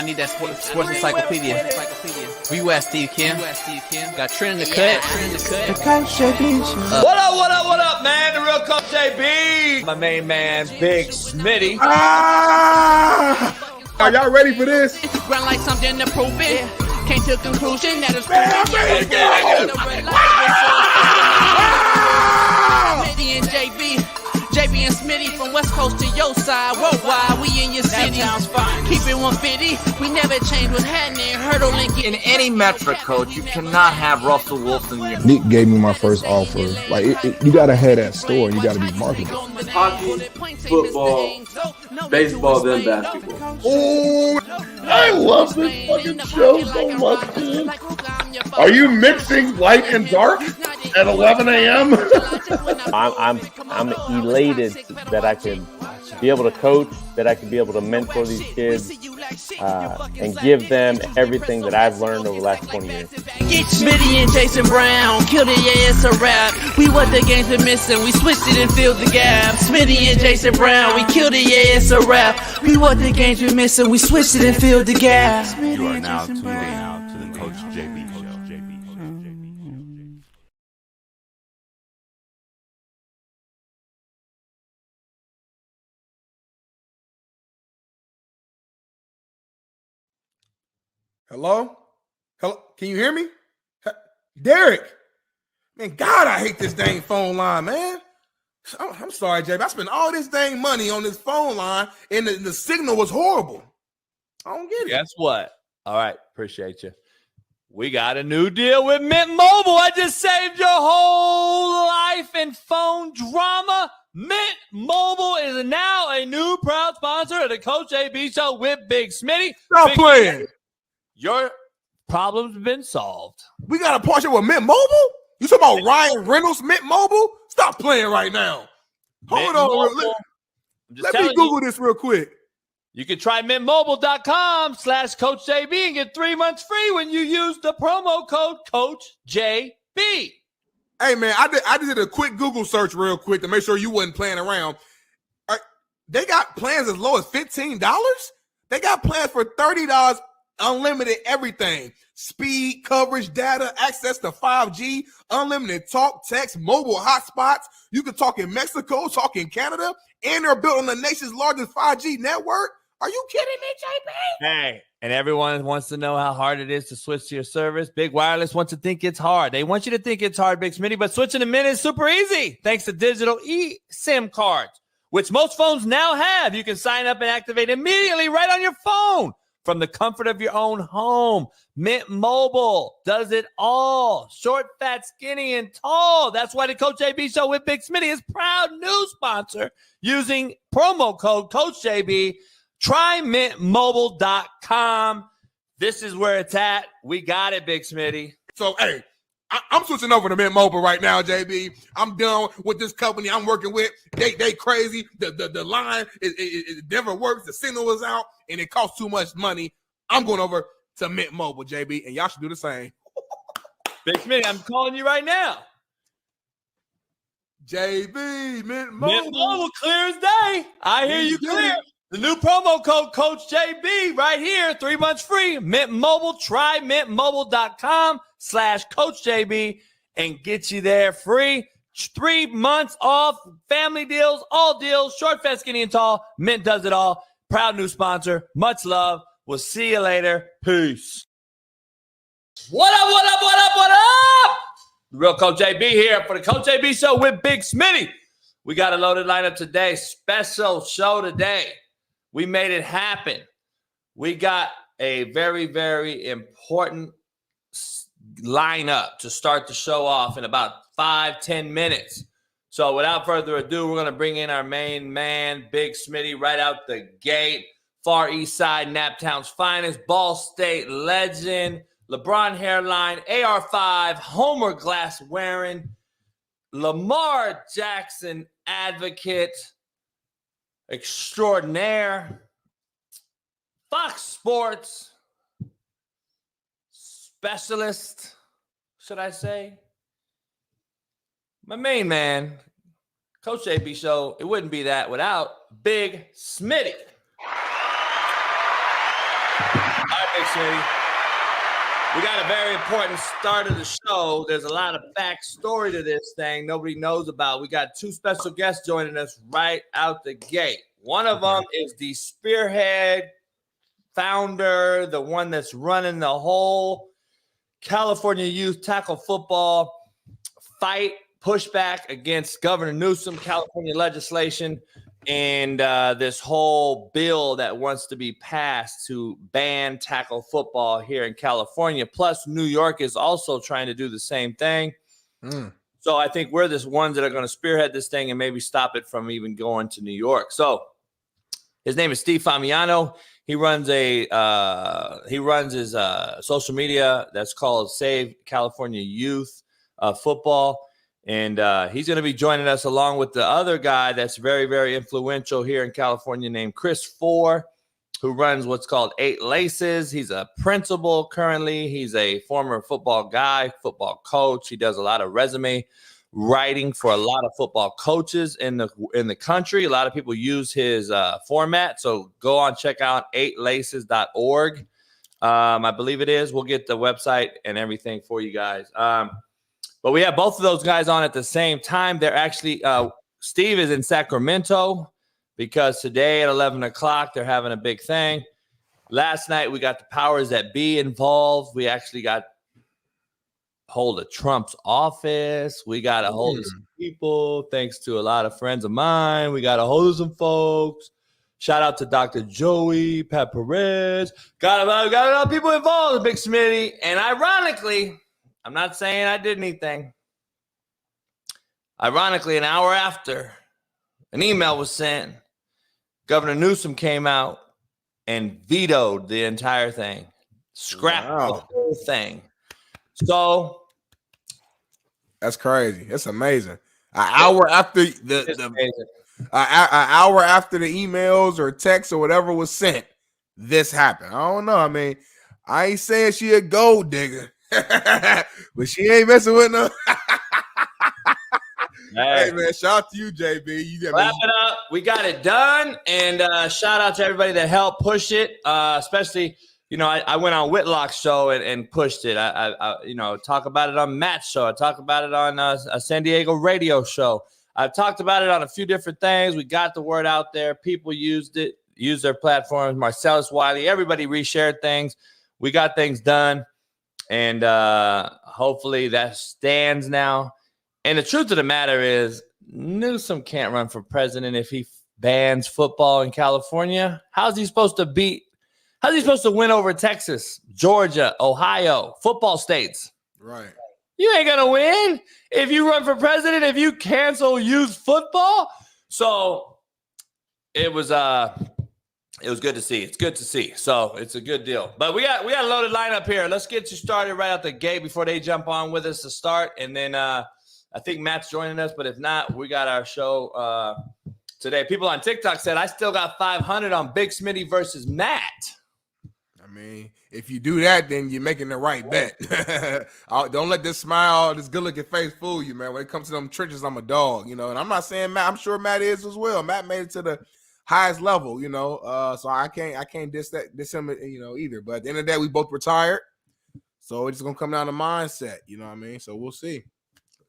I need that sports encyclopedia. Where you at, Steve Kim? Got Trent in the cut. What up, man? The real Coach JB. My main man, Big Smitty. Are y'all ready for this? Ground like something to prove it. Came to a conclusion that it's Smitty and JB and Smitty from West Coast to your side. Worldwide, we in your city. That sounds fine. Keep it 150. We never change what's happening. Hurdle and get In any metric, Coach, you cannot have Russell Wilson in your Nick gave me my first offer. Like, you got to have that store. You got to be marketable. Hockey, football, baseball, then basketball. Oh, I love this fucking show so much, man. Are you mixing light and dark at 11 a.m.? I'm elated that I can be able to coach, that I can be able to mentor these kids, and give them everything that I've learned over the last 20 years. Smitty and Jason Brown, killed it, yeah, it's a rap. We what the game's been missing, we switched it and filled the gap. Smitty and Jason Brown, we killed it, yeah, it's a rap. We what the game's been missing, we switched it and filled the gap. You are now tuning out to the Coach JB Show. Hello? Can you hear me? Derek. Man, God, I hate this dang phone line, man. I'm sorry, JB. I spent all this dang money on this phone line, and the signal was horrible. I don't get it. Guess what? All right, appreciate you. We got a new deal with Mint Mobile. I just saved your whole life in phone drama. Mint Mobile is now a new proud sponsor of the Coach JB Show with Big Smitty. Stop playing. Your problem's been solved. We got a partnership with Mint Mobile? You talking about Ryan Reynolds, Mint Mobile? Stop playing right now. Hold on. Let me Google this real quick. You can try mintmobile.com/CoachJB and get 3 months free when you use the promo code CoachJB. Hey, man, I did a quick Google search real quick to make sure you wasn't playing around. They got plans as low as $15? They got plans for $30, unlimited everything. Speed, coverage, data, access to 5G, unlimited talk, text, mobile hotspots. You can talk in Mexico, talk in Canada, and they're built on the nation's largest 5G network. Are you kidding me, JB? Hey, and everyone wants to know how hard it is to switch to your service. Big Wireless wants to think it's hard. They want you to think it's hard, Big Smitty, but switching to Mint is super easy thanks to digital eSIM cards, which most phones now have. You can sign up and activate immediately right on your phone from the comfort of your own home. Mint Mobile does it all. Short, fat, skinny, and tall. That's why the Coach JB Show with Big Smitty is proud new sponsor using promo code CoachJB. Try mintmobile.com. This is where it's at. We got it, Big Smitty. So, hey, I'm switching over to Mint Mobile right now, JB. I'm done with this company I'm working with. They crazy. The line, it never works. The signal is out, and it costs too much money. I'm going over to Mint Mobile, JB, and y'all should do the same. Big Smitty, I'm calling you right now. JB, Mint Mobile. Mint Mobile, clear as day. I hear you clear. The new promo code Coach JB right here, 3 months free. Mint Mobile, try mintmobile.com/CoachJB and get you there free. 3 months off, family deals, all deals, short, fat, skinny, and tall. Mint does it all. Proud new sponsor. Much love. We'll see you later. Peace. What up? The real Coach JB here for the Coach JB Show with Big Smitty. We got a loaded lineup today. Special show today. We made it happen. We got a very, very important lineup to start the show off in about 5-10 minutes. So without further ado, we're going to bring in our main man, Big Smitty, right out the gate. Far East Side, Naptown's finest, Ball State legend, LeBron hairline, AR5, Homer glass wearing, Lamar Jackson advocate extraordinaire, Fox Sports specialist, should I say? My main man, Coach JB Show. It wouldn't be that without Big Smitty. Smitty. We got a very important start of the show. There's a lot of backstory to this thing nobody knows about. We got two special guests joining us right out the gate. One of them is the spearhead founder, the one that's running the whole California youth tackle football fight, pushback against Governor Newsom, California legislation, and this whole bill that wants to be passed to ban tackle football here in California. Plus, New York is also trying to do the same thing. So I think we're the ones that are going to spearhead this thing and maybe stop it from even going to New York. So his name is Steve Famiano. He runs his social media that's called Save California Youth Football. And he's going to be joining us along with the other guy that's very, very influential here in California named Chris Four, who runs what's called 8 Laces. He's a principal currently. He's a former football guy, football coach. He does a lot of resume writing for a lot of football coaches in the country. A lot of people use his format. So go on, check out 8laces.org. I believe it is. We'll get the website and everything for you guys. But we have both of those guys on at the same time. They're actually Steve is in Sacramento because today at 11 o'clock, they're having a big thing. Last night, we got the powers that be involved. We actually got hold of Trump's office. We got a hold of some people, thanks to a lot of friends of mine. We got a hold of some folks. Shout out to Dr. Joey, Pat Perez. Got a lot of people involved, Big Smitty. And ironically, I'm not saying I did anything. Ironically, an hour after an email was sent, Governor Newsom came out and vetoed the entire thing, scrapped the whole thing. So that's crazy. That's amazing. An hour after an hour after the emails or texts or whatever was sent, this happened. I don't know. I mean, I ain't saying she a gold digger. But she ain't messing with no. Hey man, shout out to you, JB. Wrap it up. We got it done, and shout out to everybody that helped push it. Especially, I went on Whitlock's show and pushed it. I talk about it on Matt's show. I talk about it on a San Diego radio show. I've talked about it on a few different things. We got the word out there. People used their platforms. Marcellus Wiley, everybody reshared things. We got things done. And hopefully that stands now. And the truth of the matter is Newsom can't run for president if he bans football in California. How's he supposed to win over Texas, Georgia, Ohio, football states? Right. You ain't going to win if you run for president, if you cancel youth football. So it was good to see. It's good to see. So it's a good deal. But we got a loaded lineup here. Let's get you started right out the gate before they jump on with us to start. And then I think Matt's joining us. But if not, we got our show today. People on TikTok said, I still got 500 on Big Smitty versus Matt. I mean, if you do that, then you're making the right bet. Don't let this smile, this good-looking face fool you, man. When it comes to them trenches, I'm a dog, And I'm not saying Matt. I'm sure Matt is as well. Matt made it to the highest level, so I can't diss him, either. But at the end of the day, we both retired, so it's just gonna come down to mindset, what I mean? So we'll see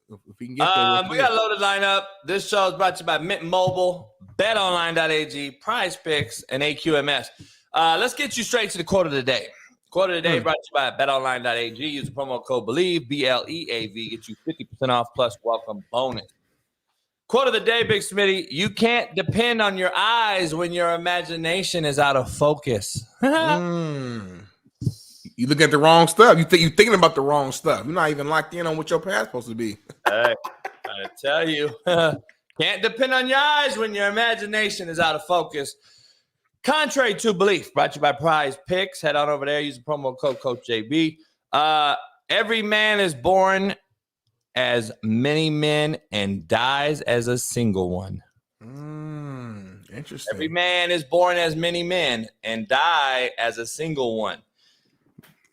if we can get there. We got a loaded lineup. This show is brought to you by Mint Mobile, BetOnline.ag, Prize Picks, and AQMS. Let's get you straight to the quote of the day. Quote of the day brought to you by BetOnline.ag. Use the promo code BELIEVE, BLEAV, get you 50% off plus welcome bonus. Quote of the day, Big Smitty, you can't depend on your eyes when your imagination is out of focus. You look at the wrong stuff. You're thinking about the wrong stuff. You're not even locked in on what your path's supposed to be. Hey, I tell you, can't depend on your eyes when your imagination is out of focus. Contrary to belief, brought to you by Prize Picks. Head on over there. Use the promo code Coach JB. Every man is born as many men and dies as a single one. Interesting. Every man is born as many men and die as a single one.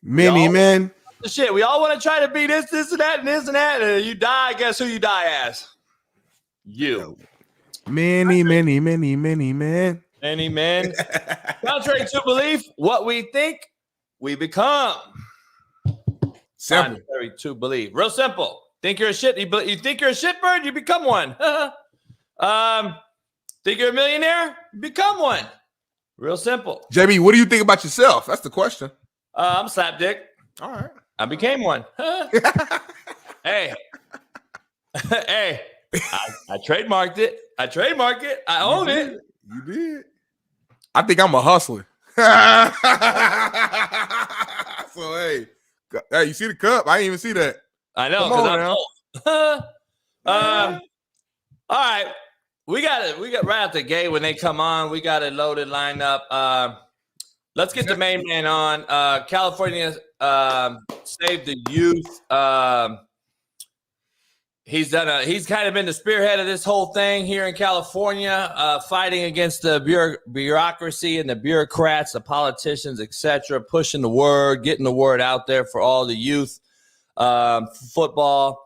Many men. Shit, we all want to try to be this, and that, and this, and that. And you die, guess who you die as? You. Many men. Many men. Contrary to belief, what we think we become. Simple. Necessary to believe. Real simple. Think you're a shit. You think you're a shitbird, you become one. Think you're a millionaire, you become one. Real simple. JB, what do you think about yourself? That's the question. I'm slap dick. All right. I became one. Hey. Hey. I trademarked it. I own it. You did. I think I'm a hustler. So hey, you see the cup? I didn't even see that. I know because I'm old. All right. We got it right out the gate when they come on. We got it loaded, lined up. Let's get the main man on. California Save the Youth. He's kind of been the spearhead of this whole thing here in California, fighting against the bureaucracy and the bureaucrats, the politicians, etc., pushing the word, getting the word out there for all the youth, football,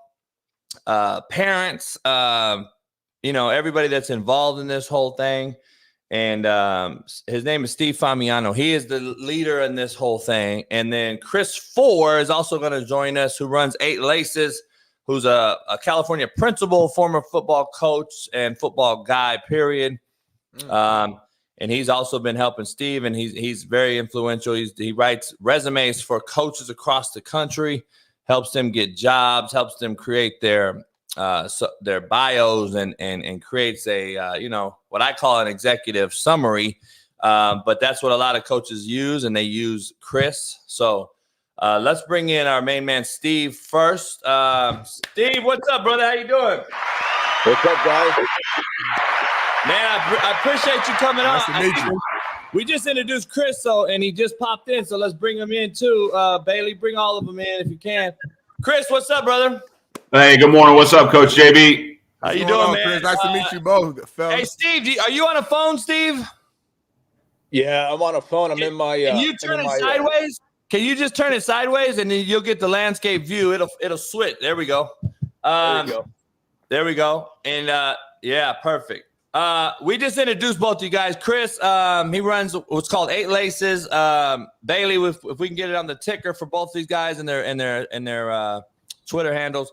parents, everybody that's involved in this whole thing. And his name is Steve Famiano. He is the leader in this whole thing. And then Chris Four is also going to join us, who runs 8 Laces, who's a California principal, former football coach and football guy, period. And he's also been helping Steve, and he's very influential. He writes resumes for coaches across the country, helps them get jobs, helps them create their bios, and creates a what I call an executive summary. But that's what a lot of coaches use, and they use Chris. So let's bring in our main man, Steve, first. Steve, what's up, brother? How you doing? What's up, guys? Man, I appreciate you coming on. Nice to meet you. We just introduced Chris, and he just popped in, so let's bring him in too. Bailey, bring all of them in if you can. Chris, what's up, brother? Hey, good morning. What's up, Coach JB? How you doing, man? Chris? Nice to meet you both, fellas. Hey, Steve, are you on a phone, Steve? Yeah, I'm on a phone. I'm in my. Can you turn it sideways? Can you just turn it sideways, and then you'll get the landscape view? It'll switch. There we go. There we go. And yeah, perfect. We just introduced both of you guys. Chris, he runs what's called 8 Laces. Bailey, if we can get it on the ticker for both these guys and their Twitter handles.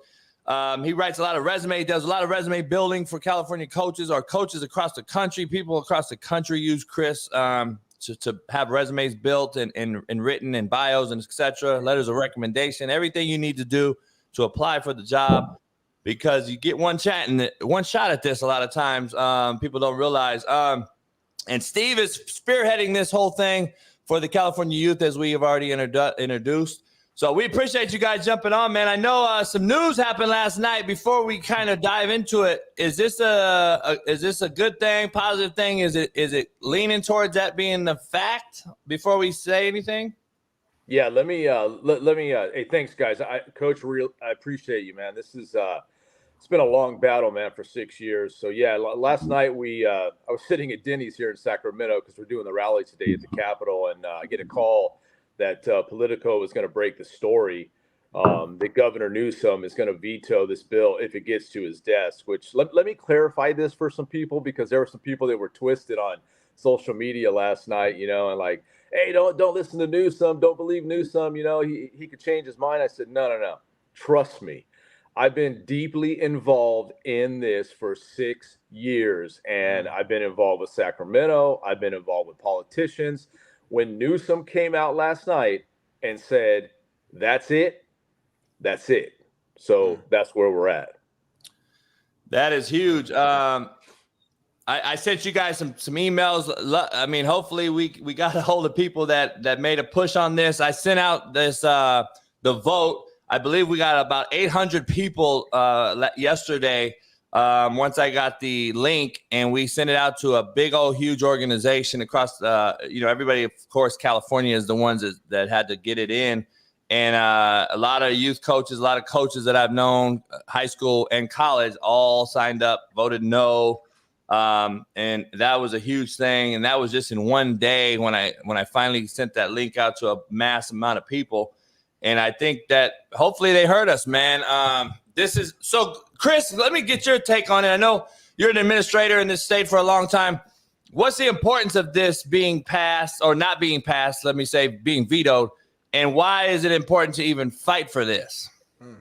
He writes a lot of resume. He does a lot of resume building for California coaches or coaches across the country. People across the country use Chris to have resumes built and written and bios and etc. Letters of recommendation, everything you need to do to apply for the job, because you get one shot at this a lot of times. People don't realize. And Steve is spearheading this whole thing for the California youth, as we have already introduced. So we appreciate you guys jumping on, man. I know some news happened last night. Before we kind of dive into it, is this a good thing, positive thing? Is it leaning towards that being the fact before we say anything? Yeah, let me hey, thanks, guys. Coach, I appreciate you, man. This is it's been a long battle, man, for 6 years. So yeah, last night I was sitting at Denny's here in Sacramento because we're doing the rally today at the Capitol, and I get a call that Politico was going to break the story that Governor Newsom is going to veto this bill if it gets to his desk. Which let me clarify this for some people, because there were some people that were twisted on social media last night, and like, hey, don't listen to Newsom, don't believe Newsom, he could change his mind. I said, no, trust me. I've been deeply involved in this for 6 years, and I've been involved with Sacramento. I've been involved with politicians. When Newsom came out last night and said, that's it. So that's where we're at. That is huge. I sent you guys some emails. I mean, hopefully we got a hold of people that made a push on this. I sent out this the vote. I believe we got about 800 people yesterday. Once I got the link, and we sent it out to a big old huge organization across, everybody, of course, California is the ones that had to get it in. And a lot of youth coaches, a lot of coaches that I've known, high school and college, all signed up, voted no. And that was a huge thing. And that was just in one day when I finally sent that link out to a mass amount of people. And I think that hopefully they heard us, man. This is so, Chris, let me get your take on it. I know you're an administrator in this state for a long time. What's the importance of this being passed or not being passed? Let me say being vetoed. and why is it important to even fight for this?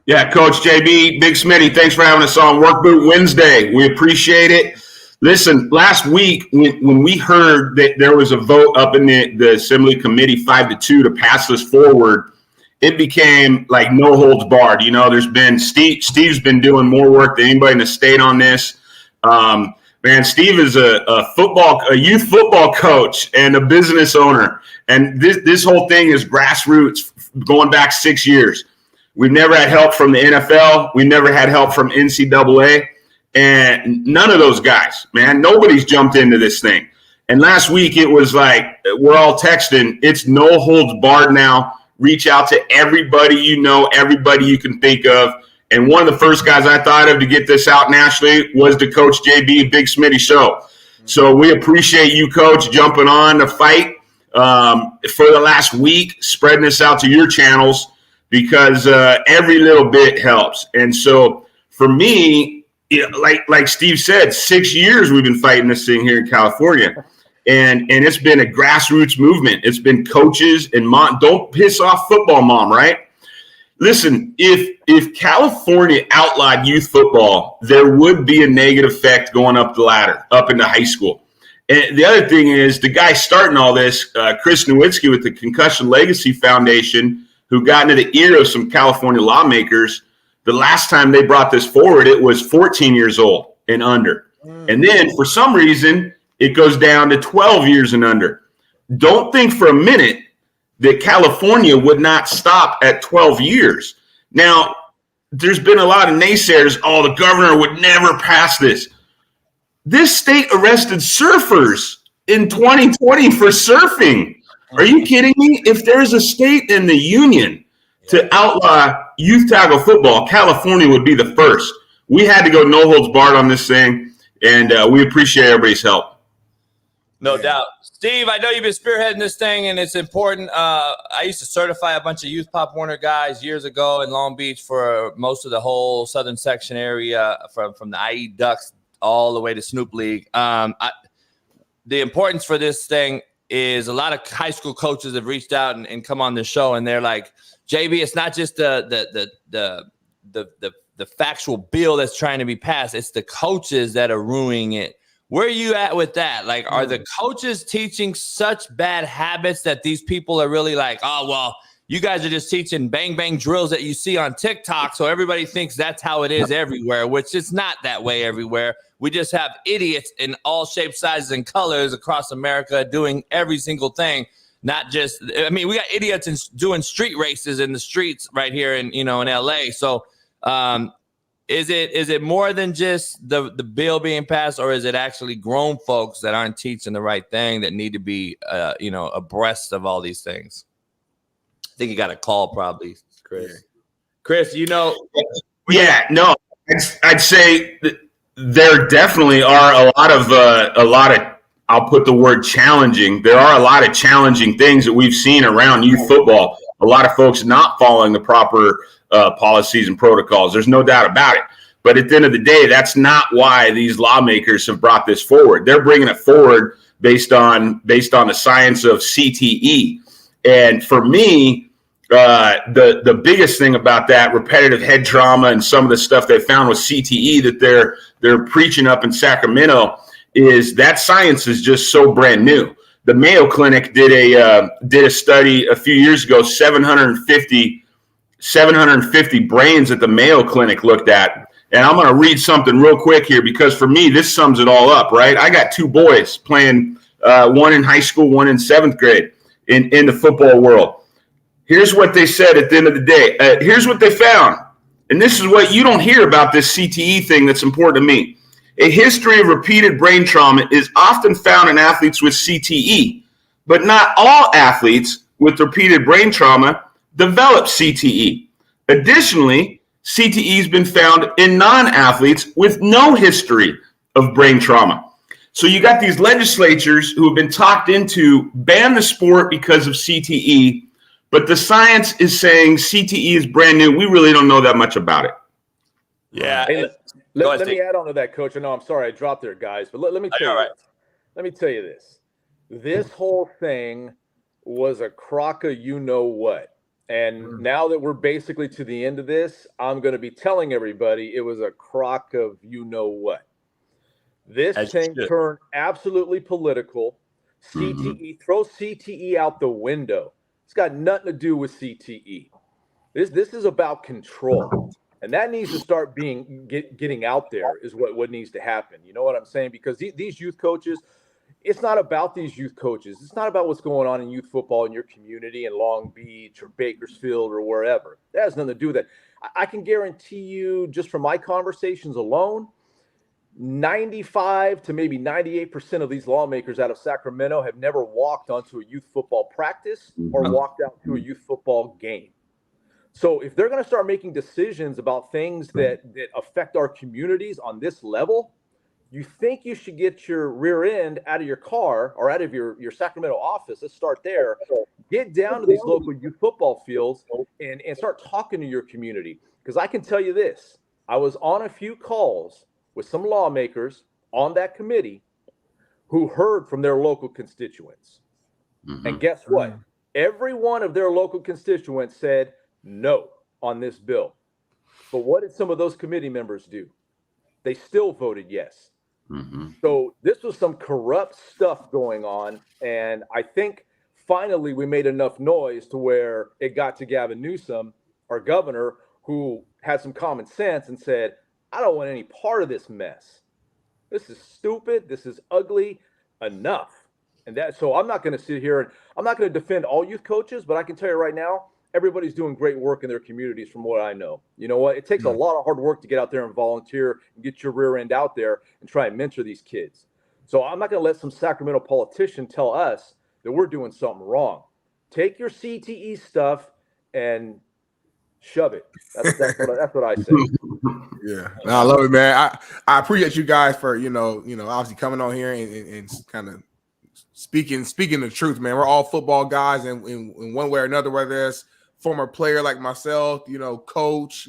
Yeah, Coach JB, Big Smitty, thanks for having us on Work Boot Wednesday. We appreciate it. Listen, last week when we heard that there was a vote up in the Assembly Committee 5-2 to pass this forward, it became like no holds barred. You know, there's been Steve's been doing more work than anybody in the state on this. Man, Steve is a youth football coach and a business owner. And this whole thing is grassroots going back 6 years. We've never had help from the NFL. We never had help from NCAA. And none of those guys, man, nobody's jumped into this thing. And last week it was like we're all texting. It's no holds barred now. Reach out to everybody you know, everybody you can think of. And one of the first guys I thought of to get this out nationally was the Coach JB Big Smitty show. So we appreciate you, Coach, jumping on the fight for the last week, spreading this out to your channels, because every little bit helps. And so for me, like Steve said, 6 years we've been fighting this thing here in California. And it's been a grassroots movement. It's been coaches and mom. Don't piss off football mom, right? Listen, if California outlawed youth football, there would be a negative effect going up the ladder, up into high school. And the other thing is the guy starting all this, Chris Nowinski with the Concussion Legacy Foundation, who got into the ear of some California lawmakers. The last time they brought this forward, it was 14 years old and under. And then for some reason, it goes down to 12 years and under. Don't think for a minute that California would not stop at 12 years. Now, there's been a lot of naysayers. Oh, the governor would never pass this. This state arrested surfers in 2020 for surfing. Are you kidding me? If there's a state in the union to outlaw youth tackle football, California would be the first. We had to go no holds barred on this thing, and we appreciate everybody's help. No doubt. Steve, I know you've been spearheading this thing, and it's important. I used to certify a bunch of youth Pop Warner guys years ago in Long Beach for most of the whole southern section area, from the IE Ducks all the way to Snoop League. The importance for this thing is a lot of high school coaches have reached out and come on the show, and they're like, JB, it's not just the factual bill that's trying to be passed. It's the coaches that are ruining it. Where are you at with that? Like, are the coaches teaching such bad habits that these people are really like, oh, well, you guys are just teaching bang, bang drills that you see on TikTok, so everybody thinks that's how it is everywhere, which it's not that way everywhere. We just have idiots in all shapes, sizes, and colors across America doing every single thing. Not just, I mean, we got idiots doing street races in the streets right here in LA. So is it more than just the bill being passed, or is it actually grown folks that aren't teaching the right thing that need to be abreast of all these things? I think you got a call probably, Chris. Yeah. Chris, Yeah, no, I'd say that there definitely are a lot of I'll put the word challenging. There are a lot of challenging things that we've seen around youth football. A lot of folks not following the proper policies and protocols. There's no doubt about it. But at the end of the day, that's not why these lawmakers have brought this forward. They're bringing it forward based on the science of CTE. And for me, the biggest thing about that repetitive head trauma and some of the stuff they found with CTE that they're preaching up in Sacramento is that science is just so brand new. The Mayo Clinic did a study a few years ago, 750 brains that the Mayo Clinic looked at. And I'm going to read something real quick here because for me, this sums it all up, right? I got two boys playing, one in high school, one in seventh grade in the football world. Here's what they said at the end of the day. Here's what they found. And this is what you don't hear about this CTE thing that's important to me. A history of repeated brain trauma is often found in athletes with CTE, but not all athletes with repeated brain trauma develop CTE. Additionally, CTE has been found in non-athletes with no history of brain trauma. So you got these legislatures who have been talked into ban the sport because of CTE, but the science is saying CTE is brand new. We really don't know that much about it. Yeah. Hey, let me add on to that, Coach. I know I'm sorry I dropped there, guys, but let me tell you. Let me tell you this. This whole thing was a crock of you know what. And now that we're basically to the end of this, I'm going to be telling everybody it was a crock of you know what. This thing turned absolutely political. CTE, throw CTE out the window. It's got nothing to do with CTE. This is about control. And that needs to start getting out there is what needs to happen. You know what I'm saying? Because these youth coaches, it's not about these youth coaches. It's not about what's going on in youth football in your community in Long Beach or Bakersfield or wherever. That has nothing to do with that. I can guarantee you, just from my conversations alone, 95 to maybe 98% of these lawmakers out of Sacramento have never walked onto a youth football practice or walked out to a youth football game. So if they're going to start making decisions about things that affect our communities on this level, you think you should get your rear end out of your car or out of your Sacramento office. Let's start there. Get down to these local youth football fields and start talking to your community. Because I can tell you this, I was on a few calls with some lawmakers on that committee who heard from their local constituents. And guess what? Every one of their local constituents said no on this bill. But what did some of those committee members do? They still voted yes. So this was some corrupt stuff going on. And I think finally we made enough noise to where it got to Gavin Newsom, our governor, who had some common sense and said, I don't want any part of this mess. This is stupid. This is ugly. Enough. And so I'm not going to sit here and I'm not going to defend all youth coaches, but I can tell you right now, everybody's doing great work in their communities from what I know. You know what? It takes a lot of hard work to get out there and volunteer and get your rear end out there and try and mentor these kids. So I'm not going to let some Sacramento politician tell us that we're doing something wrong. Take your CTE stuff and shove it. That's what I say. Yeah, no, I love it, man. I appreciate you guys for obviously coming on here and kind of speaking the truth, man. We're all football guys, and in one way or another, whether it's former player like myself, coach,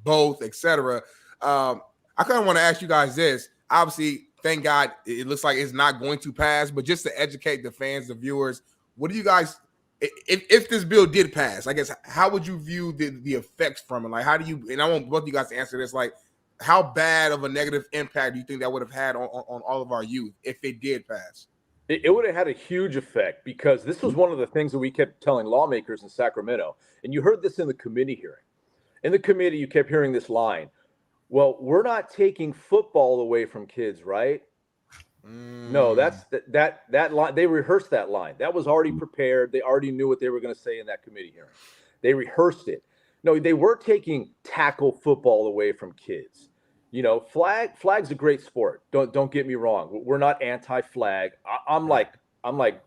both, etc. I kind of want to ask you guys this. Obviously, thank God, it looks like it's not going to pass, but just to educate the fans, the viewers, what do you guys? If this bill did pass, I guess, how would you view the effects from it? Like, how do you, and I want both of you guys to answer this, like, how bad of a negative impact do you think that would have had on all of our youth if it did pass? It would have had a huge effect because this was one of the things that we kept telling lawmakers in Sacramento. And you heard this in the committee hearing. In the committee, you kept hearing this line. Well, we're not taking football away from kids, right? No, that's that line. They rehearsed that line. That was already prepared. They already knew what they were going to say in that committee hearing. They rehearsed it. No, they were taking tackle football away from kids. Flag's a great sport. Don't get me wrong. We're not anti-flag. I'm like,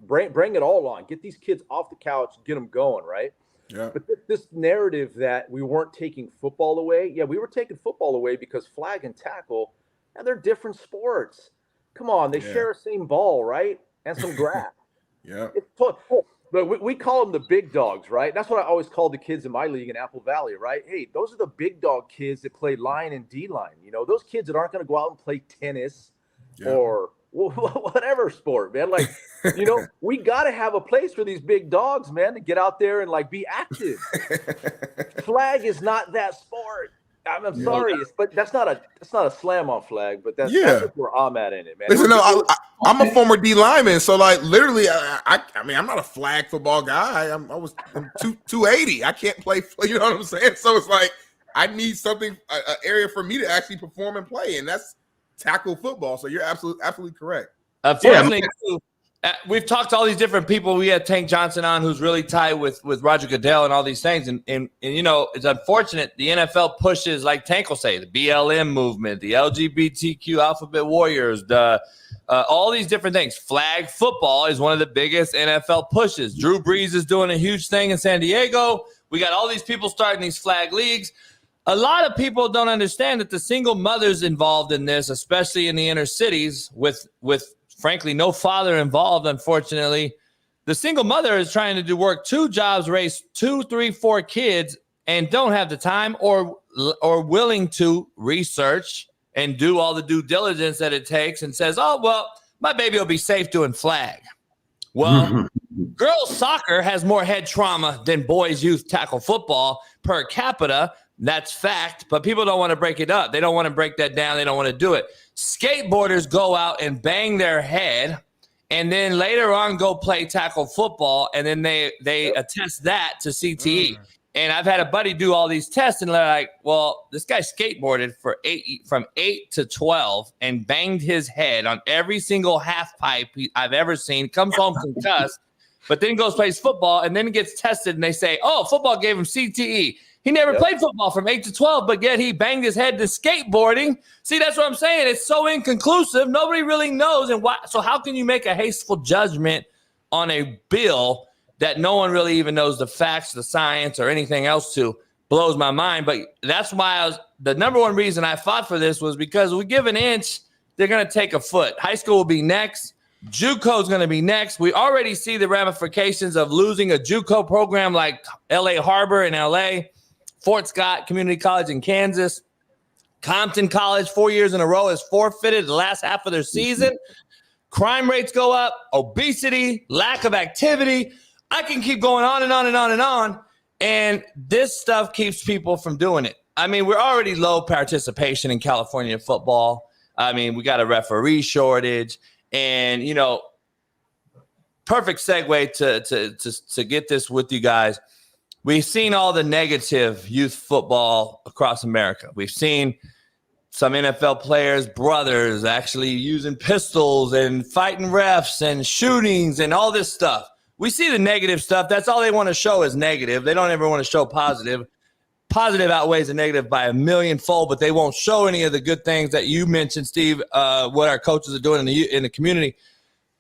bring it all on. Get these kids off the couch, get them going, right? Yeah. But this narrative that we weren't taking football away. Yeah, we were taking football away because flag and tackle, they're different sports. Come on, they share the same ball, right? And some grass. It's tough. But we call them the big dogs, right? That's what I always called the kids in my league in Apple Valley, right? Hey, those are the big dog kids that play line and D-line. Those kids that aren't going to go out and play tennis or whatever sport, man. Like, we got to have a place for these big dogs, man, to get out there and, like, be active. Flag is not that sport. I'm sorry, but that's not a slam on flag, but that's where I'm at in it, man. Listen, I'm a former D lineman, so like literally, I mean, I'm not a flag football guy. I'm 280. I can't play. You know what I'm saying? So it's like I need something, an area for me to actually perform and play, and that's tackle football. So you're absolutely correct. Unfortunately, we've talked to all these different people. We had Tank Johnson on, who's really tight with Roger Goodell and all these things. And it's unfortunate the NFL pushes, like Tank will say, the BLM movement, the LGBTQ alphabet warriors, all these different things. Flag football is one of the biggest NFL pushes. Drew Brees is doing a huge thing in San Diego. We got all these people starting these flag leagues. A lot of people don't understand that the single mothers involved in this, especially in the inner cities with frankly, no father involved, unfortunately. The single mother is trying to do work 2 jobs, raise 2, 3, 4 kids, and don't have the time or willing to research and do all the due diligence that it takes and says, oh, well, my baby will be safe doing flag. Well, Girls soccer has more head trauma than boys youth tackle football per capita. That's fact, but people don't want to break it up. They don't want to break that down. They don't want to do it. Skateboarders go out and bang their head, and then later on go play tackle football, and then they attest that to CTE. And I've had a buddy do all these tests, and they're like, well, this guy skateboarded from 8 to 12 and banged his head on every single half pipe I've ever seen, comes home concussed, but then goes plays football, and then gets tested, and they say, oh, football gave him CTE. He never played football from 8 to 12, but yet he banged his head to skateboarding. See, that's what I'm saying. It's so inconclusive. Nobody really knows. And why? So how can you make a hasteful judgment on a bill that no one really even knows the facts, the science, or anything else to? Blows my mind. But that's why the number one reason I fought for this was because we give an inch, they're going to take a foot. High school will be next. JUCO is going to be next. We already see the ramifications of losing a JUCO program like L.A. Harbor in L.A., Fort Scott Community College in Kansas. Compton College 4 years in a row has forfeited the last half of their season. Crime rates go up, obesity, lack of activity. I can keep going on and on and on and on. And this stuff keeps people from doing it. I mean, we're already low participation in California football. I mean, we got a referee shortage. And, you know, perfect segue to get this with you guys. We've seen all the negative youth football across America. We've seen some NFL players' brothers actually using pistols and fighting refs and shootings and all this stuff. We see the negative stuff. That's all they want to show is negative. They don't ever want to show positive. Positive outweighs the negative by a millionfold, but they won't show any of the good things that you mentioned, Steve, what our coaches are doing in the community.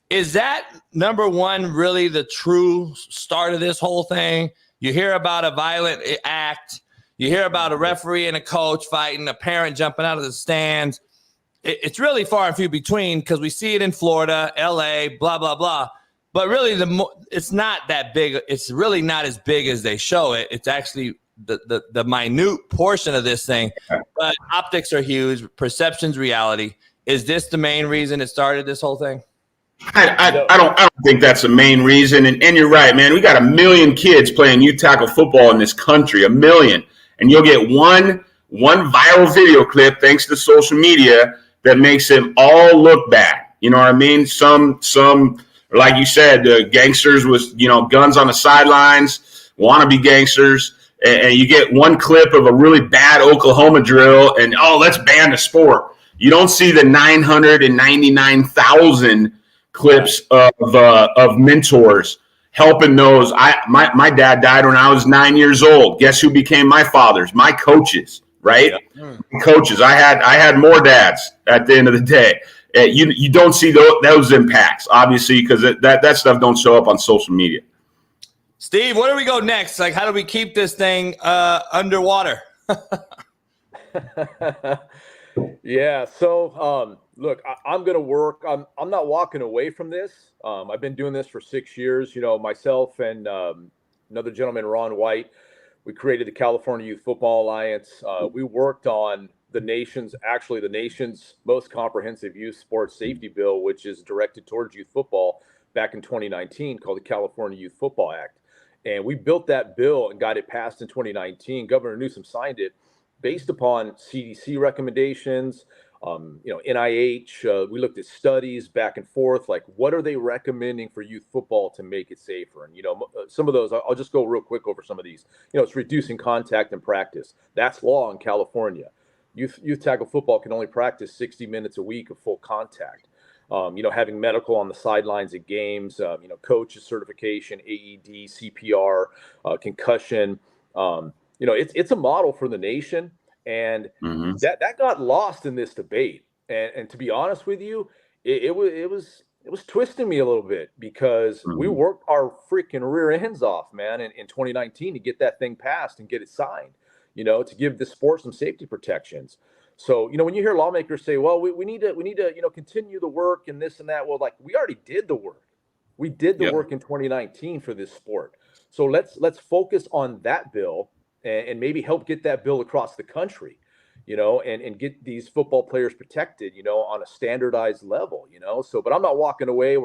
Is that, number one, really the true start of this whole thing? You hear about a violent act. You hear about a referee and a coach fighting, a parent jumping out of the stands. It's really far and few between because we see it in Florida, L.A., blah, blah, blah. But really, it's not that big. It's really not as big as they show it. It's actually the minute portion of this thing. But optics are huge. Perception's reality. Is this the main reason it started this whole thing? I don't think that's the main reason. And you're right, man. We got 1 million kids playing youth tackle football in this country, 1 million. And you'll get one viral video clip, thanks to social media, that makes them all look bad. You know what I mean? Some, like you said, gangsters with, guns on the sidelines, wannabe gangsters. And you get one clip of a really bad Oklahoma drill and, let's ban the sport. You don't see the 999,000 clips of mentors helping those. My dad died when I was 9 years old. Guess who became my fathers? My coaches, right? Yeah. Coaches. I had more dads at the end of the day. You don't see those impacts, obviously, because that stuff don't show up on social media. Steve, where do we go next? Like, how do we keep this thing underwater? Yeah. So, look, I'm going to work. I'm not walking away from this. I've been doing this for 6 years. Myself and another gentleman, Ron White, we created the California Youth Football Alliance. We worked on the nation's most comprehensive youth sports safety bill, which is directed towards youth football back in 2019, called the California Youth Football Act. And we built that bill and got it passed in 2019. Governor Newsom signed it based upon CDC recommendations, NIH. We looked at studies back and forth, like what are they recommending for youth football to make it safer? And, some of those, I'll just go real quick over some of these. It's reducing contact and practice. That's law in California. Youth tackle football can only practice 60 minutes a week of full contact. Having medical on the sidelines at games, coaches certification, AED, CPR, concussion. It's a model for the nation, and that got lost in this debate. And to be honest with you, it was twisting me a little bit because we worked our freaking rear ends off, man, in 2019 to get that thing passed and get it signed, to give the sport some safety protections. So, when you hear lawmakers say, well, we need to, continue the work and this and that. Well, like we already did the work. We did the work in 2019 for this sport. So let's focus on that bill and maybe help get that bill across the country, and get these football players protected, on a standardized level, So, but I'm not walking away.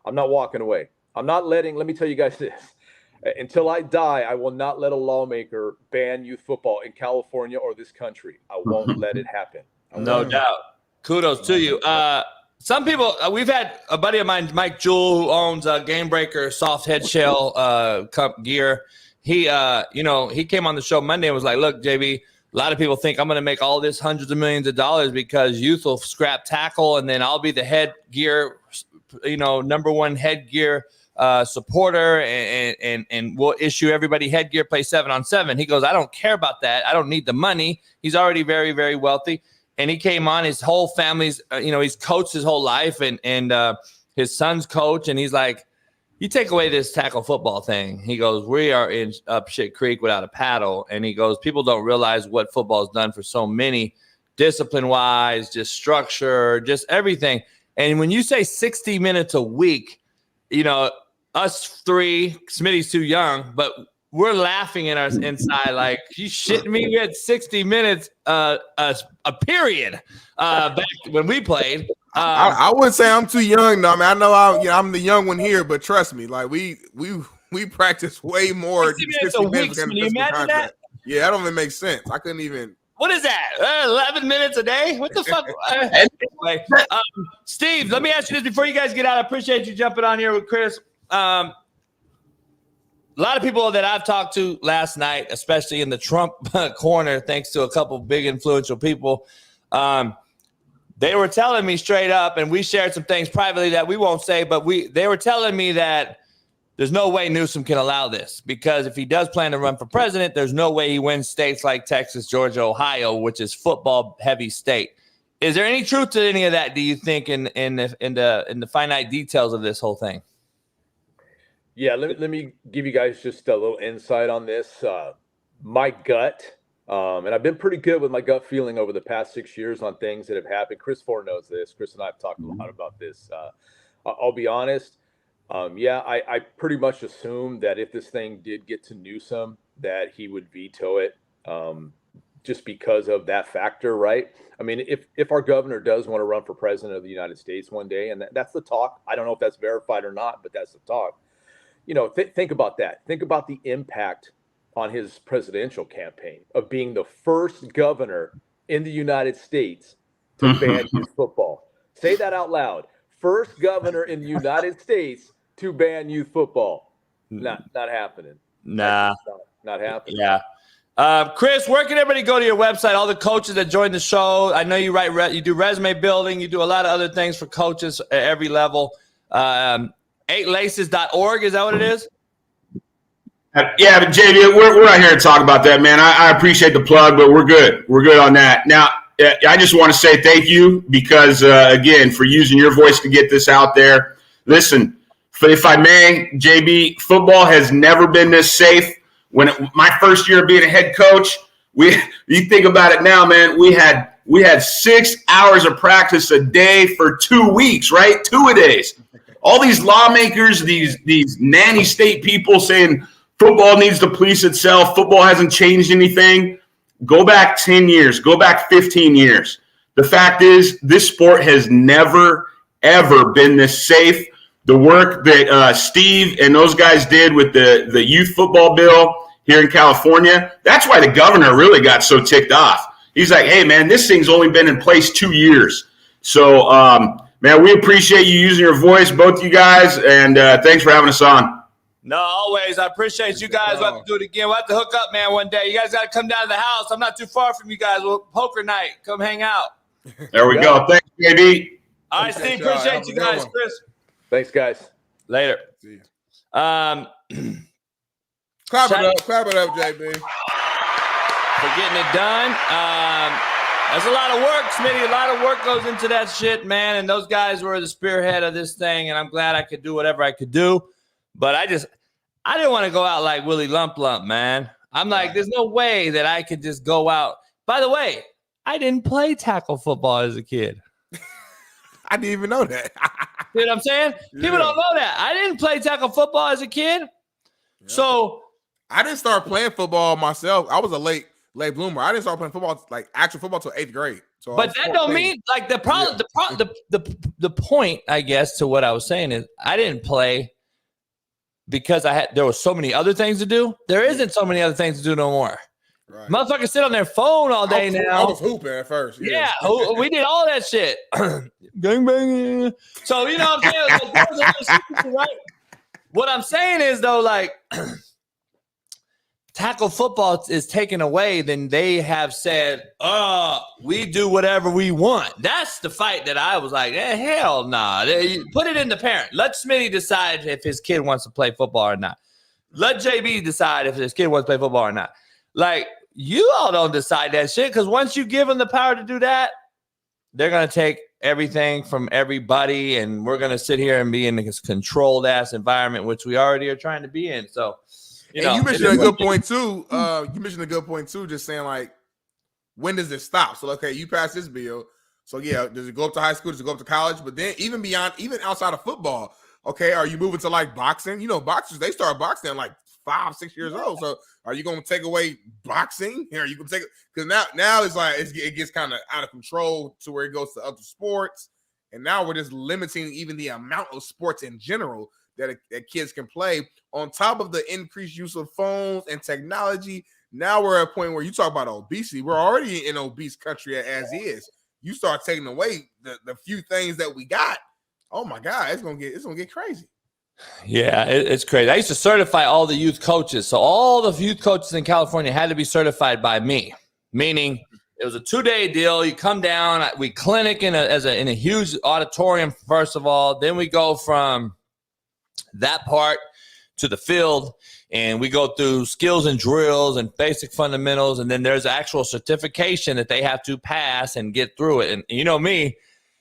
I'm not walking away. I'm not letting, let me tell you guys this. Until I die, I will not let a lawmaker ban youth football in California or this country. I won't let it happen. No doubt. Kudos to you. Some people, we've had a buddy of mine, Mike Jewell, who owns Game Breaker soft head shell cup gear. He, he came on the show Monday and was like, look, JB, a lot of people think I'm going to make all this hundreds of millions of dollars because youth will scrap tackle, and then I'll be the headgear, number one headgear supporter, and we'll issue everybody headgear, play 7-on-7. He goes, I don't care about that. I don't need the money. He's already very, very wealthy. And he came on, his whole family's, he's coached his whole life, and his son's coach. And he's like, you take away this tackle football thing. He goes, we are in up shit creek without a paddle. And he goes, people don't realize what football has done for so many, discipline-wise, just structure, just everything. And when you say 60 minutes a week, us three, Smitty's too young, but we're laughing in our inside like, you shitting me? We had 60 minutes a period back when we played. I wouldn't say I'm too young. No, I mean, I know I'm the young one here, but trust me, like we practice way more. 60 minutes a week. Can you imagine that? Yeah, that don't even make sense. I couldn't even. What is that? 11 minutes a day? What the fuck? Anyway, Steve, let me ask you this before you guys get out. I appreciate you jumping on here with Chris. A lot of people that I've talked to last night, especially in the Trump corner, thanks to a couple big influential people, they were telling me straight up, and we shared some things privately that we won't say, but they were telling me that there's no way Newsom can allow this, because if he does plan to run for president, there's no way he wins states like Texas, Georgia, Ohio, which is football-heavy state. Is there any truth to any of that, do you think, in the finite details of this whole thing? Yeah, let me give you guys just a little insight on this. My gut, and I've been pretty good with my gut feeling over the past 6 years on things that have happened. Chris Ford knows this. Chris and I have talked a lot about this. I'll be honest. I pretty much assumed that if this thing did get to Newsom, that he would veto it, just because of that factor, right? I mean, if our governor does want to run for president of the United States one day, and that's the talk. I don't know if that's verified or not, but that's the talk. Think about that. Think about the impact on his presidential campaign of being the first governor in the United States to ban youth football. Say that out loud. First governor in the United States to ban youth football. Not happening. Nah. Not happening. Yeah. Chris, where can everybody go to your website? All the coaches that join the show. I know you you do resume building. You do a lot of other things for coaches at every level. 8laces.org, is that what it is? Yeah, but JD, we're not here to talk about that, man. I appreciate the plug, but we're good. We're good on that. Now, I just want to say thank you because, again, for using your voice to get this out there. Listen, if I may, JB, football has never been this safe. My first year of being a head coach, you think about it now, man, we had 6 hours of practice a day for 2 weeks, right? 2-a-days. All these lawmakers, these nanny state people saying football needs to police itself, football hasn't changed anything. Go back 10 years, go back 15 years. The fact is, this sport has never, ever been this safe. The work that Steve and those guys did with the youth football bill here in California, that's why the governor really got so ticked off. He's like, hey, man, this thing's only been in place 2 years. So, man, we appreciate you using your voice, both you guys, and thanks for having us on. No, always. I appreciate you guys. We'll have to do it again. We'll have to hook up, man, one day. You guys got to come down to the house. I'm not too far from you guys. Poker night. Come hang out. There we go. Thanks, JB. All right, Steve. Appreciate you guys. Chris. Thanks, guys. Later. Clap it up, JB. For getting it done. That's a lot of work, Smitty. A lot of work goes into that shit, man. And those guys were the spearhead of this thing, and I'm glad I could do whatever I could do. But I didn't want to go out like Willie Lump, man. I'm like, there's no way that I could just go out. By the way, I didn't play tackle football as a kid. I didn't even know that. You know what I'm saying? Yeah. People don't know that. I didn't play tackle football as a kid. Yeah. So I didn't start playing football myself. I was a late bloomer. I didn't start playing football, like actual football, till 8th grade. So, but that don't mean like the problem. Yeah. The point, I guess, to what I was saying is I didn't play because there was so many other things to do. There isn't so many other things to do no more. Right. Motherfuckers sit on their phone all day now. I was hooping at first. Yeah, we did all that shit. Gang bang. So, you know what I'm saying? Right? What I'm saying is, though, like, tackle football is taken away, then they have said, we do whatever we want. That's the fight that I was like, hell nah. Put it in the parent. Let Smitty decide if his kid wants to play football or not. Let JB decide if his kid wants to play football or not. Like, you all don't decide that shit, because once you give them the power to do that, they're going to take everything from everybody, and we're going to sit here and be in this controlled-ass environment, which we already are trying to be in. So, you mentioned a good point, too. You mentioned a good point, too, just saying, like, when does it stop? So, okay, you pass this bill. So, yeah, does it go up to high school? Does it go up to college? But then even beyond, even outside of football, okay, are you moving to, like, boxing? You know, boxers, they start boxing like 5-6 years old. So are you going to take away boxing? Are you going to take it? Because now it's like it gets kind of out of control to where it goes to other sports. And now we're just limiting even the amount of sports in general that kids can play. On top of the increased use of phones and technology, now we're at a point where you talk about obesity. We're already in obese country as is. You start taking away the few things that we got. Oh my God, it's gonna get crazy. Yeah, it's crazy. I used to certify all the youth coaches. So all the youth coaches in California had to be certified by me, meaning it was a 2-day deal. You come down, we clinic in a huge auditorium, first of all. Then we go from that part to the field, and we go through skills and drills and basic fundamentals. And then there's actual certification that they have to pass and get through it. And you know me,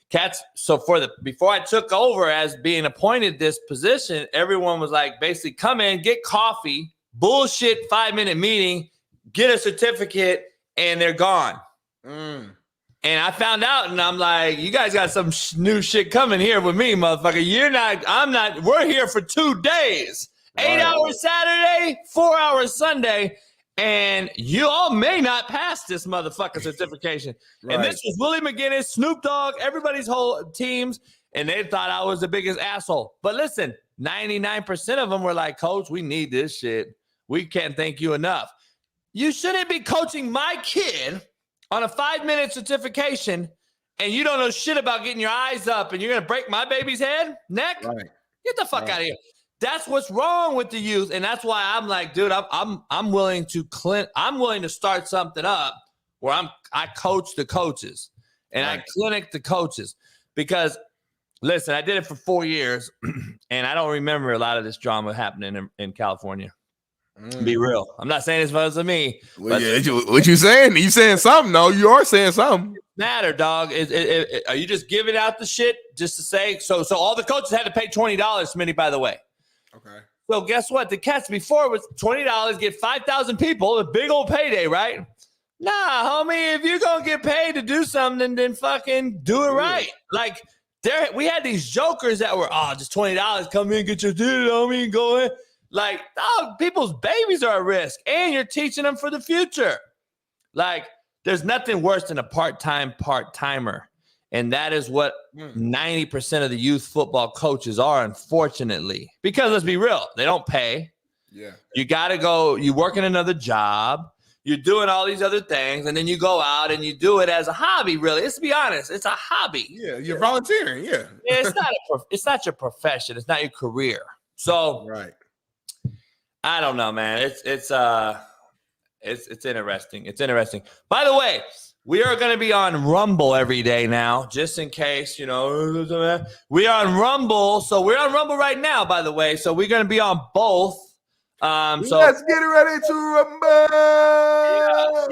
cats. So before I took over as being appointed this position, everyone was like, basically come in, get coffee, bullshit 5-minute meeting, get a certificate, and they're gone. And I found out, and I'm like, you guys got some new shit coming here with me, motherfucker. I'm not. We're here for 2 days, 8 hours Saturday, 4 hours Sunday. And you all may not pass this motherfucking certification. Right. And this was Willie McGinnis, Snoop Dogg, everybody's whole teams, and they thought I was the biggest asshole. But listen, 99% of them were like, Coach, we need this shit. We can't thank you enough. You shouldn't be coaching my kid on a 5-minute certification, and you don't know shit about getting your eyes up, and you're going to break my baby's neck? Right. Get the fuck out of here. That's what's wrong with the youth, and that's why I'm like, dude, I'm willing to start something up where I coach the coaches and I clinic the coaches, because listen, I did it for 4 years, and I don't remember a lot of this drama happening in California. Be real, I'm not saying it's because of me. Well, what you saying? You saying something? No, you are saying something. Matter, dog. Are you just giving out the shit just to say? So all the coaches had to pay $20, Smitty, by the way. Okay. So guess what? The Cats before was $20, get 5,000 people, a big old payday, right? Nah, homie, if you're going to get paid to do something, then fucking do it right. Like, we had these jokers that were, just $20, come in, get your dude, homie, go in. Like, dog, people's babies are at risk, and you're teaching them for the future. Like, there's nothing worse than a part-timer. And that is what 90% of the youth football coaches are, unfortunately. Because let's be real, they don't pay. Yeah. You got to go, you work in another job, you're doing all these other things, and then you go out and you do it as a hobby, really. Let's be honest, it's a hobby. Yeah, you're volunteering, yeah. It's not your profession, it's not your career. So I don't know, man. It's interesting. It's interesting. By the way, we are going to be on Rumble every day now, just in case, we are on Rumble. So we're on Rumble right now, by the way. So we're going to be on both. So let's get ready to rumble.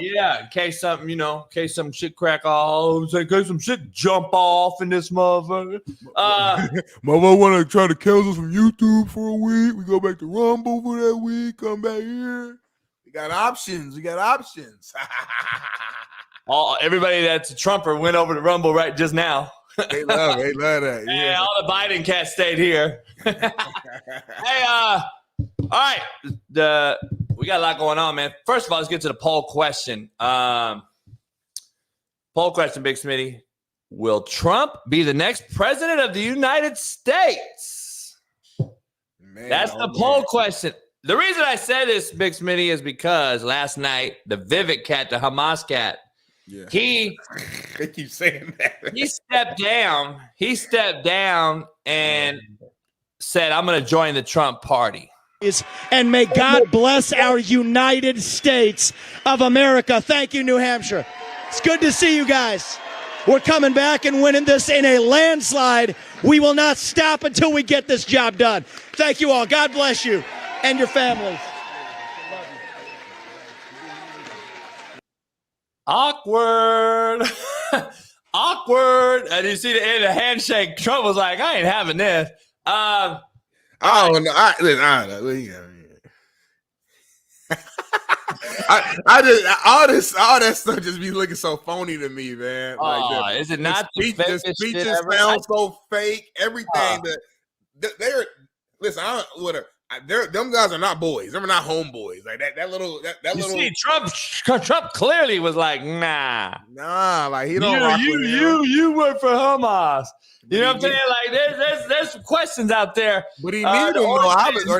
Yeah. In case something, in case some shit crack off, in case some shit jump off in this motherfucker. Mother want to try to cancel us from YouTube for a week. We go back to Rumble for that week. Come back here. We got options. Everybody that's a Trumper went over to Rumble right just now. They love that. Yeah. Hey, all the Biden cats stayed here. Hey, all right. We got a lot going on, man. First of all, let's get to the poll question. Poll question, Big Smitty. Will Trump be the next president of the United States? Man, That's the poll question. The reason I said this, Big Smitty, is because last night the Vivek cat, the Hamas cat, they keep saying that. He stepped down and said, "I'm going to join the Trump party." And may God bless our United States of America. Thank you, New Hampshire. It's good to see you guys. We're coming back and winning this in a landslide. We will not stop until we get this job done. Thank you all. God bless you and your families. Awkward. Awkward. And you see the end of the handshake. Trump was like, "I ain't having this." I don't know. I don't know. I just all that stuff just be looking so phony to me, man. Like is it not? The speeches sound so fake. Everything they're listen. Them guys are not boys. They're not homeboys. Like that little. You see, Trump clearly was like, nah. Like he don't. rock with him. You work for Hamas. You know what I'm saying? Like there's some questions out there. But he need them, or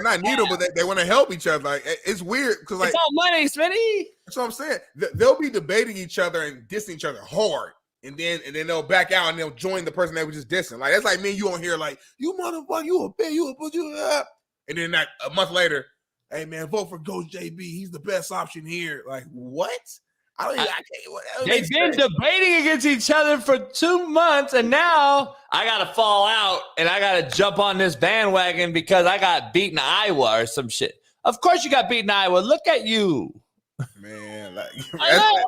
not need them, but they want to help each other. Like it's weird because like it's all money, Smitty. That's what I'm saying. They'll be debating each other and dissing each other hard, and then they'll back out and they'll join the person they were just dissing. Like that's like me and you on here, like you motherfucker, you a bitch, you a put you up, and then like a month later, hey man, vote for Coach JB. He's the best option here. Like what? I can't. They've been debating against each other for 2 months, and now I got to fall out and I got to jump on this bandwagon because I got beaten in Iowa or some shit. Of course, you got beaten in Iowa. Look at you, man. Like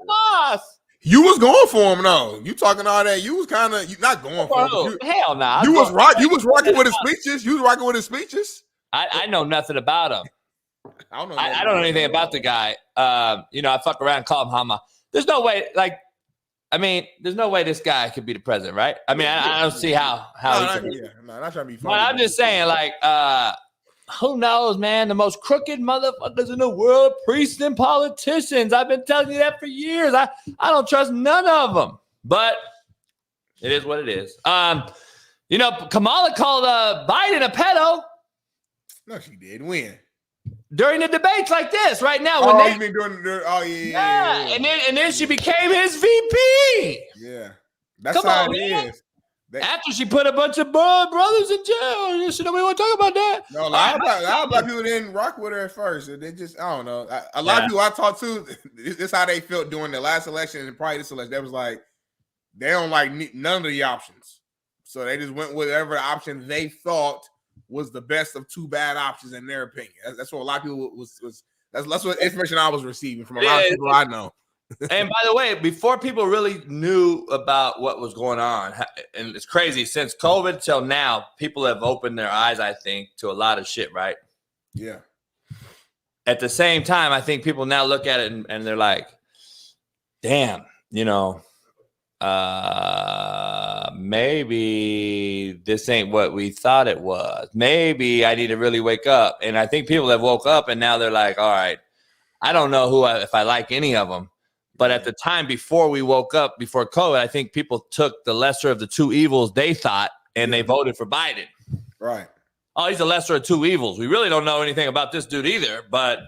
boss. You was going for him though. You talking all that? You was kind of not going for him. Hell no. Nah. You was rocking with his speeches. You was rocking with his speeches. I know nothing about him. I don't know anything about the guy. I fuck around and call him Hama. There's no way, there's no way this guy could be the president, right? I mean, I don't see how he could be. Not trying to be funny. But I'm just saying, who knows, man? The most crooked motherfuckers in the world, priests and politicians. I've been telling you that for years. I don't trust none of them. But it is what it is. Kamala called Biden a pedo. No, she did. When? During the debates like this, right now. And then she became his VP. Yeah. That's how it is. After she put a bunch of brothers in jail. Nobody want to talk about that. No, a lot of black people didn't rock with her at first. They just, I don't know. A lot of people I talked to, this is how they felt during the last election and probably this election. They was like, they don't like none of the options. So they just went with whatever option they thought was the best of two bad options in their opinion. That's what a lot of people was that's what information I was receiving from a lot of people I know. And by the way, before people really knew about what was going on, and it's crazy, since COVID till now, people have opened their eyes, I think, to a lot of shit, right? Yeah. At the same time, I think people now look at it and they're like, damn, maybe this ain't what we thought it was. Maybe I need to really wake up. And I think people have woke up and now they're like, all right, I don't know if I like any of them. But at the time before we woke up, before COVID, I think people took the lesser of the two evils they thought, and they voted for Biden. Right. Oh, he's the lesser of two evils. We really don't know anything about this dude either. But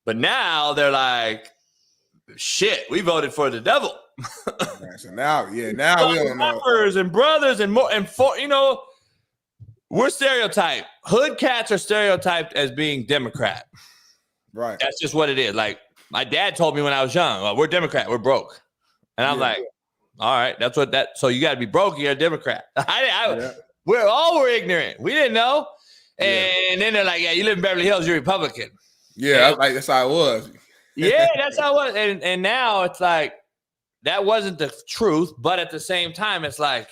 now they're like, shit, we voted for the devil. Right, so now we don't know. And brothers and more and for we're stereotyped. Hood cats are stereotyped as being Democrat. Right. That's just what it is. Like my dad told me when I was young, well, we're Democrat, we're broke. And I'm like, all right, that's what so you gotta be broke, you're a Democrat. We're ignorant. We didn't know. And then they're like, yeah, you live in Beverly Hills, you're Republican. Yeah, that's how it was. Yeah, that's how it was. And now it's like that wasn't the truth, but at the same time, it's like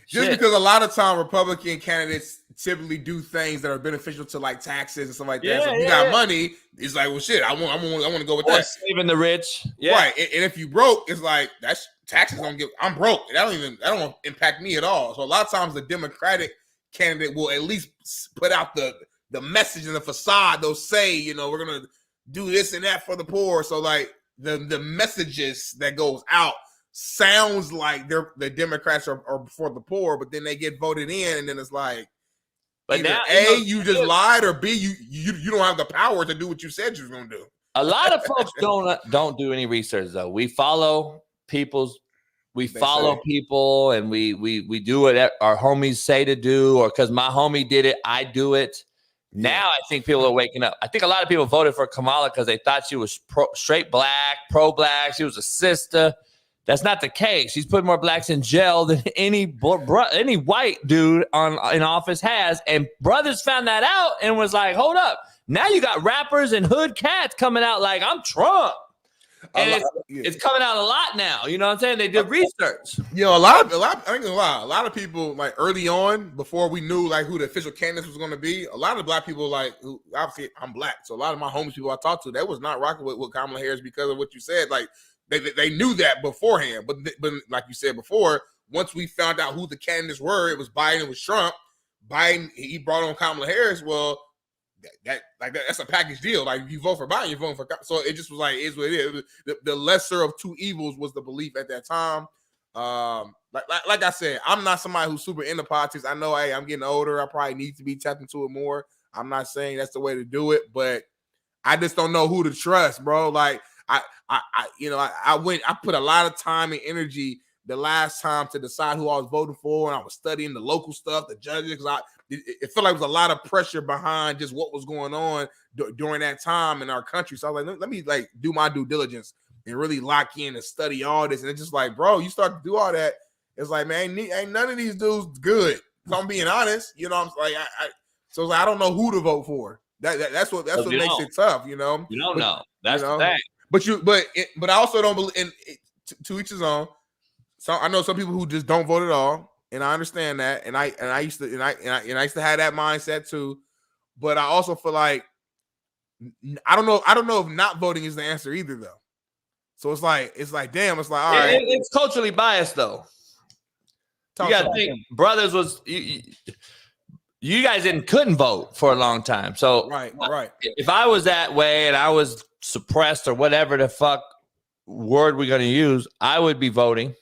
just because a lot of time Republican candidates typically do things that are beneficial to like taxes and stuff like that. So if you got money, it's like, well, shit, I want to go with that. Saving the rich, right? And if you broke, it's like that's taxes don't give. I'm broke. That don't impact me at all. So a lot of times the Democratic candidate will at least put out the message and the facade. They'll say, we're gonna do this and that for the poor. So like the messages that goes out sounds like the Democrats are for the poor, but then they get voted in, and then it's like But either now, you just lied, or B, you don't have the power to do what you said you was gonna do. a lot of folks don't do any research though. We follow people, and we do what our homies say to do, or because my homie did it, I do it. Now I think people are waking up. I think a lot of people voted for Kamala because they thought she was straight black, pro-black. She was a sister. That's not the case. She's put more blacks in jail than any white dude in office has. And brothers found that out and was like, hold up. Now you got rappers and hood cats coming out like, I'm Trump. And it's coming out a lot now. You know what I'm saying? They did research. You know, a lot of people, like, early on, before we knew like who the official candidate was going to be, a lot of black people, like, who obviously I'm black, so a lot of my homies, people I talked to, that was not rocking with Kamala Harris because of what you said. Like, they knew that beforehand, but like you said before, once we found out who the candidates were, it was Biden, it was Trump. Biden, he brought on Kamala Harris. Well, that's a package deal. Like, if you vote for Biden, you're voting for. So it just was like, it is what it is. The lesser of two evils was the belief at that time. Like I said, I'm not somebody who's super into politics. I know, hey, I'm getting older. I probably need to be tapped into it more. I'm not saying that's the way to do it, but I just don't know who to trust, bro. Like, I put a lot of time and energy the last time to decide who I was voting for, and I was studying the local stuff, the judges, because it felt like there was a lot of pressure behind just what was going on during that time in our country. So I was like, let me like do my due diligence and really lock in and study all this. And it's just like, bro, you start to do all that, it's like, man, ain't none of these dudes good. If I'm being honest, you know, I'm like, so it's like, I don't know who to vote for. That's what makes it tough, you know. You don't know. That's the thing. But I also don't believe in to each his own. So I know some people who just don't vote at all, and I understand that. And I used to have that mindset too. But I also feel like I don't know if not voting is the answer either, though. So it's like damn, it's like, all right. It's culturally biased though. You gotta think, brothers was you guys couldn't vote for a long time. So right. If I was that way and I was suppressed or whatever the fuck word we're gonna use, I would be voting.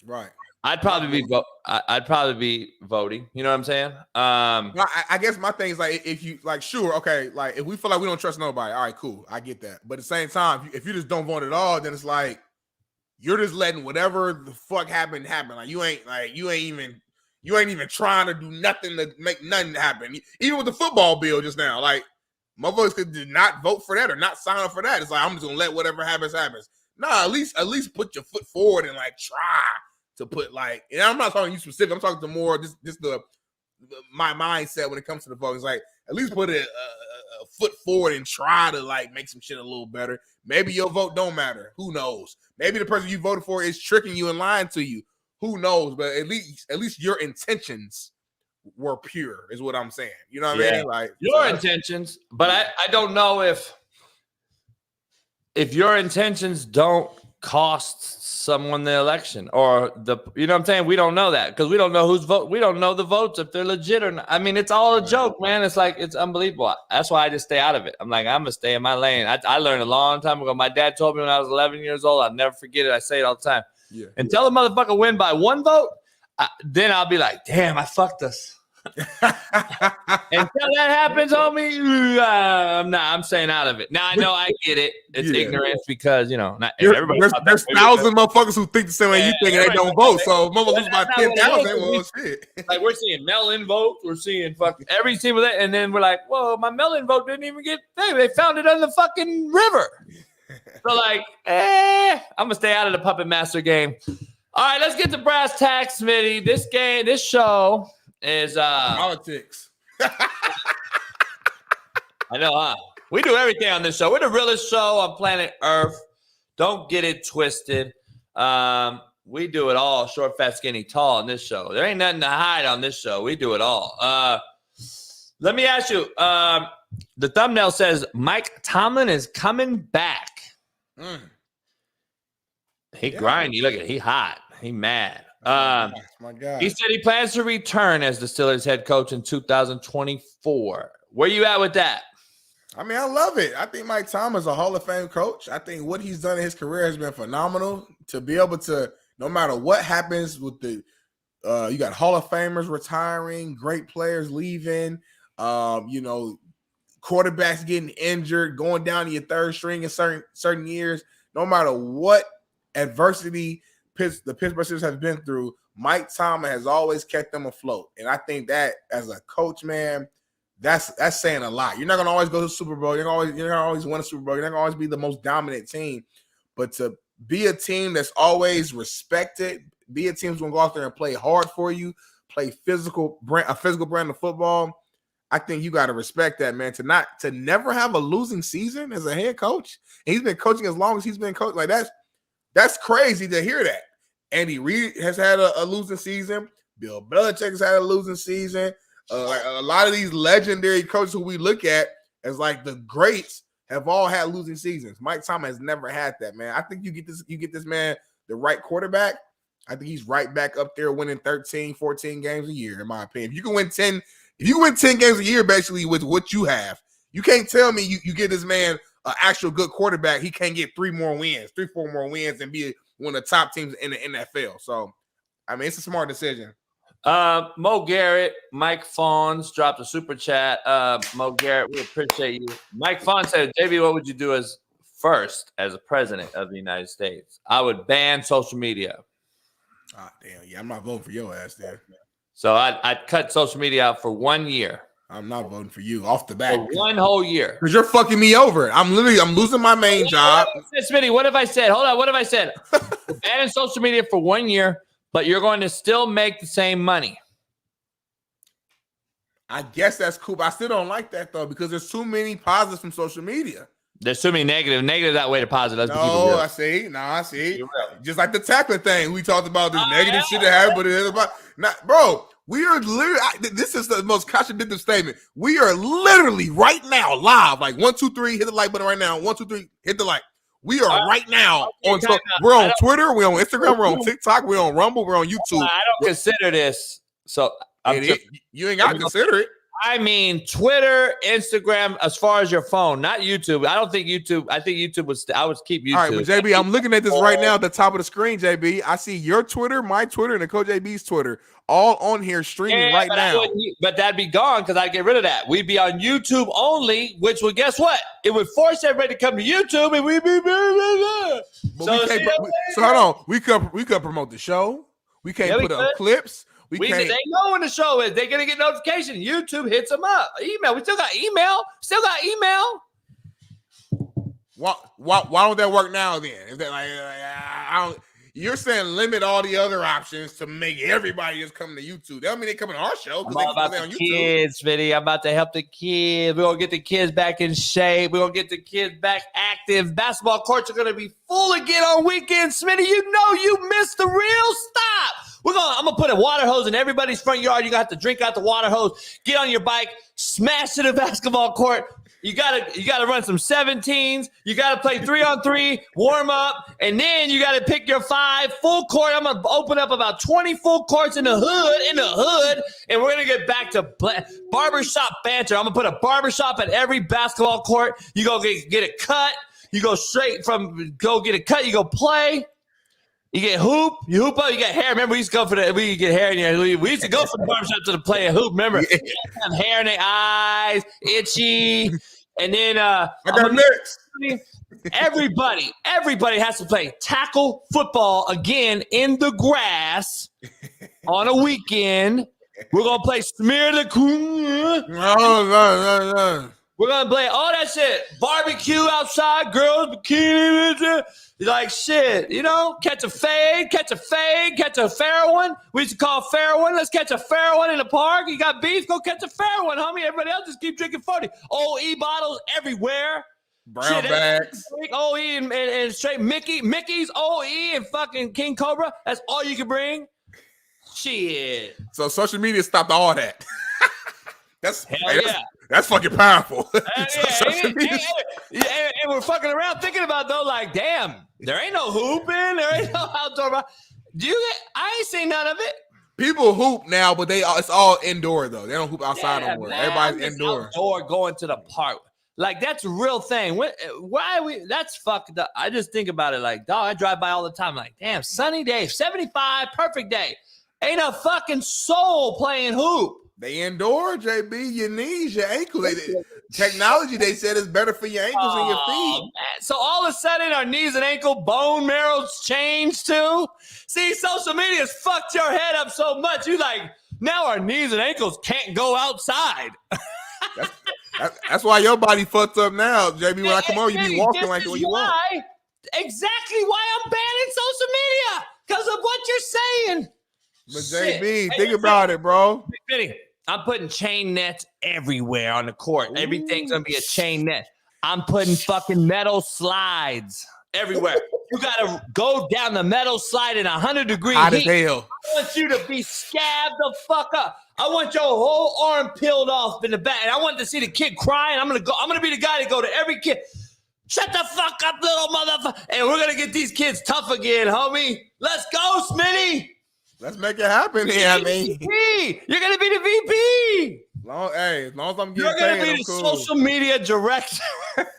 Right. I'd probably be voting. You know what I'm saying? I guess my thing is like, if you like, sure, okay, like if we feel like we don't trust nobody, all right, cool, I get that. But at the same time, if you just don't vote at all, then it's like you're just letting whatever the fuck happen. Like you ain't even trying to do nothing to make nothing happen. Even with the football bill just now, like motherfuckers could not vote for that or not sign up for that. It's like, I'm just gonna let whatever happens. Nah, at least put your foot forward and like try to put like. And I'm not talking to you specific. I'm talking to more just my mindset when it comes to the vote. It's like, at least put a foot forward and try to like make some shit a little better. Maybe your vote don't matter. Who knows? Maybe the person you voted for is tricking you and lying to you. Who knows? But at least your intentions were pure, is what I'm saying. You know what I mean? Like your intentions, but I don't know if your intentions don't cost someone the election or you know what I'm saying? We don't know that because we don't know who's vote. We don't know the votes if they're legit or not. I mean, it's all a joke, man. It's like, it's unbelievable. That's why I just stay out of it. I'm like, I'm gonna stay in my lane. I learned a long time ago. My dad told me when I was 11 years old. I'll never forget it. I say it all the time. Yeah. Until a motherfucker win by one vote, then I'll be like, damn, I fucked us. Until that happens, homie, I'm staying out of it. Now I know I get it. It's ignorance because not everybody. There's thousands of motherfuckers who think the same way you think and they don't vote. So motherfuckers lose by 10,000. Well, shit. Like we're seeing mail-in votes. We're seeing fucking every team with that, and then we're like, whoa, my mail-in vote didn't even get. They found it on the fucking river. So like, I'm gonna stay out of the puppet master game. All right, let's get to brass tacks, Smitty. This show is politics. I know, huh? We do everything on this show. We're the realest show on planet Earth. Don't get it twisted. We do it all, short, fat, skinny, tall on this show. There ain't nothing to hide on this show. We do it all. Let me ask you, the thumbnail says Mike Tomlin is coming back. He grinding. Look at it. He hot. He mad. My God. He said he plans to return as the Steelers head coach in 2024. Where you at with that? I mean, I love it. I think Mike Tomlin is a Hall of Fame coach. I think what he's done in his career has been phenomenal. To be able to, no matter what happens with the You got Hall of Famers retiring, great players leaving. Quarterbacks getting injured, going down to your third string in certain years. No matter what adversity the Pittsburgh Steelers have been through, Mike Tomlin has always kept them afloat. And I think that as a coach, man, that's saying a lot. You're not gonna always go to the Super Bowl. You're gonna always win a Super Bowl. You're not gonna always be the most dominant team. But to be a team that's always respected, be a team that's gonna go out there and play hard for you, play a physical brand of football. I think you got to respect that, man. To never have a losing season as a head coach. And he's been coaching as long as he's been coaching. Like that's crazy to hear that. Andy Reid has had a losing season. Bill Belichick has had a losing season. Like a lot of these legendary coaches who we look at as like the greats have all had losing seasons. Mike Tomlin has never had that, man. I think you get this man the right quarterback. I think he's right back up there winning 13, 14 games a year, in my opinion. If you can win 10 games a year, basically with what you have, you can't tell me you get this man an actual good quarterback. He can't get 4 more wins, and be one of the top teams in the NFL. So, I mean, it's a smart decision. Mo Garrett, Mike Fawns dropped a super chat. Mo Garrett, we appreciate you. Mike Fawns said, JB, what would you do as a president of the United States? I would ban social media. Ah, damn. Yeah, I'm not voting for your ass there. So I'd cut social media out for 1 year. I'm not voting for you off the bat. For 1 whole year. Because you're fucking me over. I'm losing my main job. Smitty, what have I said? Hold on. What have I said? Banning social media for 1 year, but you're going to still make the same money. I guess that's cool, but I still don't like that, though, because there's too many positives from social media. There's too many negative. Negative that way to positive. I see. I see. Just like the tackling thing. We talked about this negative shit that happened, but it's about bro, we are literally, this is the most contradictory statement. We are literally right now live, like 1, 2, 3, hit the like button right now. 1, 2, 3, hit the like. We are right now on. We're on Twitter. We're on Instagram. We're on TikTok. We're on Rumble. We're on YouTube. I don't consider this. So you ain't got to consider it. I mean, Twitter, Instagram, as far as your phone, not YouTube. I don't think YouTube. I think YouTube I would keep YouTube. All right, but JB, I'm looking at this right now at the top of the screen, JB. I see your Twitter, my Twitter, and the Coach JB's Twitter all on here streaming right now. But that'd be gone because I'd get rid of that. We'd be on YouTube only, which would, guess what? It would force everybody to come to YouTube, and we'd be so hold on. We could promote the show. We can't put up clips. They know when the show is. They're gonna get notification. YouTube hits them up. Email. We still got email. Why don't that work now? Then is that I don't. You're saying limit all the other options to make everybody just come to YouTube. That don't mean they come to our show because they about on the YouTube. Kids, Smitty. I'm about to help the kids. We're gonna get the kids back in shape. We're gonna get the kids back active. Basketball courts are gonna be full again on weekends. Smitty, you know you missed the real stop. I'm gonna put a water hose in everybody's front yard. You're gonna have to drink out the water hose, get on your bike, smash to the basketball court. You gotta run some 17s. You gotta play 3-on-3, warm up, and then you gotta pick your 5 full court. I'm gonna open up about 20 full courts in the hood, and we're gonna get back to barbershop banter. I'm gonna put a barbershop at every basketball court. You go get a cut. You go straight from go get a cut. You go play. You get hoop, you hoop up, you get hair. Remember, we used to get hair in here. We used to go from the barbershop to the play a hoop. Remember, have hair in their eyes, itchy. And then everybody has to play tackle football again in the grass on a weekend. We're going to play smear the coon. No. We're going to play all that shit. Barbecue outside, girls, bikini. Like shit, catch a fade, catch a fair one. We used to call fair one. Let's catch a fair one in the park. You got beef? Go catch a fair one, homie. Everybody else just keep drinking 40. OE bottles everywhere. Brown bags. OE and straight Mickey's OE and fucking King Cobra. That's all you can bring. Shit. So social media stopped all that. That's fucking powerful. And we're fucking around thinking about though, like, damn, there ain't no hooping, there ain't no outdoor. I ain't seen none of it. People hoop now, but it's all indoor though. They don't hoop outside no more. Everybody's indoor. Outdoor going to the park. Like that's a real thing. Why are we? That's fucked up. I just think about it like, dog. I drive by all the time. Like, damn, sunny day, 75, perfect day. Ain't a fucking soul playing hoop. They indoor, JB, your knees, your ankles. Technology, they said, is better for your ankles and your feet. Man. So all of a sudden, our knees and ankle bone marrow's changed too. See, social media's fucked your head up so much. You like, now our knees and ankles can't go outside. That's why your body fucked up now, JB. When I come over, you be walking like what you want. Exactly why I'm banning social media, because of what you're saying. But JB, think about it, bro. Smitty, I'm putting chain nets everywhere on the court. Ooh. Everything's gonna be a chain net. I'm putting fucking metal slides everywhere. You gotta go down the metal slide in 100-degree heat. Hot as hell. I want you to be scabbed the fuck up. I want your whole arm peeled off in the back, and I want to see the kid crying. I'm gonna be the guy to go to every kid. Shut the fuck up, little motherfucker. And we're gonna get these kids tough again, homie. Let's go, Smitty. Let's make it happen here. I mean, you're gonna be the VP. As long as I'm getting you're gonna paid, be the cool. social media director.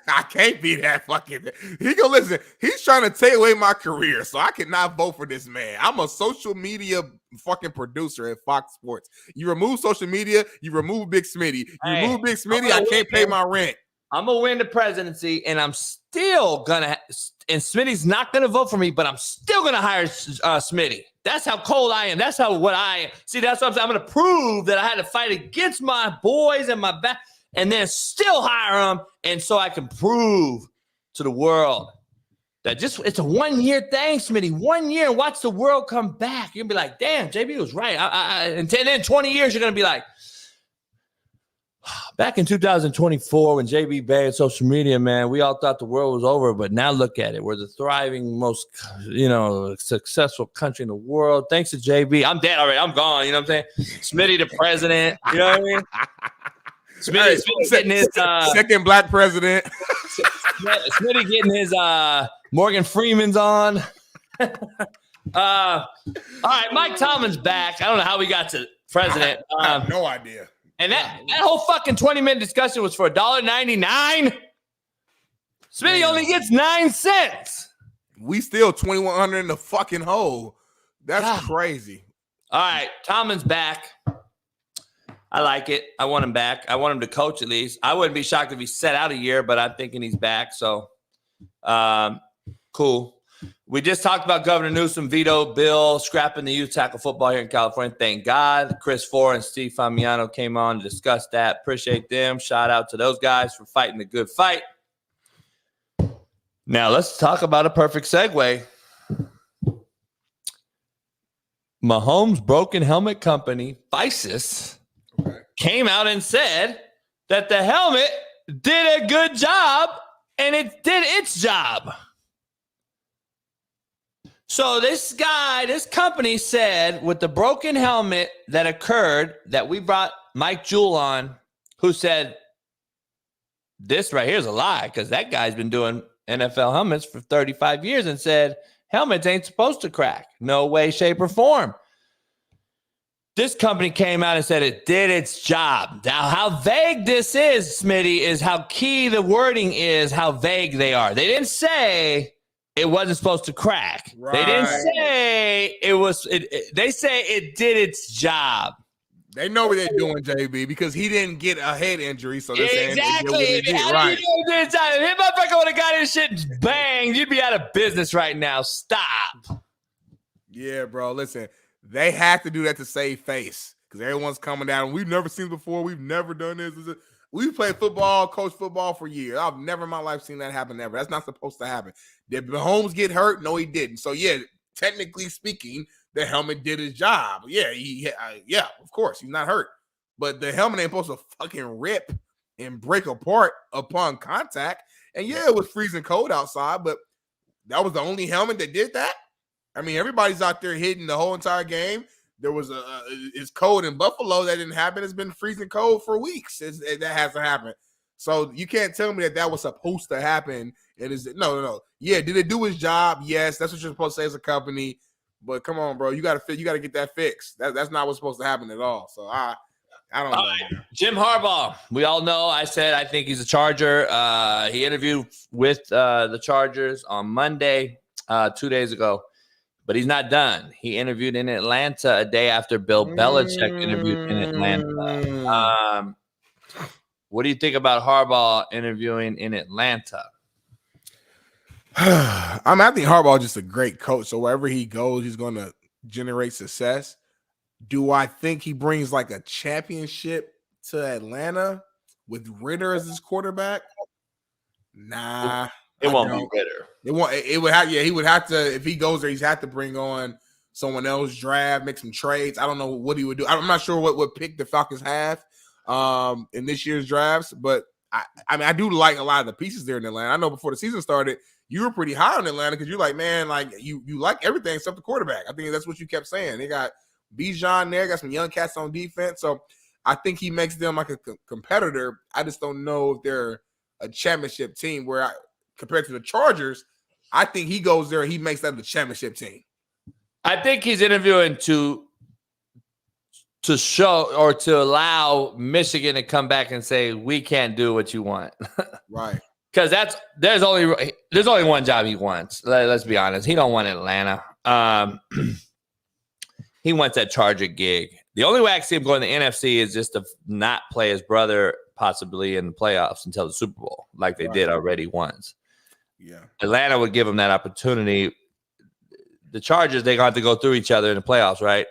I can't be that fucking. He go listen. He's trying to take away my career, so I cannot vote for this man. I'm a social media fucking producer at Fox Sports. You remove social media, you remove Big Smitty. You remove Big Smitty, I can't pay my rent. I'm gonna win the presidency, and I'm still gonna. And Smitty's not gonna vote for me, but I'm still gonna hire Smitty. That's how cold I am. That's how what I see. That's what I'm saying. I'm gonna prove that I had to fight against my boys and my back, and then still hire them, and so I can prove to the world that it's a 1-year thing, Smitty. 1 year, and watch the world come back. You're gonna be like, damn, JB was right. And then 20 years, you're gonna be like. Back in 2024, when JB banned social media, man, we all thought the world was over, but now look at it. We're the thriving, most, successful country in the world. Thanks to JB. I'm dead already. I'm gone. You know what I'm saying? Smitty, the president. You know what I mean? Smitty getting his second black president. Smitty getting his Morgan Freeman's on. All right, Mike Tomlin's back. I don't know how we got to president. I have no idea. And that whole fucking 20-minute discussion was for $1.99. Smitty only gets 9 cents. We still 2,100 in the fucking hole. That's crazy. All right, Tomlin's back. I like it. I want him back. I want him to coach at least. I wouldn't be shocked if he set out a year, but I'm thinking he's back. So, cool. We just talked about Governor Newsom veto bill scrapping the youth tackle football here in California. Thank God. Chris Ford and Steve Famiano came on to discuss that. Appreciate them. Shout out to those guys for fighting the good fight. Now let's talk about a perfect segue. Mahomes Broken Helmet Company, FISIS, came out and said that the helmet did a good job and it did its job. So this company said with the broken helmet that occurred, that we brought Mike Jewell on, who said this right here is a lie because that guy's been doing NFL helmets for 35 years and said helmets ain't supposed to crack. No way, shape, or form. This company came out and said it did its job. Now, how vague this is, Smitty, is how key the wording is, how vague they are. They didn't say it wasn't supposed to crack. Right. They didn't say it was. They say it did its job. They know what they're doing, JB, because he didn't get a head injury. So they're saying exactly. How do you know it did its job? If him motherfucker would have got his shit banged, you'd be out of business right now. Stop. Yeah, bro. Listen, they have to do that to save face because everyone's coming down. We've never seen it before. We've never done this. We've played football, coached football for years. I've never in my life seen that happen ever. That's not supposed to happen. Did Mahomes get hurt? No, he didn't. So, yeah, technically speaking, the helmet did his job. Yeah, yeah, of course, he's not hurt. But the helmet ain't supposed to fucking rip and break apart upon contact. And, yeah, it was freezing cold outside, but that was the only helmet that did that? I mean, everybody's out there hitting the whole entire game. There was it's cold in Buffalo. That didn't happen. It's been freezing cold for weeks. That hasn't happened. So you can't tell me that was supposed to happen. It is no. Yeah, did it do his job? Yes, that's what you're supposed to say as a company. But come on, bro, you got to get that fixed. That's not what's supposed to happen at all. So I don't know. Jim Harbaugh. We all know. I said I think he's a Charger. He interviewed with the Chargers on Monday, 2 days ago. But he's not done. He interviewed in Atlanta a day after Bill Belichick interviewed in Atlanta. What do you think about Harbaugh interviewing in Atlanta? I think Harbaugh is just a great coach. So wherever he goes, he's going to generate success. Do I think he brings like a championship to Atlanta with Ritter as his quarterback? Nah, it won't be Ritter. It would have. Yeah, he would have to. If he goes there, he's have to bring on someone else, draft, make some trades. I don't know what he would do. I'm not sure what pick the Falcons have in this year's drafts, but I mean, I do like a lot of the pieces there in Atlanta. I know before the season started, you were pretty high on Atlanta because you're like, man, like you like everything except the quarterback. I think that's what you kept saying. They got Bijan there, got some young cats on defense, so I think he makes them like a competitor. I just don't know if they're a championship team. Compared to the Chargers, I think he goes there and he makes that the championship team. I think he's interviewing to show or to allow Michigan to come back and say, we can't do what you want. Right. Because there's only one job he wants. Let's be honest. He don't want Atlanta. He wants that Charger gig. The only way I can see him going to the NFC is just to not play his brother possibly in the playoffs until the Super Bowl, like they did already once. Yeah. Atlanta would give him that opportunity. The Chargers, they're going to have to go through each other in the playoffs, right?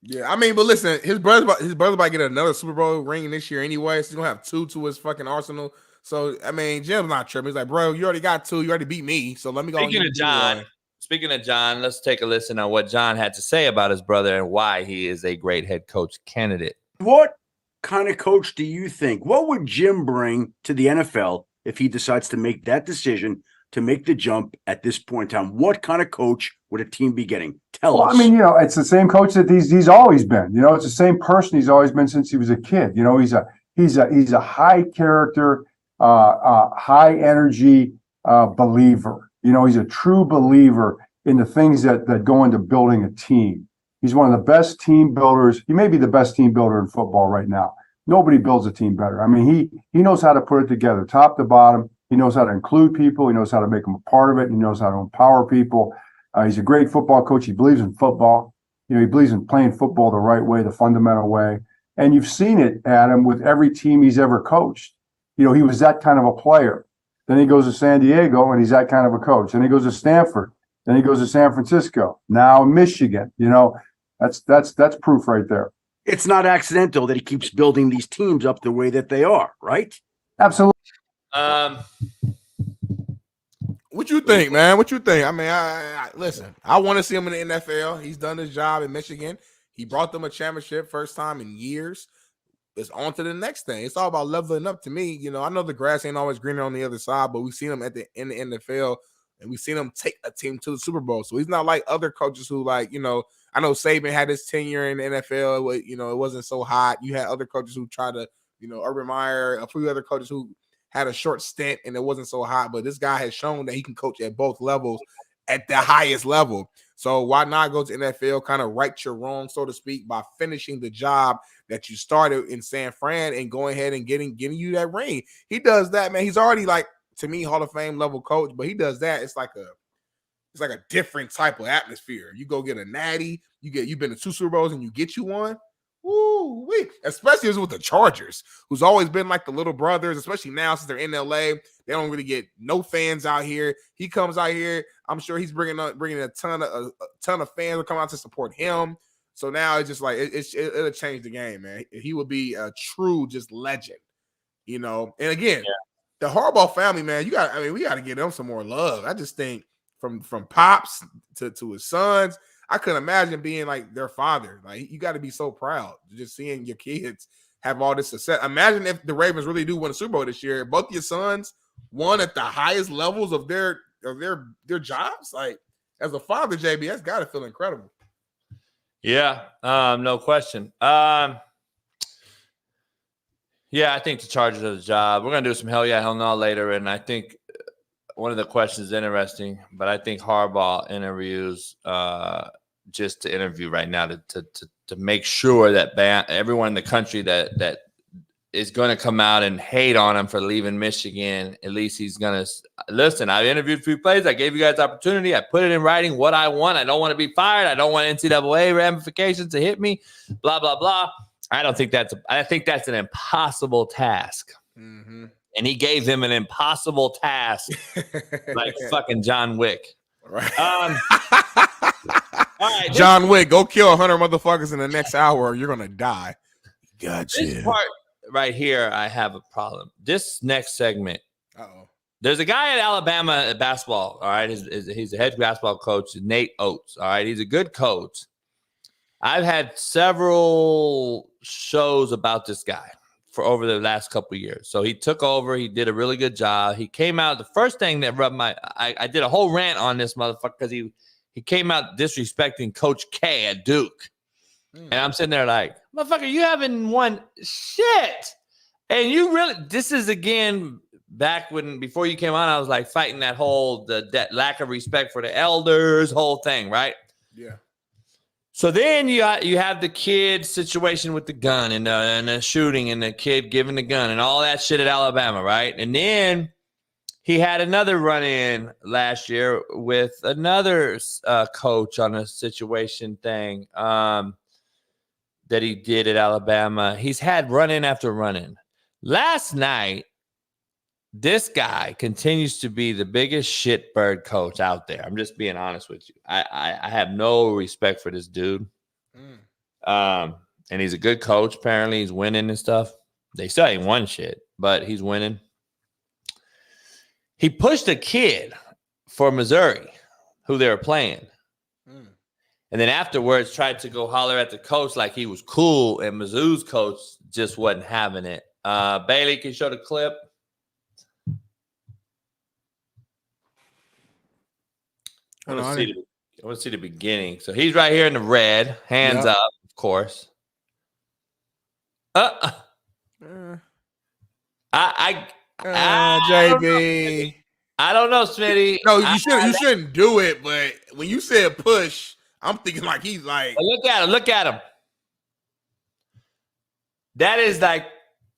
Yeah, I mean, but listen, his brother might get another Super Bowl ring this year anyway. So he's going to have 2 to his fucking arsenal. So, I mean, Jim's not tripping. He's like, bro, you already got 2. You already beat me. So let me go. Speaking of John, let's take a listen on what John had to say about his brother and why he is a great head coach candidate. What kind of coach do you think? What would Jim bring to the NFL if he decides to make that decision to make the jump at this point in time? What kind of coach would a team be getting? Tell us. I mean, it's the same coach that he's always been. It's the same person he's always been since he was a kid. He's a high character, high energy believer. He's a true believer in the things that go into building a team. He's one of the best team builders. He may be the best team builder in football right now. Nobody builds a team better. I mean, he knows how to put it together, top to bottom. He knows how to include people. He knows how to make them a part of it. He knows how to empower people. He's a great football coach. He believes in football. He believes in playing football the right way, the fundamental way. And you've seen it, Adam, with every team he's ever coached. He was that kind of a player. Then he goes to San Diego, and he's that kind of a coach. Then he goes to Stanford. Then he goes to San Francisco. Now Michigan. That's proof right there. It's not accidental that he keeps building these teams up the way that they are, right? Absolutely. What you think, man? What you think? I mean, I listen. I want to see him in the NFL. He's done his job in Michigan. He brought them a championship, first time in years. It's on to the next thing. It's all about leveling up to me. I know the grass ain't always greener on the other side, but we've seen him in the NFL, and we've seen him take a team to the Super Bowl. So he's not like other coaches who, like, I know Saban had his tenure in the NFL. It wasn't so hot. You had other coaches who tried to, Urban Meyer, a few other coaches who had a short stint and it wasn't so hot. But this guy has shown that he can coach at both levels at the highest level. So why not go to NFL, kind of right your wrong, so to speak, by finishing the job that you started in San Fran and going ahead and getting you that ring. He does that, man. He's already, like, to me, Hall of Fame level coach, but he does that. It's like a different type of atmosphere. You go get a natty, you've been to 2 Super Bowls and you get you one. Woo wee. Especially with the Chargers, who's always been like the little brothers, especially now since they're in LA. They don't really get no fans out here. He comes out here. I'm sure he's bringing a ton of fans will come out to support him. So now it's just like it'll change the game, man. He will be a true just legend, And again, the Harbaugh family, man, we got to give them some more love. I just think from Pops to his sons, I couldn't imagine being like their father. Like, you got to be so proud just seeing your kids have all this success. Imagine if the Ravens really do win a Super Bowl this year. Both your sons won at the highest levels of their jobs. Like, as a father, JB, that's got to feel incredible. Yeah, no question. Yeah, I think the Chargers are the job. We're going to do some hell yeah, hell no later, and I think one of the questions is interesting, but I think Harbaugh interviews just to interview right now to make sure that everyone in the country that is going to come out and hate on him for leaving Michigan, at least he's going to listen, I interviewed a few players. I gave you guys opportunity. I put it in writing what I want. I don't want to be fired. I don't want NCAA ramifications to hit me, blah, blah, blah. I think that's an impossible task. Mm-hmm. And he gave him an impossible task like fucking John Wick. Right. All right. John Wick, go kill 100 motherfuckers in the next hour or you're going to die. Gotcha. This part right here, I have a problem. This next segment. Uh-oh. There's a guy at Alabama at basketball, all right? He's a head basketball coach, Nate Oates, all right? He's a good coach. I've had several shows about this guy for over the last couple of years. So he took over. He did a really good job. He came out. The first thing that rubbed I did a whole rant on this motherfucker because he came out disrespecting Coach K at Duke. And I'm sitting there like, motherfucker, you haven't won shit. And you really, this is again, back before you came on, I was like fighting that whole, that lack of respect for the elders, whole thing, right? Yeah. So then you have the kid situation with the gun and the shooting and the kid giving the gun and all that shit at Alabama, right? And then he had another run-in last year with another coach on a situation thing that he did at Alabama. He's had run-in after run-in. Last night, this guy continues to be the biggest shitbird coach out there. I'm just being honest with you. I have no respect for this dude. And he's a good coach. Apparently, he's winning and stuff. They still ain't won shit, but he's winning. He pushed a kid for Missouri who they were playing. And then afterwards tried to go holler at the coach like he was cool, and Mizzou's coach just wasn't having it. Bailey, can you show the clip? I want to see the beginning. So he's right here in the red, hands up, of course. JB. I don't know, Smitty. No, you shouldn't do it. But when you said push, I'm thinking like he's like. Look at him. That is like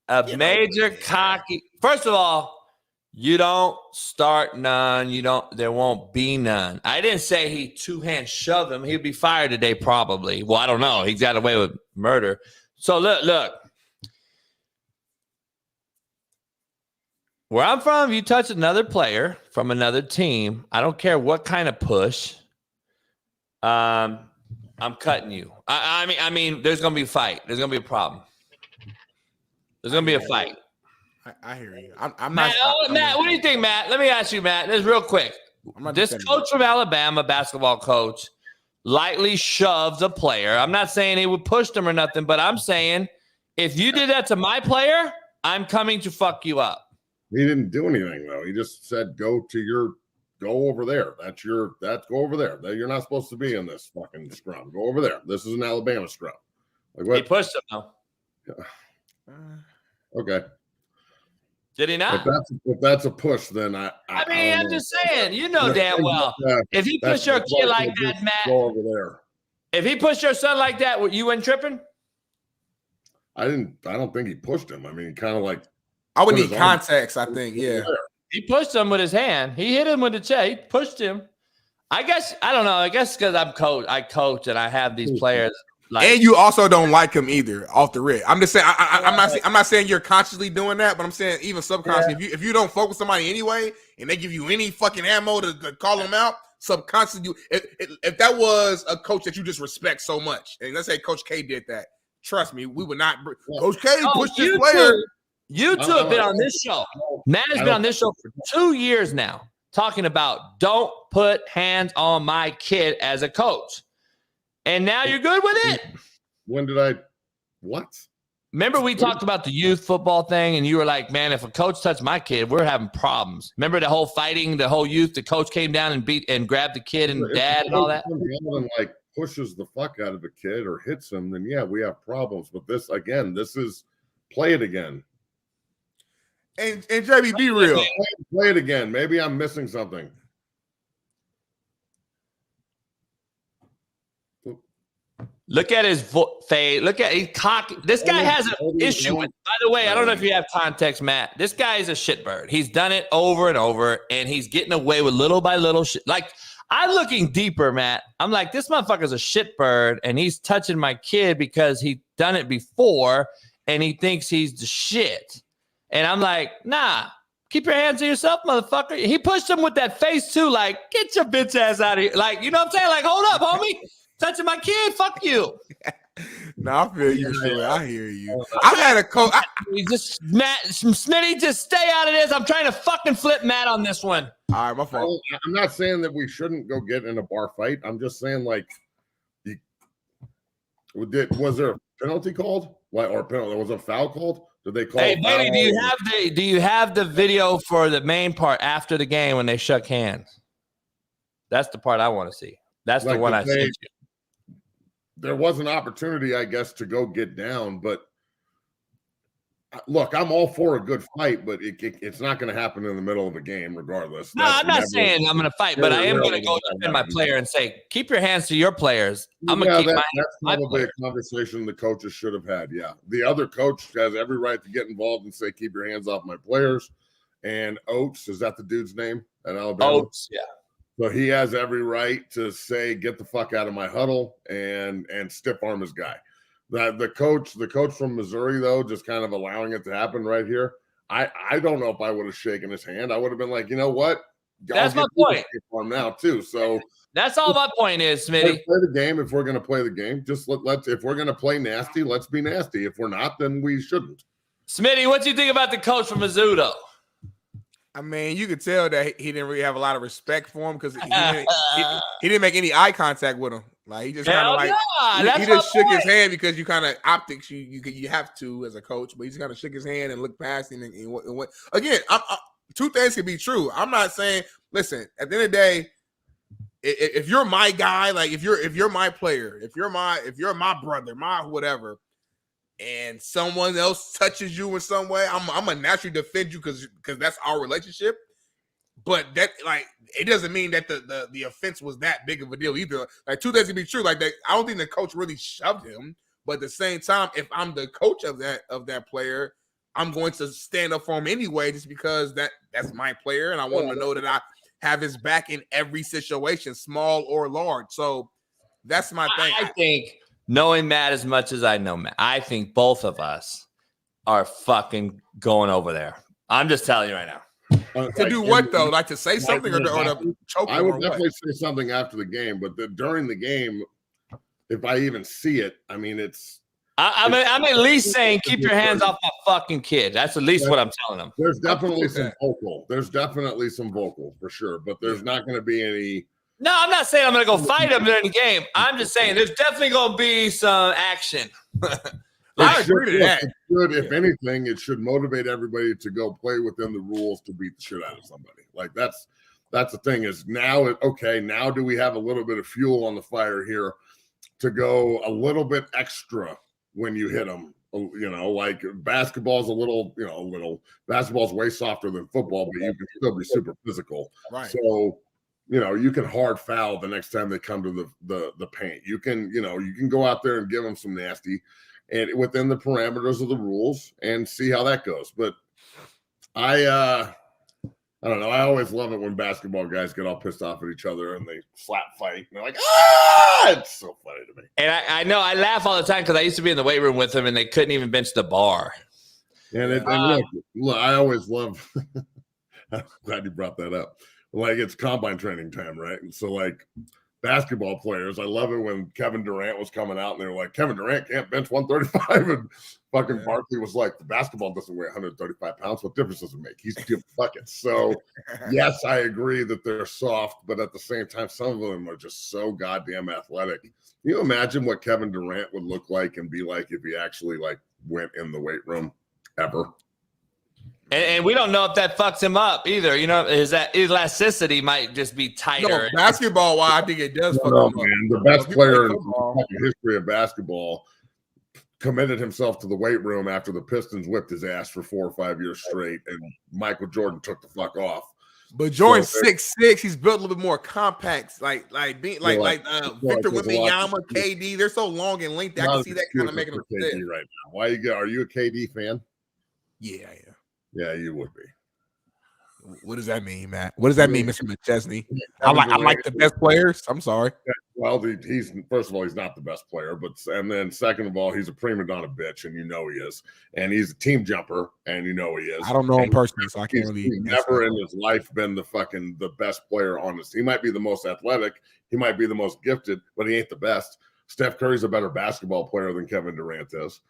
a major cocky. First of all, you don't start none. There won't be none. I didn't say he two-hand shoved him. He'd be fired today probably. Well, I don't know. He's got away with murder. So look. Where I'm from, you touch another player from another team, I don't care what kind of push. I'm cutting you. I mean, there's gonna be a fight. There's gonna be a problem. There's gonna be a fight. I hear you. I'm Matt, not. Matt, what do you think, Matt? Let me ask you, Matt. This real quick. This coach from Alabama, basketball coach, lightly shoves a player. I'm not saying he would push them or nothing, but I'm saying if you did that to my player, I'm coming to fuck you up. He didn't do anything though. He just said, go over there. Go over there. You're not supposed to be in this fucking scrum. Go over there. This is an Alabama scrum. Like what? He pushed him though. Yeah. Okay. Did he not? If that's a push, then I'm just saying, damn well. If he pushed your kid like that, Matt, go over there. If he pushed your son like that, you went tripping? I don't think he pushed him. I mean, kind of like. I would need context, I think. Yeah. He pushed him with his hand. He hit him with the chest. He pushed him. I don't know. I guess because I coach and I have these players. And you also don't like him either, off the rip. I'm just saying. I'm not saying you're consciously doing that, but I'm saying even subconsciously, if you don't fuck with somebody anyway, and they give you any fucking ammo to call them out, subconsciously, if that was a coach that you just respect so much, and let's say Coach K did that, trust me, we would not. Coach K pushed his player. You two have been on this show. Matt has been on this show for 2 years now, talking about don't put hands on my kid as a coach. And now you're good with it? When did I? What? Remember we talked about the youth football thing, and you were like, man, if a coach touched my kid, we're having problems. Remember the whole fighting, the whole youth, the coach came down and beat and grabbed the kid and dad and all that? And like pushes the fuck out of a kid or hits him, then yeah, we have problems. But this is play it again. And JB, be real. Play it again. Maybe I'm missing something. Look at his fade. Look at he's cocky. This guy has an issue with. By the way, I don't know if you have context, Matt. This guy is a shitbird. He's done it over and over, and he's getting away with little by little shit. Like, I'm looking deeper, Matt. I'm like, this motherfucker's a shitbird, and he's touching my kid because he done it before, and he thinks he's the shit. And I'm like, nah, keep your hands to yourself, motherfucker. He pushed him with that face too, like, get your bitch ass out of here. Like, you know what I'm saying? Like, hold up, homie. Touching my kid, fuck you. No, I feel you, sure. I hear you. I've had a coach. Smitty, just stay out of this. I'm trying to fucking flip Matt on this one. All right, my fault. I'm not saying that we shouldn't go get in a bar fight. I'm just saying, like, was there a penalty called? Or penalty? Was a foul called? Did they call? Hey, Bailey, do you have the video for the main part after the game when they shook hands? That's the part I want to see. That's like the one I sent you. There was an opportunity, I guess, to go get down, but look, I'm all for a good fight, but it's not going to happen in the middle of a game, regardless. No, I'm not saying I'm going to fight, but I am going to go defend my player and say, keep your hands to your players. I'm going to keep that's probably a conversation the coaches should have had. Yeah, the other coach has every right to get involved and say, keep your hands off my players. And Oates, is that the dude's name at Alabama? Oates, yeah. So he has every right to say, get the fuck out of my huddle and stiff arm his guy. The coach from Missouri, though, just kind of allowing it to happen right here. I don't know if I would have shaken his hand. I would have been like, you know what? That's my point. On now too. So that's all my point is, Smitty. Let's play the game if we're going to play the game. Just let's if we're going to play nasty, let's be nasty. If we're not, then we shouldn't. Smitty, what do you think about the coach from Mizzou, though? I mean, you could tell that he didn't really have a lot of respect for him because he didn't make any eye contact with him. Like he just kind of like he just shook his hand because you kind of optics you have to as a coach, but he just kind of shook his hand and looked past him and went. Again, two things can be true. I'm not saying. Listen, at the end of the day, if you're my guy, like if you're my player, if you're my brother, my whatever. And someone else touches you in some way, I'm gonna naturally defend you because that's our relationship. But that like it doesn't mean that the offense was that big of a deal either. Like two things can be true. Like that, I don't think the coach really shoved him. But at the same time, if I'm the coach of that player, I'm going to stand up for him anyway, just because that's my player, and I want him to know that I have his back in every situation, small or large. So that's my thing. I think. Knowing Matt as much as I know Matt, I think both of us are fucking going over there. I'm just telling you right now. To do what though? Like to say something or to choke? I would definitely say something after the game, but during the game, if I even see it, I mean, I'm at least saying keep your hands off my fucking kid. That's at least what I'm telling them. There's definitely some vocal. There's definitely some vocal for sure, but there's not going to be any. No, I'm not saying I'm going to go fight him during the game. I'm just saying there's definitely going to be some action. I agree to that. If anything, it should motivate everybody to go play within the rules to beat the shit out of somebody. Like that's the thing is now, now do we have a little bit of fuel on the fire here to go a little bit extra when you hit them? You know, like basketball's basketball's way softer than football, but you can still be super physical. Right. So, you know, you can hard foul the next time they come to the paint. You can go out there and give them some nasty and within the parameters of the rules and see how that goes. But I don't know. I always love it when basketball guys get all pissed off at each other and they slap fight. And they're like, it's so funny to me. And I know I laugh all the time because I used to be in the weight room with them and they couldn't even bench the bar. And look, I always love I'm glad you brought that up. Like it's combine training time, right? And so like basketball players, I love it when Kevin Durant was coming out and they were like, Kevin Durant can't bench 135. And fucking Barkley was like, the basketball doesn't weigh 135 pounds. What difference does it make? He's giving buckets. So yes, I agree that they're soft, but at the same time, some of them are just so goddamn athletic. Can you imagine what Kevin Durant would look like and be like if he actually like went in the weight room ever? And we don't know if that fucks him up either. You know, is that elasticity might just be tighter. No, basketball, I think it does fuck him up. Man, the best player in the history of basketball committed himself to the weight room after the Pistons whipped his ass for 4 or 5 years straight, and Michael Jordan took the fuck off. But Jordan's So 6'6". He's built a little bit more compact, like Victor there's a lot Wembanyama, KD. They're so long and lengthy. I can see that kind of making them KD fit. right now. Why are you a KD fan? Yeah, I am. Yeah, you would be. What does that mean, Matt? What does that mean, Mr. McChesney? I like the best players. I'm sorry. Well, he's first of all, he's not the best player, and then second of all, he's a prima donna bitch, and you know he is, and he's a team jumper, and you know he is. I don't know him personally, so I can't really. He's never in his life been the best player on this. He might be the most athletic, he might be the most gifted, but he ain't the best. Steph Curry's a better basketball player than Kevin Durant is.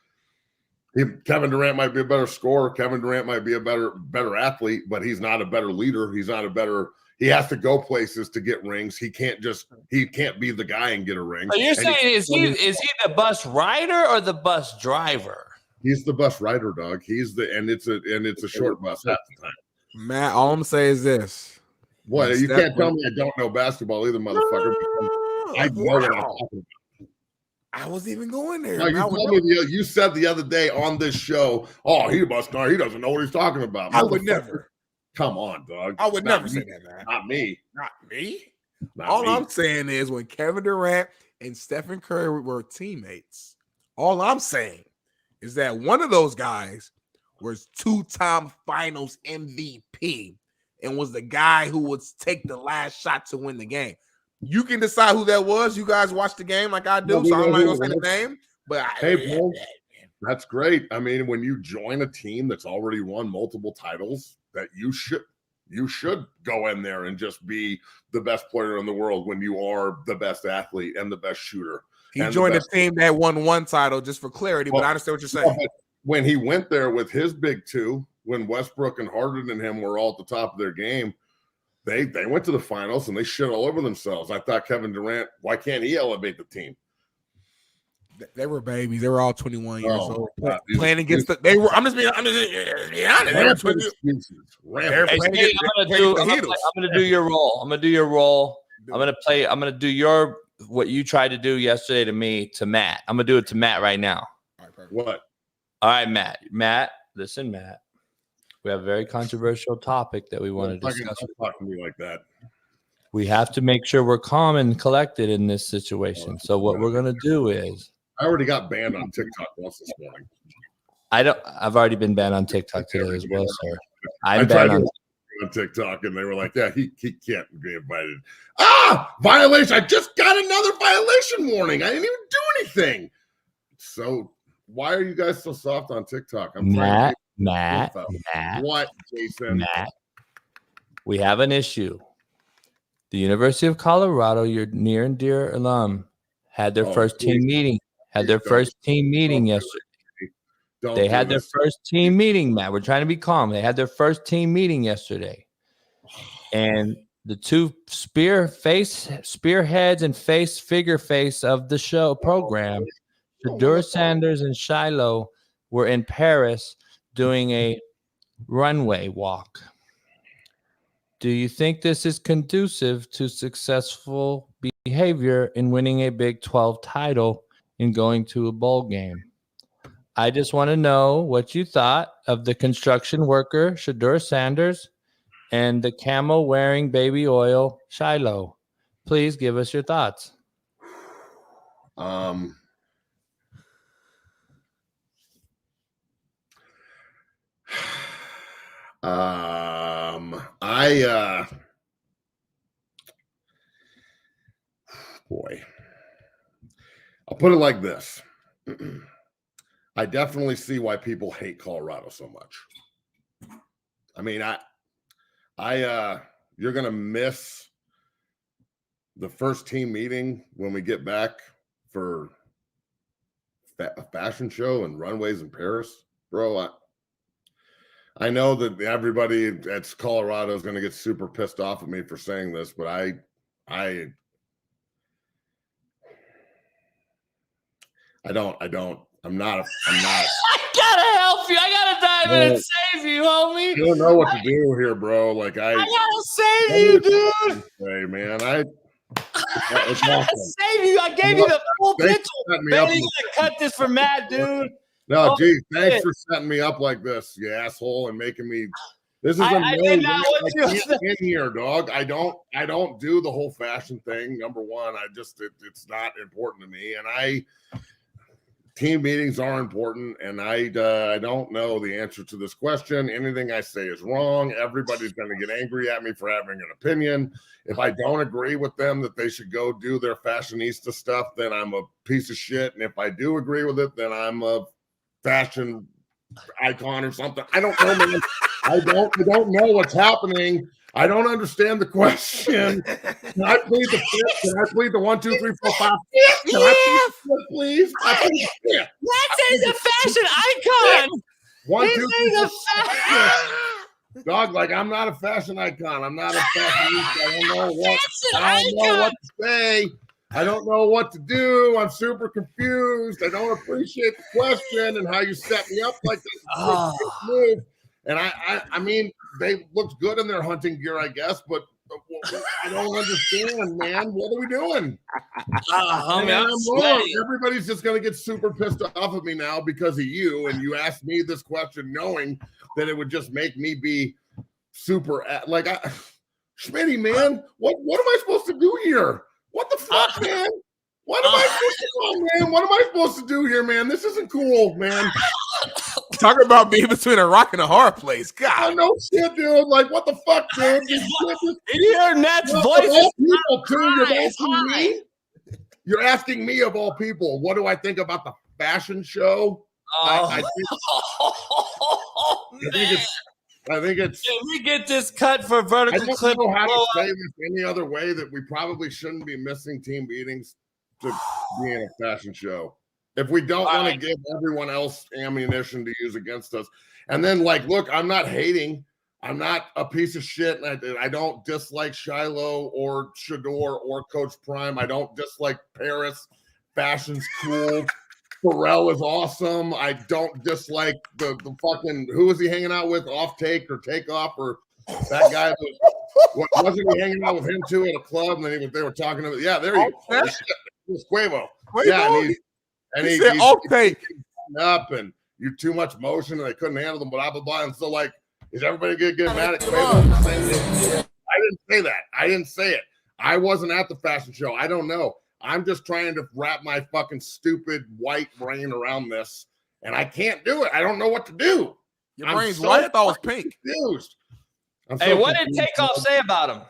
Kevin Durant might be a better scorer. Kevin Durant might be a better athlete, but he's not a better leader. He's not a better. He has to go places to get rings. He can't be the guy and get a ring. So you're saying is he the bus rider or the bus driver? He's the bus rider, dog. It's a short bus half the time. Matt, all I'm saying is this. What? You can't tell me I don't know basketball either, motherfucker. I know what I'm talking about. I wasn't even going there. No, you said the other day on this show, oh, he doesn't know what he's talking about. I would never. Come on, dog. I would never say that, man. Not me. Not me. Not me. I'm saying is when Kevin Durant and Stephen Curry were teammates, all I'm saying is that one of those guys was 2-time finals MVP and was the guy who would take the last shot to win the game. You can decide who that was. You guys watch the game like I do, so I'm not going to say the name. But bro, that's great. I mean, when you join a team that's already won multiple titles, that you should go in there and just be the best player in the world when you are the best athlete and the best shooter. He joined a team that won one title, just for clarity, but I understand what you're saying. When he went there with his big two, when Westbrook and Harden and him were all at the top of their game, they went to the finals and they shit all over themselves. I thought Kevin Durant, why can't he elevate the team? They were babies. They were all 21 years old. Playing against they were. I'm just being honest. I'm gonna do your role. I'm gonna do what you tried to do yesterday to me to Matt. I'm gonna do it to Matt right now. What? All right, Matt. Listen, Matt. We have a very controversial topic that we want to discuss. Don't talk to me like that. We have to make sure we're calm and collected in this situation. So what we're gonna do is, I already got banned on TikTok once this morning. I've already been banned on TikTok today as well, sir. I'm banned on TikTok, and they were like, "Yeah, he can't be invited." Violation! I just got another violation warning. I didn't even do anything. So why are you guys so soft on TikTok? Matt. What, Jason? Matt. We have an issue. The University of Colorado, your near and dear alum, had their first team meeting. Yesterday. They had their first team meeting, Matt. We're trying to be calm. They had their first team meeting yesterday. And the two spearheads and figure face of the show program, Shedeur Sanders and Shiloh, were in Paris doing a runway walk. Do you think this is conducive to successful behavior in winning a Big 12 title and going to a bowl game? I just want to know what you thought of the construction worker, Shedeur Sanders, and the camel wearing baby oil, Shiloh. Please give us your thoughts. I'll put it like this. I definitely see why people hate Colorado so much. I mean, you're going to miss the first team meeting when we get back for a fashion show and runways in Paris, bro. I know that everybody at Colorado is going to get super pissed off at me for saying this, but I'm not. I gotta help you. I gotta dive in and save you, homie. You don't know what to do here, bro. Like I gotta save you, dude. Hey, man, I gotta save you. I gave you the full picture. Man, you gotta cut this for Matt, dude. No, geez, thanks for setting me up like this, you asshole, and making me This is a I did not want I you can't in here, dog. I don't do the whole fashion thing. Number one, it's not important to me. And team meetings are important, and I don't know the answer to this question. Anything I say is wrong. Everybody's going to get angry at me for having an opinion. If I don't agree with them that they should go do their fashionista stuff, then I'm a piece of shit. And if I do agree with it, then I'm a fashion icon or something. I don't know, man. I don't know what's happening. I don't understand the question. Can I plead the fifth? Can I plead the 1, 2, 3, 4, 5? Can I plead the fifth, please? That is a fashion icon. 1, 2, 3, 4, dog. Like, I'm not a fashion icon. I'm not a fashionista. I don't know what to say. I don't know what to do. I'm super confused. I don't appreciate the question and how you set me up like this. And I mean, they looked good in their hunting gear, I guess, but I don't understand, man. What are we doing? I'm wrong. Everybody's just going to get super pissed off at me now because of you. And you asked me this question knowing that it would just make me be super like, Smitty, man, what am I supposed to do here? What the fuck, man? What am I supposed to do, man? What am I supposed to do here, man? This isn't cool, man. Talk about being between a rock and a hard place. God. I know shit, dude. Like, what the fuck, dude? You hear Nat's voice? You're asking me? You're asking me of all people, what do I think about the fashion show? I think it's. Can we get this cut for vertical clip? I don't know how to say this any other way that we probably shouldn't be missing team meetings to be in a fashion show. If we don't want to give everyone else ammunition to use against us. And then, like, look, I'm not hating. I'm not a piece of shit. I don't dislike Shiloh or Shador or Coach Prime. I don't dislike Paris. Fashion's cool. Pharrell is awesome. I don't dislike the fucking, who was he hanging out with? Off Take or Takeoff or that guy? Wasn't he hanging out with him too at a club? And then they were talking to him. Yeah, there you go. It was Quavo. Yeah, and he's up and you're too much motion and they couldn't handle them, blah, blah, blah. And so, like, is everybody going to get mad at Quavo? I didn't say that. I didn't say it. I wasn't at the fashion show. I don't know. I'm just trying to wrap my fucking stupid white brain around this, and I can't do it. I don't know what to do. Your brain's white? I thought it was pink. Confused. Hey, what did Takeoff say about him?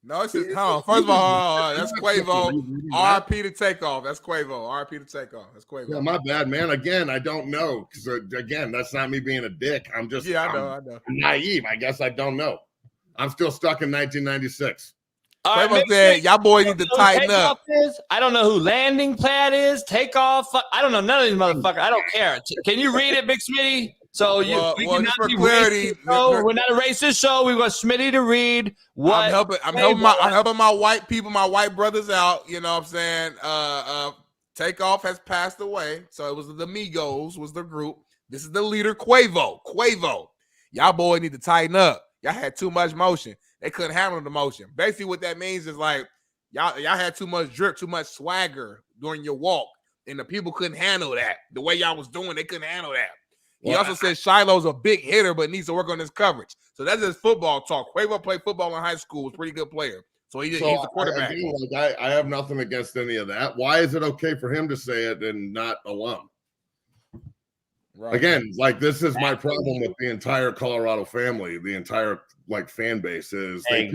No, it's just, first of all, that's Quavo. RP to Takeoff. That's Quavo. RP to Takeoff. That's Quavo. Yeah, my bad, man. Again, I don't know. Because, again, that's not me being a dick. I'm just I know. I'm naive. I guess I don't know. I'm still stuck in 1996. Quavo said, y'all boys need to tighten up. I don't know who Landing Pad is. Takeoff. I don't know none of these motherfuckers. I don't care. Can you read it, Big Smitty? So we cannot be racist. We're not a racist show. We want Smitty to read what I'm helping my white people, my white brothers out. You know what I'm saying? Takeoff has passed away. So it was the Migos was the group. This is the leader, Quavo. Y'all boys need to tighten up. Y'all had too much motion. They couldn't handle the motion. Basically, what that means is like y'all had too much drip, too much swagger during your walk, and the people couldn't handle that. The way y'all was doing, they couldn't handle that. He also said Shiloh's a big hitter, but needs to work on his coverage. So that's just football talk. Quavo played football in high school, was a pretty good player. So he's a quarterback. I have nothing against any of that. Why is it okay for him to say it and not Alum? Right. Again, like, this is my problem with the entire Colorado family, the entire fan base is they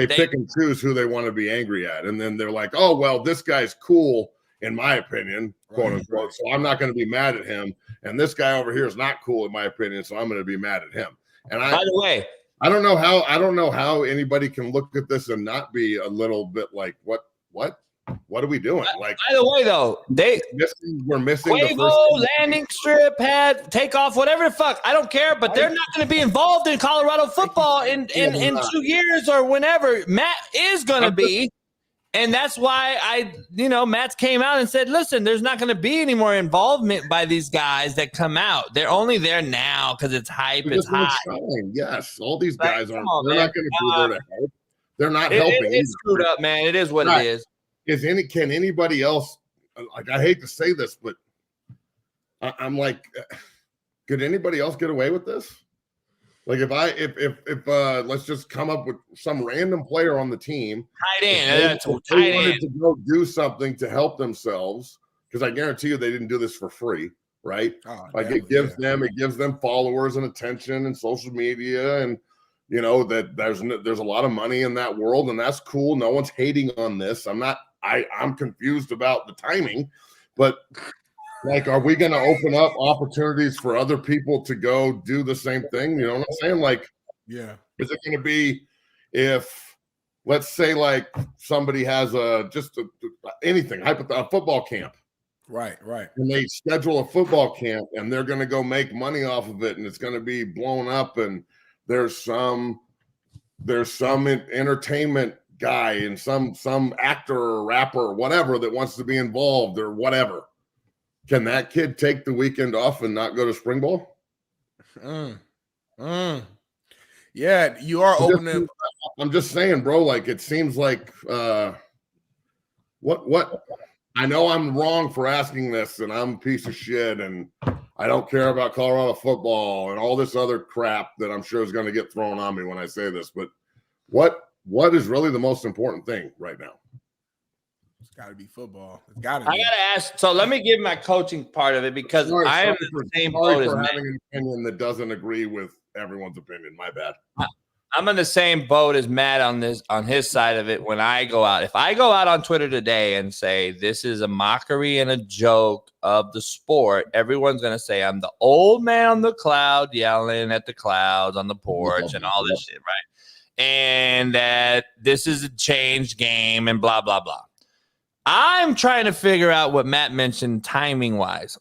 pick and choose who they want to be angry at, and then they're like, oh well, this guy's cool in my opinion, quote unquote, so I'm not going to be mad at him, and this guy over here is not cool in my opinion, so I'm going to be mad at him. And by the way, I don't know how anybody can look at this and not be a little bit like, what are we doing? Like, by the way, though, we're missing Quavo, the first Landing Strip, Pad, Takeoff, whatever the fuck. I don't care, but they're not going to be involved in Colorado football in 2 years or whenever. Matt is going to be, and that's why Matt came out and said, listen, there's not going to be any more involvement by these guys that come out. They're only there now because it's hype. It's hot. Yes, all these guys they're not going to be there to help. They're not helping. It's screwed up, man. It is what it is. Can anybody else, like, I hate to say this, but I'm like, could anybody else get away with this? Like if let's just come up with some random player on the team, tight end, they wanted to go do something to help themselves, because I guarantee you they didn't do this for free, right? Like it gives them followers and attention and social media, and you know that there's a lot of money in that world, and that's cool. No one's hating on this. I'm confused about the timing, but like, are we going to open up opportunities for other people to go do the same thing? You know what I'm saying? Like, yeah, is it going to be if, let's say, like somebody has anything, a football camp, right, and they schedule a football camp, and they're going to go make money off of it, and it's going to be blown up, and there's some entertainment guy and some actor or rapper or whatever that wants to be involved or whatever. Can that kid take the weekend off and not go to spring ball? Yeah, you are opening. I'm just saying, bro. Like, it seems like what? I know I'm wrong for asking this, and I'm a piece of shit, and I don't care about Colorado football and all this other crap that I'm sure is going to get thrown on me when I say this. But what is really the most important thing right now? It's got to be football. It's got to. I got to ask. So let me give my coaching part of it, because I am in the same boat as Matt. Having an opinion that doesn't agree with everyone's opinion. My bad. I'm in the same boat as Matt on his side of it. When I go out, if I go out on Twitter today and say this is a mockery and a joke of the sport, everyone's going to say I'm the old man on the cloud yelling at the clouds on the porch and all this shit, right? And that this is a changed game and blah, blah, blah. I'm trying to figure out what Matt mentioned timing-wise.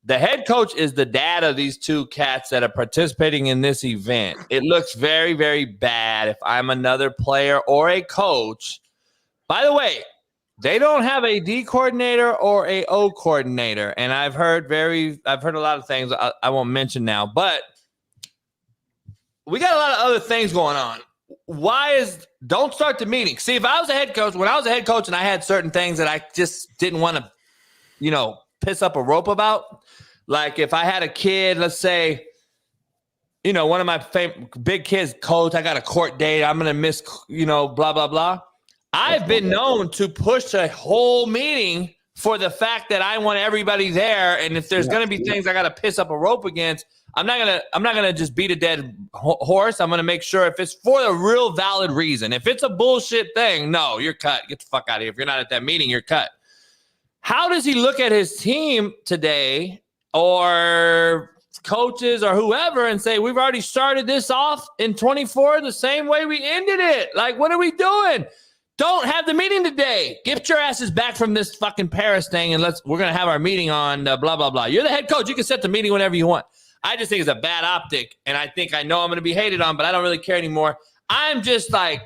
The head coach is the dad of these two cats that are participating in this event. It looks very, very bad if I'm another player or a coach. By the way, they don't have a D coordinator or a O coordinator, and I've heard a lot of things I won't mention now, but we got a lot of other things going on. Don't start the meeting. See, if I was a head coach, when I was a head coach and I had certain things that I just didn't want to, piss up a rope about, like if I had a kid, let's say, one of my big kids, coach, I got a court date, I'm going to miss, blah, blah, blah. I've been known to push a whole meeting for the fact that I want everybody there. And if there's going to be things I got to piss up a rope against, I'm not gonna just beat a dead horse. I'm gonna make sure if it's for a real valid reason. If it's a bullshit thing, no, you're cut. Get the fuck out of here. If you're not at that meeting, you're cut. How does he look at his team today, or coaches or whoever, and say we've already started this off in 24 the same way we ended it? Like, what are we doing? Don't have the meeting today. Get your asses back from this fucking Paris thing, and we're gonna have our meeting on blah blah blah. You're the head coach. You can set the meeting whenever you want. I just think it's a bad optic, and I know I'm going to be hated on, but I don't really care anymore. I'm just like,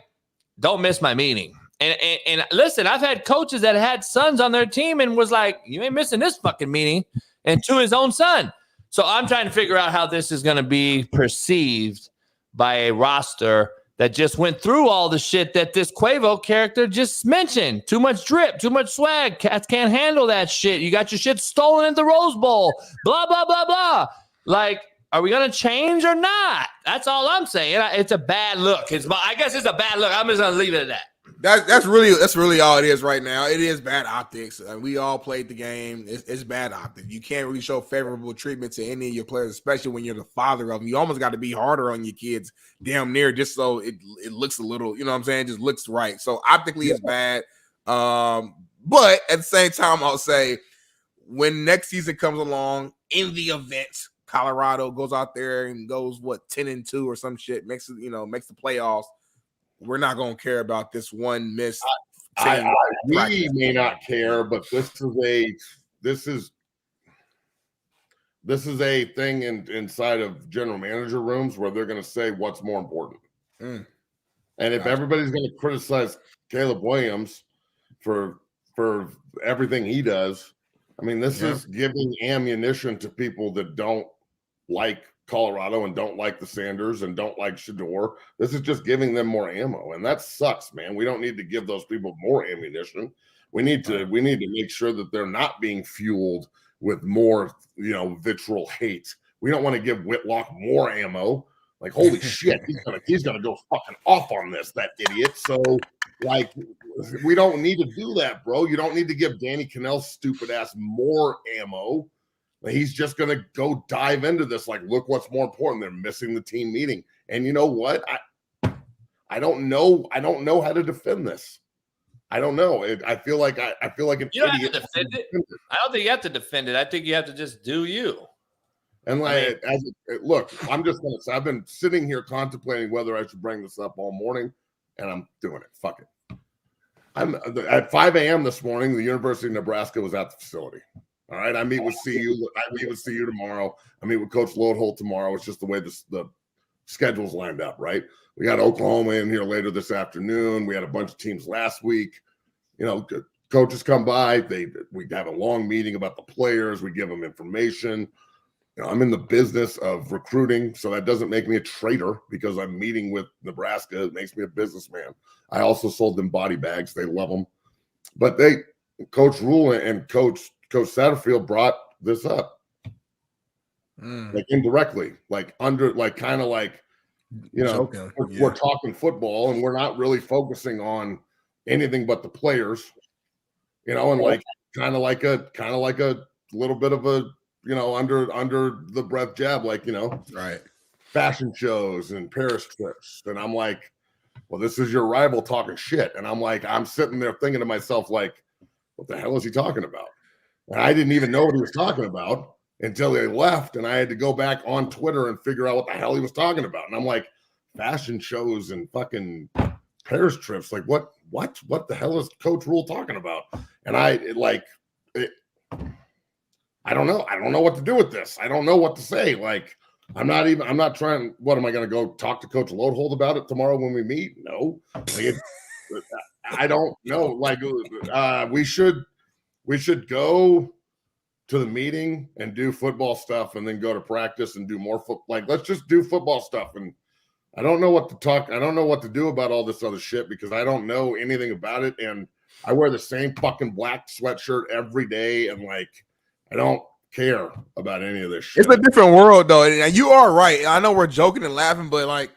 don't miss my meeting. And listen, I've had coaches that had sons on their team and was like, you ain't missing this fucking meeting, and to his own son. So I'm trying to figure out how this is going to be perceived by a roster that just went through all the shit that this Quavo character just mentioned. Too much drip, too much swag. Cats can't handle that shit. You got your shit stolen at the Rose Bowl. Blah, blah, blah, blah. Like, are we going to change or not? That's all I'm saying. It's a bad look. I guess it's a bad look. I'm just going to leave it at that. That's really all it is right now. It is bad optics. We all played the game. It's bad optics. You can't really show favorable treatment to any of your players, especially when you're the father of them. You almost got to be harder on your kids, damn near, just so it looks a little, you know what I'm saying, just looks right. So optically it's bad. But at the same time, I'll say when next season comes along in the event, Colorado goes out there and goes 10-2 or some shit, makes the playoffs. We're not going to care about this one miss. We may not care, but this is a thing inside of general manager rooms where they're going to say what's more important. And if everybody's going to criticize Caleb Williams for everything he does, I mean, this is giving ammunition to people that don't like Colorado and don't like the Sanders and don't like Shador. This is just giving them more ammo, and that sucks, man. We don't need to give those people more ammunition. We need to make sure that they're not being fueled with more, vitriol hate. We don't want to give Whitlock more ammo. Like, holy shit, he's gonna go fucking off on this, that idiot. So, like, we don't need to do that, bro. You don't need to give Danny Cannell's stupid ass more ammo. He's just gonna go dive into this. Like, look what's more important. They're missing the team meeting. And you know what? I don't know. I don't know how to defend this. I don't know. I feel like an idiot. You don't have to defend it. I don't think you have to defend it. I think you have to just do you. And like, look, I'm just gonna say, I've been sitting here contemplating whether I should bring this up all morning, and I'm doing it. Fuck it. I'm at 5 a.m. this morning. The University of Nebraska was at the facility. All right, I meet with CU. I meet with CU tomorrow. I meet with Coach Loadholt tomorrow. It's just the way the schedule's lined up, right? We got Oklahoma in here later this afternoon. We had a bunch of teams last week. You know, coaches come by. We have a long meeting about the players. We give them information. You know, I'm in the business of recruiting, so that doesn't make me a traitor because I'm meeting with Nebraska. It makes me a businessman. I also sold them body bags. They love them. But Coach Rule and Coach Satterfield brought this up. Like indirectly, like kind of like, you know, we're talking football and we're not really focusing on anything but the players, you know, and like kind of like a little bit of a, you know, under the breath jab, like, you know, right, fashion shows and Paris trips. And I'm like, well, this is your rival talking shit. And I'm sitting there thinking to myself, like, what the hell is he talking about? And I didn't even know what he was talking about until they left. And I had to go back on Twitter and figure out what the hell he was talking about. And I'm like, fashion shows and fucking Paris trips. Like, what the hell is Coach Rule talking about? And I don't know. I don't know what to do with this. I don't know what to say. Like, I'm not trying. What am I going to go talk to Coach Loadholt about it tomorrow when we meet? No, I don't know. Like, we should go to the meeting and do football stuff and then go to practice and do more like, let's just do football stuff. And I don't know what to talk. I don't know what to do about all this other shit because I don't know anything about it. And I wear the same fucking black sweatshirt every day. And like, I don't care about any of this shit. It's a different world though. And you are right. I know we're joking and laughing, but like,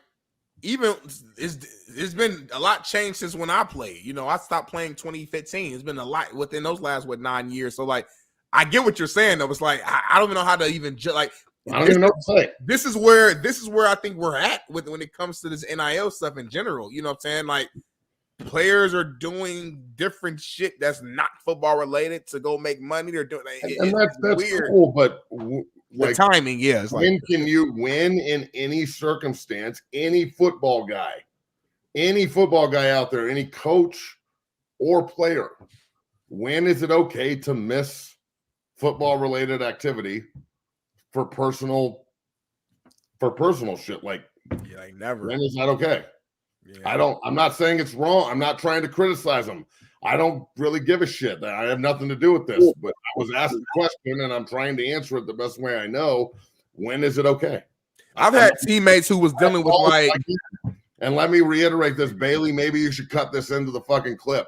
even it's been a lot changed since when I played. You know, I stopped playing 2015. It's been a lot within those last 9 years. So like, I get what you're saying though. It's like I don't even know how to even like. I don't even know what to say. This is where I think we're at when it comes to this NIL stuff in general. You know what I'm saying? Like, players are doing different shit that's not football related to go make money. They're doing and that's weird. Cool, but like, the timing, yeah. It's when can you win in any circumstance? Any football guy out there, any coach or player, when is it okay to miss football related activity for personal shit? Like, yeah, like never. When is that okay? Yeah. I'm not saying it's wrong. I'm not trying to criticize them. I don't really give a shit. I have nothing to do with this, but I was asked the question and I'm trying to answer it the best way I know. When is it okay? I've had teammates who was dealing with like, and let me reiterate this, Bailey, maybe you should cut this into the fucking clip.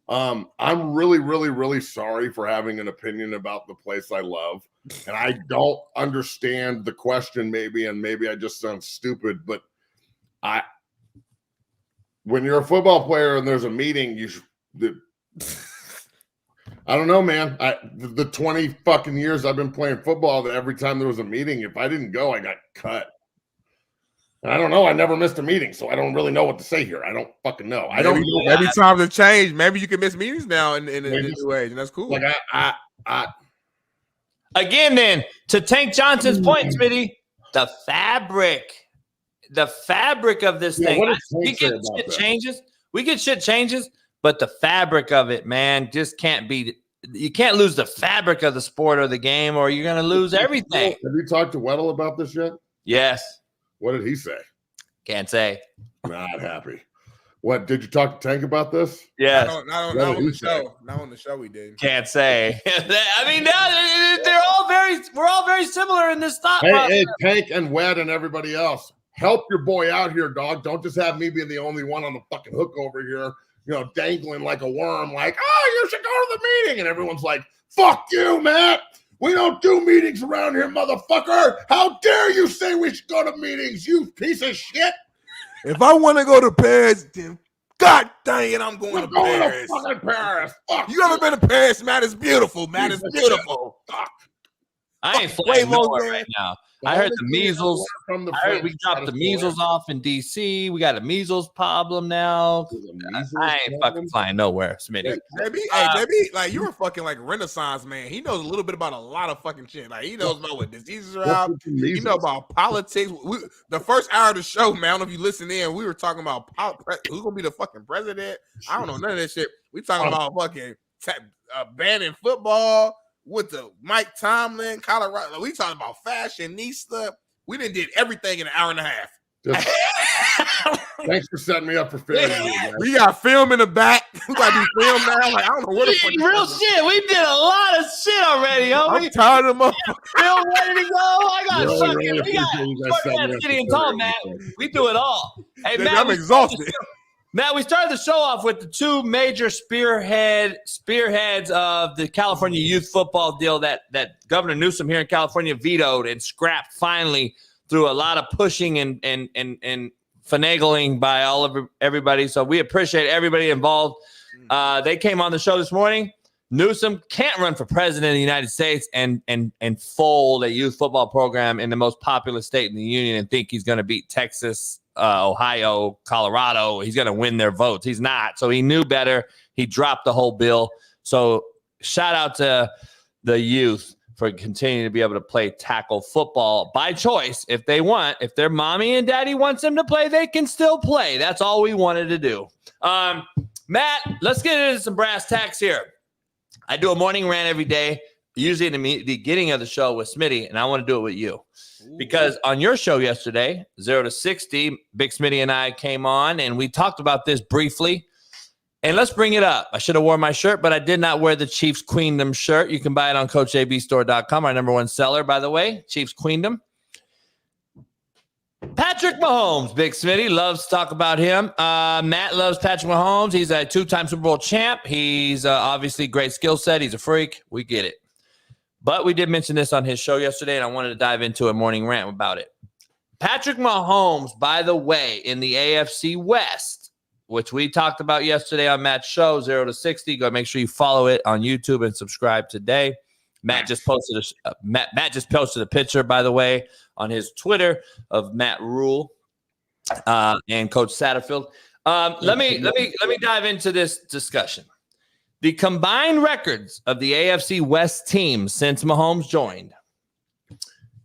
I'm really, really, really sorry for having an opinion about the place I love. And I don't understand the question maybe, and maybe I just sound stupid, but when you're a football player and there's a meeting, I don't know, man. The 20 fucking years I've been playing football, that every time there was a meeting, if I didn't go, I got cut. And I don't know. I never missed a meeting, so I don't really know what to say here. I don't fucking know. Maybe times have changed. Maybe you can miss meetings now in a new age, and that's cool. Like Again, then, to Tank Johnson's point, Smitty, the fabric of this thing. We get shit changes, but the fabric of it, man, just can't be. You can't lose the fabric of the sport or the game, or you're going to lose everything. Have you talked to Weddle about this yet? Yes. What did he say? Can't say. Not happy. What, did you talk to Tank about this? Yes. Not on the show. Not on the show we did. Can't say. I mean, we're all very similar in this thought process. Hey, Tank and Wed and everybody else, help your boy out here, dog. Don't just have me being the only one on the fucking hook over here, you know, dangling like a worm, like, oh, you should go to the meeting. And everyone's like, fuck you, Matt. We don't do meetings around here, motherfucker. How dare you say we should go to meetings, you piece of shit? If I want to go to Paris, then God dang it, I'm going to Paris. To fucking Paris. Fuck you ever been to Paris, man? It's beautiful, man. It's beautiful. I ain't flying nowhere right now. I heard the measles. I heard we dropped the measles off in DC. We got a measles problem now. I ain't fucking flying nowhere, Smitty. JB, like you're a fucking like Renaissance man. He knows a little bit about a lot of fucking shit. Like he knows about what diseases are out. He knows about politics. The first hour of the show, man. I don't know if you listen in. We were talking about who's gonna be the fucking president. I don't know none of that shit. We talking about fucking banning football. With the Mike Tomlin, Colorado, we talking about fashionista. We did everything in an hour and a half. Thanks for setting me up for failure. We got film in the back. We got to do film now. Like I don't know what the fuck. Real shit. We did a lot of shit already, homie. I'm tired of them. Film ready to go. I got fucking. We got Smitty and Tom, Matt. We do it all. Hey, Matt, I'm exhausted. Matt, we started the show off with the two major spearheads of the California youth football deal that Governor Newsom here in California vetoed and scrapped finally through a lot of pushing and finagling by everybody. So we appreciate everybody involved. They came on the show this morning. Newsom can't run for president of the United States and fold a youth football program in the most populous state in the union and think he's going to beat Texas, Ohio, Colorado. He's going to win their votes. He's not. So he knew better. He dropped the whole bill. So shout out to the youth for continuing to be able to play tackle football by choice. If they want, if their mommy and daddy wants them to play, they can still play. That's all we wanted to do. Matt, let's get into some brass tacks here. I do a morning rant every day, usually in the beginning of the show with Smitty, and I want to do it with you. Because on your show yesterday, 0 to 60, Big Smitty and I came on, and we talked about this briefly. And let's bring it up. I should have worn my shirt, but I did not wear the Chiefs Queendom shirt. You can buy it on CoachJBStore.com, our #1 seller, by the way, Chiefs Queendom. Patrick Mahomes, Big Smitty, loves to talk about him. Matt loves Patrick Mahomes. He's a 2-time Super Bowl champ. He's obviously great skill set. He's a freak. We get it. But we did mention this on his show yesterday, and I wanted to dive into a morning rant about it. Patrick Mahomes, by the way, in the AFC West, which we talked about yesterday on Matt's show, 0 to 60. Go make sure you follow it on YouTube and subscribe today. Matt just posted a picture, by the way, on his Twitter of Matt Rule and Coach Satterfield. Let me dive into this discussion. The combined records of the AFC West teams since Mahomes joined.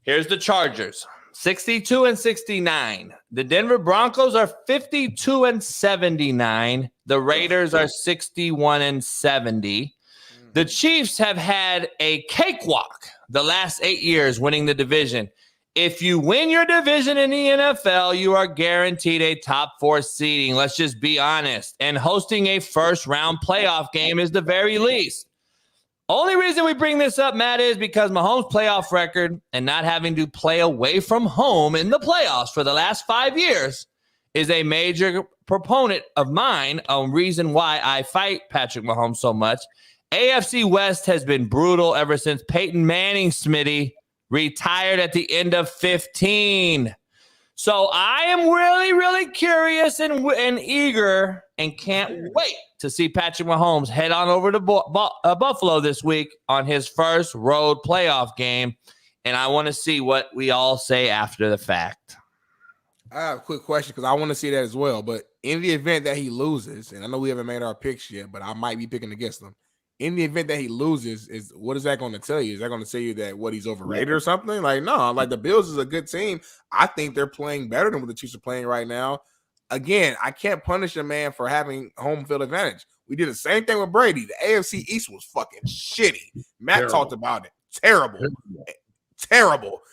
Here's the Chargers, 62 and 69. The Denver Broncos are 52 and 79. The Raiders are 61 and 70. The Chiefs have had a cakewalk the last 8 years winning the division. If you win your division in the NFL, you are guaranteed a top 4 seeding. Let's just be honest. And hosting a first-round playoff game is the very least. Only reason we bring this up, Matt, is because Mahomes' playoff record and not having to play away from home in the playoffs for the last 5 years is a major proponent of mine, a reason why I fight Patrick Mahomes so much. AFC West has been brutal ever since Peyton Manning, Smitty, retired at the end of 15. So I am really, really curious and eager and can't wait to see Patrick Mahomes head on over to Buffalo this week on his first road playoff game. And I want to see what we all say after the fact. I have a quick question because I want to see that as well. But in the event that he loses, and I know we haven't made our picks yet, but I might be picking against him. In the event that he loses, what is that going to tell you? Is that going to tell you that he's overrated or something? Like, no, like the Bills is a good team. I think they're playing better than what the Chiefs are playing right now. Again, I can't punish a man for having home field advantage. We did the same thing with Brady. The AFC East was fucking shitty. Matt talked about it. Terrible.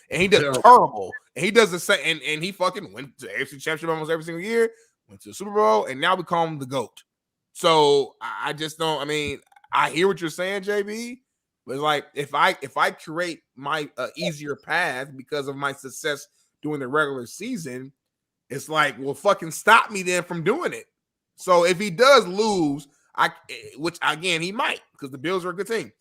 And he does terrible. And he does the same. And he fucking went to the AFC Championship almost every single year, went to the Super Bowl, and now we call him the GOAT. So I just don't, I hear what you're saying, JB, but it's like if I create my easier path because of my success during the regular season, it's like, well, fucking stop me then from doing it. So if he does lose, which again he might, because the Bills are a good team.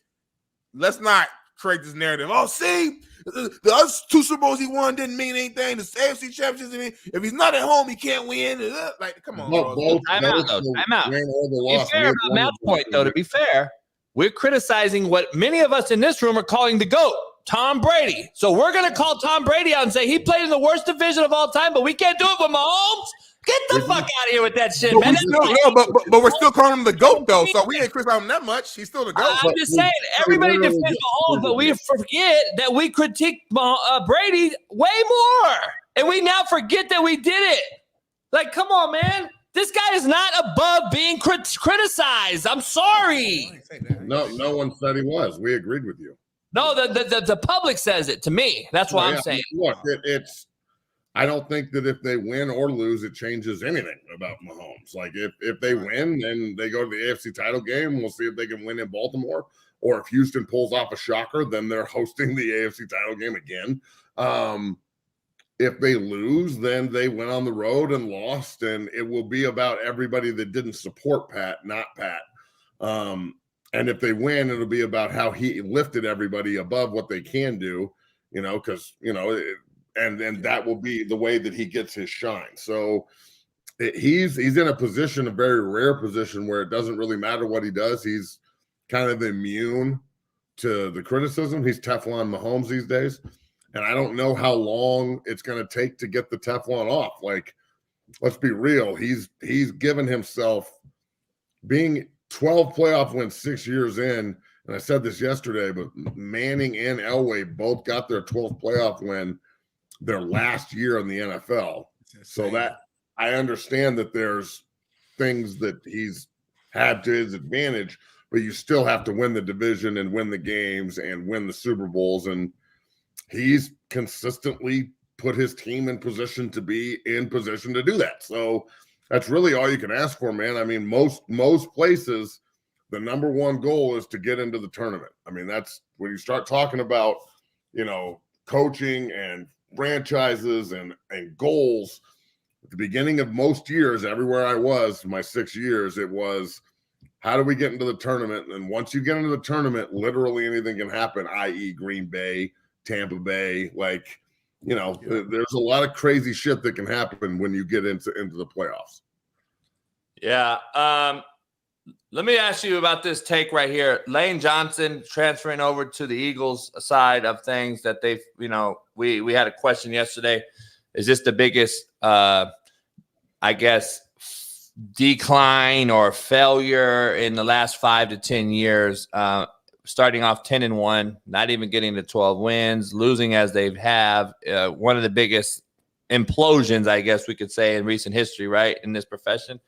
Let's not create this narrative. Oh, see, the other 2 Super Bowls he won didn't mean anything. The AFC championships, I mean, if he's not at home, he can't win. Like, come on, bro. Time out. Be fair about Matt's point, though. To be fair, we're criticizing what many of us in this room are calling the GOAT, Tom Brady. So we're going to call Tom Brady out and say he played in the worst division of all time, but we can't do it with Mahomes. Get the fuck out of here with that shit, man. But we're still calling him the GOAT, though, so we ain't criticizing him that much. He's still the GOAT. I'm just saying, everybody defends Mahomes, but we forget that we critique Brady way more. And we now forget that we did it. Like, come on, man. This guy is not above being criticized. I'm sorry. No one said he was. We agreed with you. No, the public says it to me. That's what I'm saying. Look, I don't think that if they win or lose, it changes anything about Mahomes. Like if they win, then they go to the AFC title game. We'll see if they can win in Baltimore. Or if Houston pulls off a shocker, then they're hosting the AFC title game again. If they lose, then they went on the road and lost, and it will be about everybody that didn't support Pat, not Pat. And if they win, it'll be about how he lifted everybody above what they can do, because, and that will be the way that he gets his shine. So he's in a position, a very rare position, where it doesn't really matter what he does. He's kind of immune to the criticism. He's Teflon Mahomes these days. And I don't know how long it's going to take to get the Teflon off. Like, let's be real. He's given himself being 12 playoff wins 6 years in. And I said this yesterday, but Manning and Elway both got their 12th playoff win their last year in the NFL. So that I understand that there's things that he's had to his advantage, but you still have to win the division and win the games and win the Super Bowls. And he's consistently put his team in position to be in position to do that. So that's really all you can ask for, man. I mean, most places, the number one goal is to get into the tournament. I mean, that's when you start talking about, coaching and franchises and goals. At the beginning of most years, everywhere I was, my 6 years, it was, how do we get into the tournament? And once you get into the tournament, literally anything can happen, i.e. Green Bay, Tampa Bay, there's a lot of crazy shit that can happen when you get into the playoffs. Yeah. Let me ask you about this take right here. Lane Johnson transferring over to the Eagles side of things that they've, we had a question yesterday. Is this the biggest, decline or failure in the last 5 to 10 years? Starting off 10-1, not even getting to 12 wins, losing as they have, one of the biggest implosions, I guess we could say, in recent history, right, in this profession.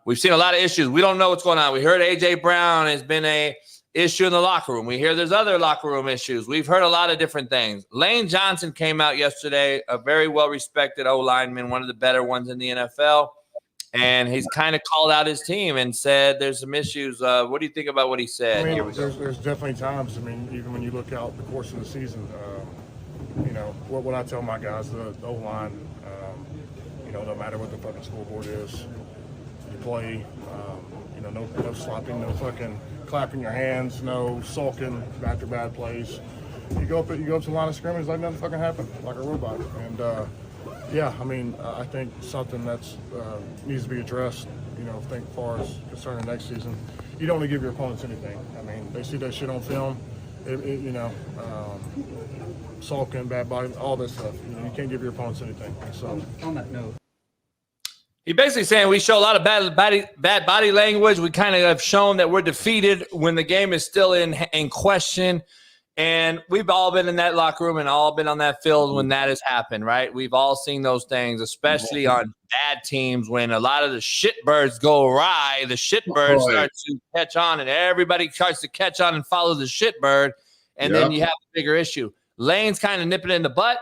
We've seen a lot of issues. We don't know what's going on. We heard A.J. Brown has been a issue in the locker room. We hear there's other locker room issues. We've heard a lot of different things. Lane Johnson came out yesterday, a very well-respected O-lineman, one of the better ones in the NFL. And he's kind of called out his team and said there's some issues. What do you think about what he said? There's definitely times, even when you look out the course of the season, what I tell my guys, the O-line, no matter what the fucking scoreboard is, you play, no slopping, no fucking clapping your hands, no sulking after bad plays. You go up to the line of scrimmage like nothing fucking happened, like a robot. And, I think something that's needs to be addressed, as far as concerning next season. You don't want to give your opponents anything. They see that shit on film, sulking, bad body, all this stuff. You can't give your opponents anything. So on that note. He's basically saying we show a lot of bad body language. We kind of have shown that we're defeated when the game is still in question. And we've all been in that locker room and all been on that field when that has happened, right? We've all seen those things, especially on bad teams when a lot of the shitbirds go awry. The shitbird starts to catch on and everybody tries to catch on and follow the shitbird. And then you have a bigger issue. Lane's kind of nipping in the butt.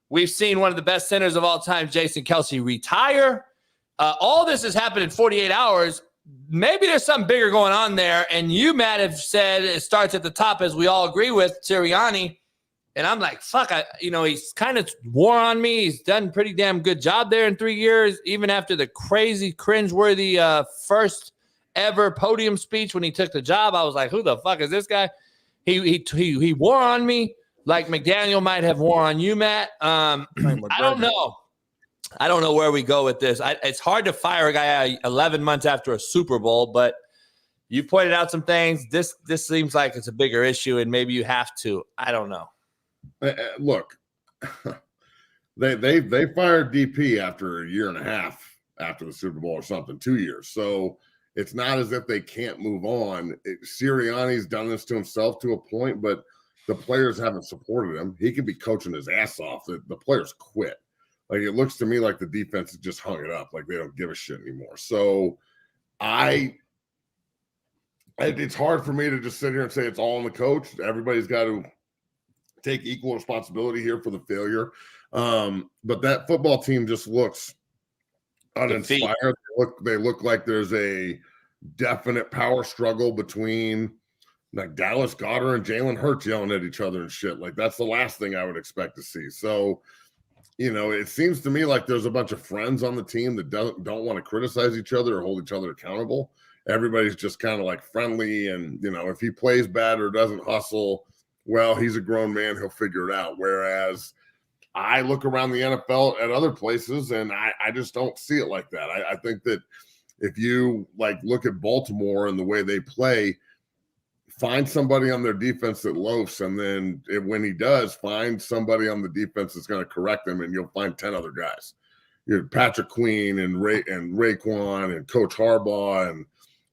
We've seen one of the best centers of all time, Jason Kelce, retire. All this has happened in 48 hours. Maybe there's something bigger going on there. And you, Matt, have said it starts at the top, as we all agree with, Sirianni. And I'm like, fuck, he's kind of wore on me. He's done a pretty damn good job there in 3 years, even after the crazy, cringeworthy first ever podium speech when he took the job. I was like, who the fuck is this guy? He wore on me like McDaniel might have wore on you, Matt. I don't know. I don't know where we go with this. It's hard to fire a guy 11 months after a Super Bowl, but you pointed out some things. This seems like it's a bigger issue, and maybe you have to. I don't know. Look, they fired DP after a year and a half after the Super Bowl or something, 2 years. So it's not as if they can't move on. Sirianni's done this to himself to a point, but the players haven't supported him. He could be coaching his ass off. The players quit. Like, it looks to me like the defense has just hung it up. Like, they don't give a shit anymore. So it's hard for me to just sit here and say it's all on the coach. Everybody's got to take equal responsibility here for the failure. But that football team just looks uninspired. They look like there's a definite power struggle between like Dallas Goedert and Jalen Hurts yelling at each other and shit. Like, that's the last thing I would expect to see. So, it seems to me like there's a bunch of friends on the team that don't want to criticize each other or hold each other accountable. Everybody's just kind of like friendly. And, if he plays bad or doesn't hustle, well, he's a grown man. He'll figure it out. Whereas I look around the NFL at other places and I just don't see it like that. I think that if you look at Baltimore and the way they play, find somebody on their defense that loafs, and then when he does, find somebody on the defense that's going to correct him, and you'll find 10 other guys. Patrick Queen and Raekwon and Coach Harbaugh and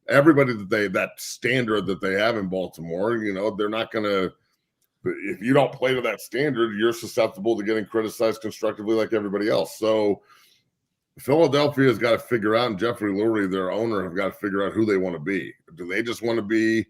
everybody that standard that they have in Baltimore. They're not going to. If you don't play to that standard, you're susceptible to getting criticized constructively like everybody else. So Philadelphia has got to figure out, and Jeffrey Lurie, their owner, have got to figure out who they want to be. Do they just want to be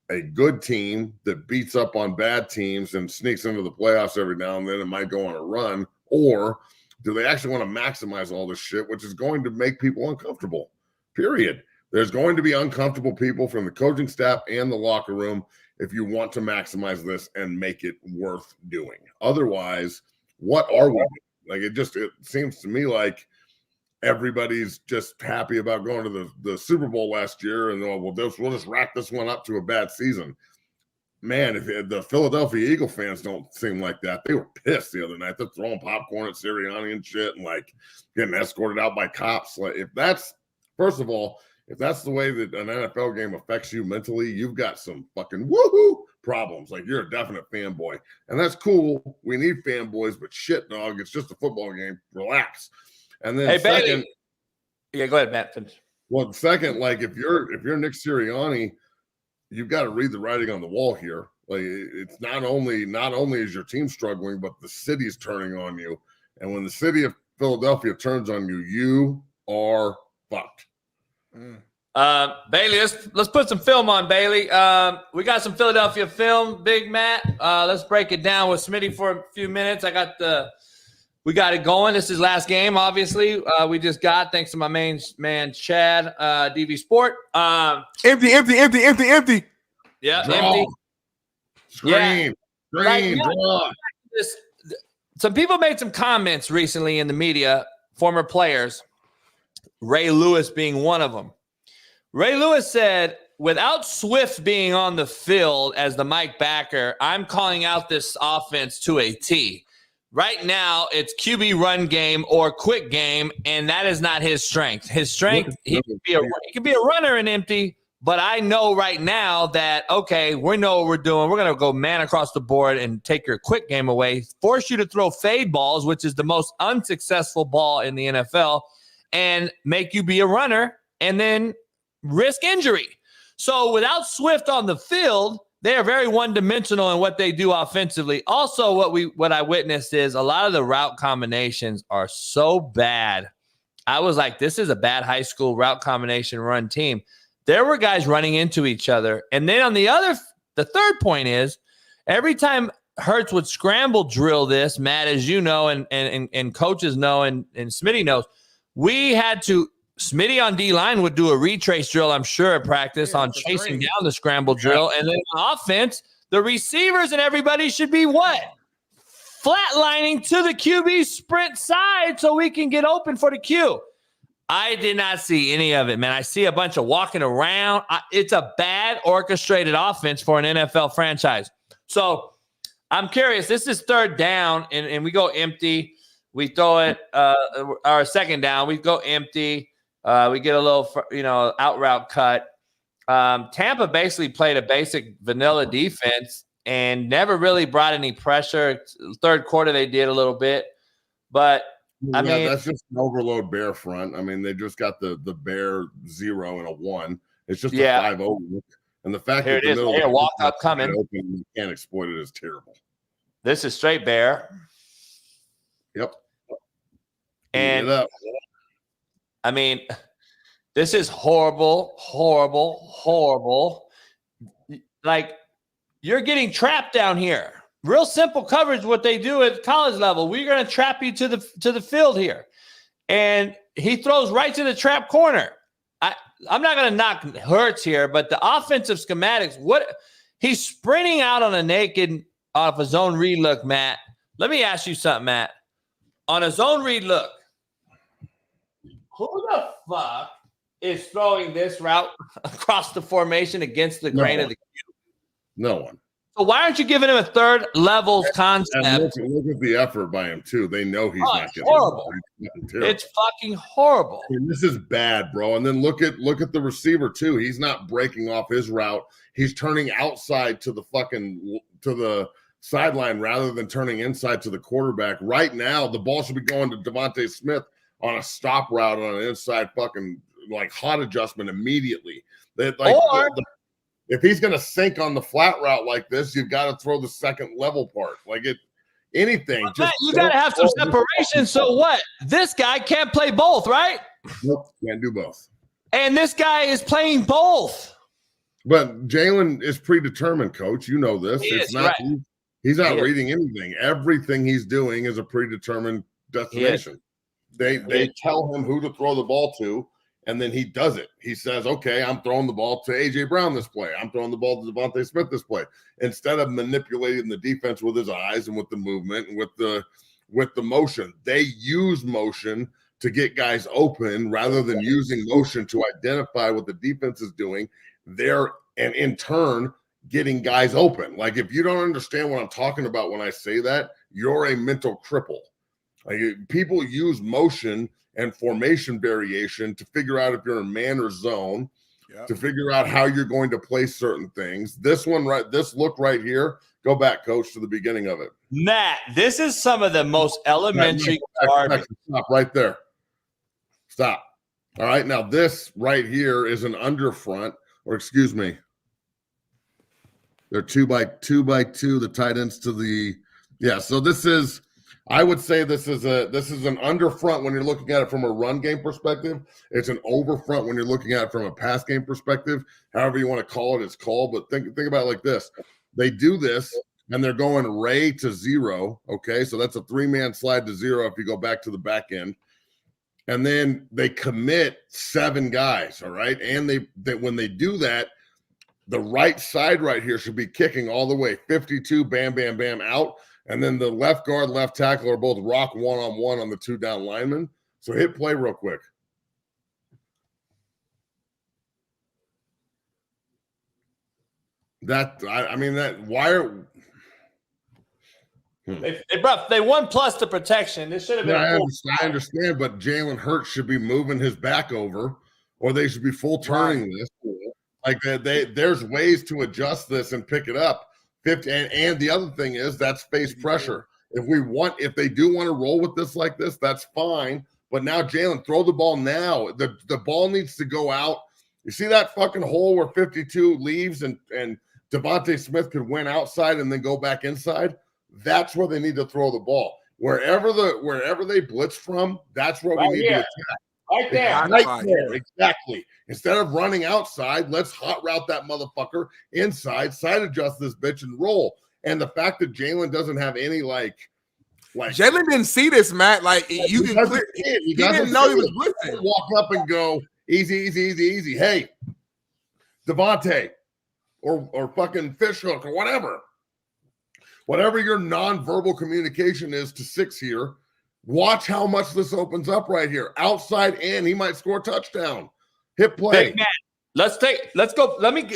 a good team that beats up on bad teams and sneaks into the playoffs every now and then and might go on a run? Or do they actually want to maximize all this shit, which is going to make people uncomfortable, period. There's going to be uncomfortable people from the coaching staff and the locker room if you want to maximize this and make it worth doing. Otherwise, what are we doing? It seems to me like everybody's just happy about going to the Super Bowl last year, and we'll just rack this one up to a bad season. Man, if the Philadelphia Eagle fans don't seem like that. They were pissed the other night. They're throwing popcorn at Sirianni and shit, and getting escorted out by cops. If that's the way that an NFL game affects you mentally, you've got some fucking woohoo problems. You're a definite fanboy, and that's cool. We need fanboys, but shit, dog, it's just a football game. Relax. And then second, yeah, go ahead, Matt. Finish. Well, second, if you're Nick Sirianni, you've got to read the writing on the wall here. It's not only is your team struggling, but the city's turning on you. And when the city of Philadelphia turns on you, you are fucked. Bailey, let's put some film on, Bailey. We got some Philadelphia film, Big Matt. Let's break it down with Smitty for a few minutes. We got it going. This is last game, obviously. We just got, thanks to my main man, Chad, DV Sport. Empty. Yeah, draw. empty. Screen. Draw. Some people made some comments recently in the media, former players, Ray Lewis being one of them. Ray Lewis said, without Swift being on the field as the Mike backer, I'm calling out this offense to a T. Right now, it's QB run game or quick game, and that is not his strength. His strength, he can be a runner and empty, but I know right now that, okay, we know what we're doing. We're going to go man across the board and take your quick game away, force you to throw fade balls, which is the most unsuccessful ball in the NFL, and make you be a runner and then risk injury. So without Swift on the field, they are very one-dimensional in what they do offensively. Also, what I witnessed is a lot of the route combinations are so bad. I was like, this is a bad high school route combination run team. There were guys running into each other. And then the third point is, every time Hurts would scramble drill this, Matt, as you know, and coaches know, and Smitty knows, Smitty on D-line would do a retrace drill, I'm sure, at practice on chasing down the scramble drill. And then on offense, the receivers and everybody should be what? Flatlining to the QB sprint side so we can get open for the Q. I did not see any of it, man. I see a bunch of walking around. It's a bad orchestrated offense for an NFL franchise. So I'm curious. This is third down, and we go empty. We throw it, our second down. We go empty. We get a little, out route cut. Tampa basically played a basic vanilla defense and never really brought any pressure. Third quarter, they did a little bit. But, I mean, that's just an overload Bear front. I mean, they just got the Bear 0 and a 1. It's just a 5-0 look. And the fact that the middle of the walk up coming, open, you can't exploit it is terrible. This is straight Bear. Yep. And I mean, this is horrible, horrible, horrible. Like, you're getting trapped down here. Real simple coverage, what they do at college level. We're going to trap you to the field here. And he throws right to the trap corner. I'm not going to knock Hurts here, but the offensive schematics, he's sprinting out on a naked off a zone read look, Matt. Let me ask you something, Matt. On a zone read look, who the fuck is throwing this route across the formation against the grain of the cube? No one. So why aren't you giving him a third level concept? And look at the effort by him, too. They know he's not getting horrible. It's fucking horrible. I mean, this is bad, bro. And then look at the receiver, too. He's not breaking off his route. He's turning outside to the sideline rather than turning inside to the quarterback. Right now, the ball should be going to Devontae Smith on a stop route on an inside fucking like hot adjustment immediately. If he's going to sink on the flat route like this, you've got to throw the second level part. Anything. Just you got to have some separation. So what? This guy can't play both, right? Nope, can't do both. And this guy is playing both. But Jalen is predetermined, Coach. You know this. He's not reading anything. Everything he's doing is a predetermined destination. They tell him who to throw the ball to, and then he does it. He says, okay, I'm throwing the ball to A.J. Brown this play. I'm throwing the ball to Devontae Smith this play. Instead of manipulating the defense with his eyes and with the movement and with the motion, they use motion to get guys open rather than using motion to identify what the defense is doing. And in turn, getting guys open. Like, if you don't understand what I'm talking about when I say that, you're a mental cripple. Like, people use motion and formation variation to figure out if you're in man or zone, to figure out how you're going to play certain things. This look right here, go back, Coach, to the beginning of it. Matt, this is some of the most elementary garbage. Stop right there. Stop. All right, now this right here is an under front, or excuse me, they're 2x2, the tight ends to the, so this is, I would say this is an under front when you're looking at it from a run game perspective. It's an over front when you're looking at it from a pass game perspective. However you want to call it, it's called. But think about it like this. They do this, and they're going Ray to 0, okay? So that's a 3-man slide to 0 if you go back to the back end. And then they commit 7 guys, all right? And they when they do that, the right side right here should be kicking all the way 52, bam, bam, bam, out. And then the left guard, left tackle are both rock one-on-one on the 2 down linemen. So hit play real quick. They won plus the protection. This should have been. I understand, but Jalen Hurts should be moving his back over, or they should be full turning this. Like there's ways to adjust this and pick it up. 50, and the other thing is that's space pressure. If they do want to roll with this like this, that's fine. But now, Jalen, throw the ball now. The ball needs to go out. You see that fucking hole where 52 leaves and Devontae Smith could win outside and then go back inside? That's where they need to throw the ball. Wherever they blitz from, that's where we need to attack. Right there. Right there. Exactly. Instead of running outside, let's hot route that motherfucker inside, side adjust this bitch and roll. And the fact that Jalen doesn't have any like Jalen didn't see this, Matt. Like he didn't know he was blitzing. Walk up and go easy, easy, easy, easy. Hey, Devontae or fucking Fishhook or whatever. Whatever your nonverbal communication is to 6 here, Watch how much this opens up right here. Outside in, he might score a touchdown. Hit play. Big man. Let's go. Let me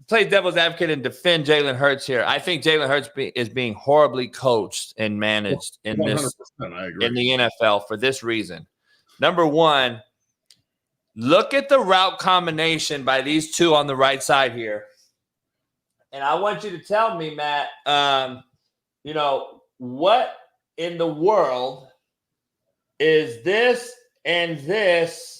play devil's advocate and defend Jalen Hurts here. I think Jalen Hurts is being horribly coached and managed in the NFL for this reason. Number one, look at the route combination by these two on the right side here. And I want you to tell me, Matt, what in the world is this and this?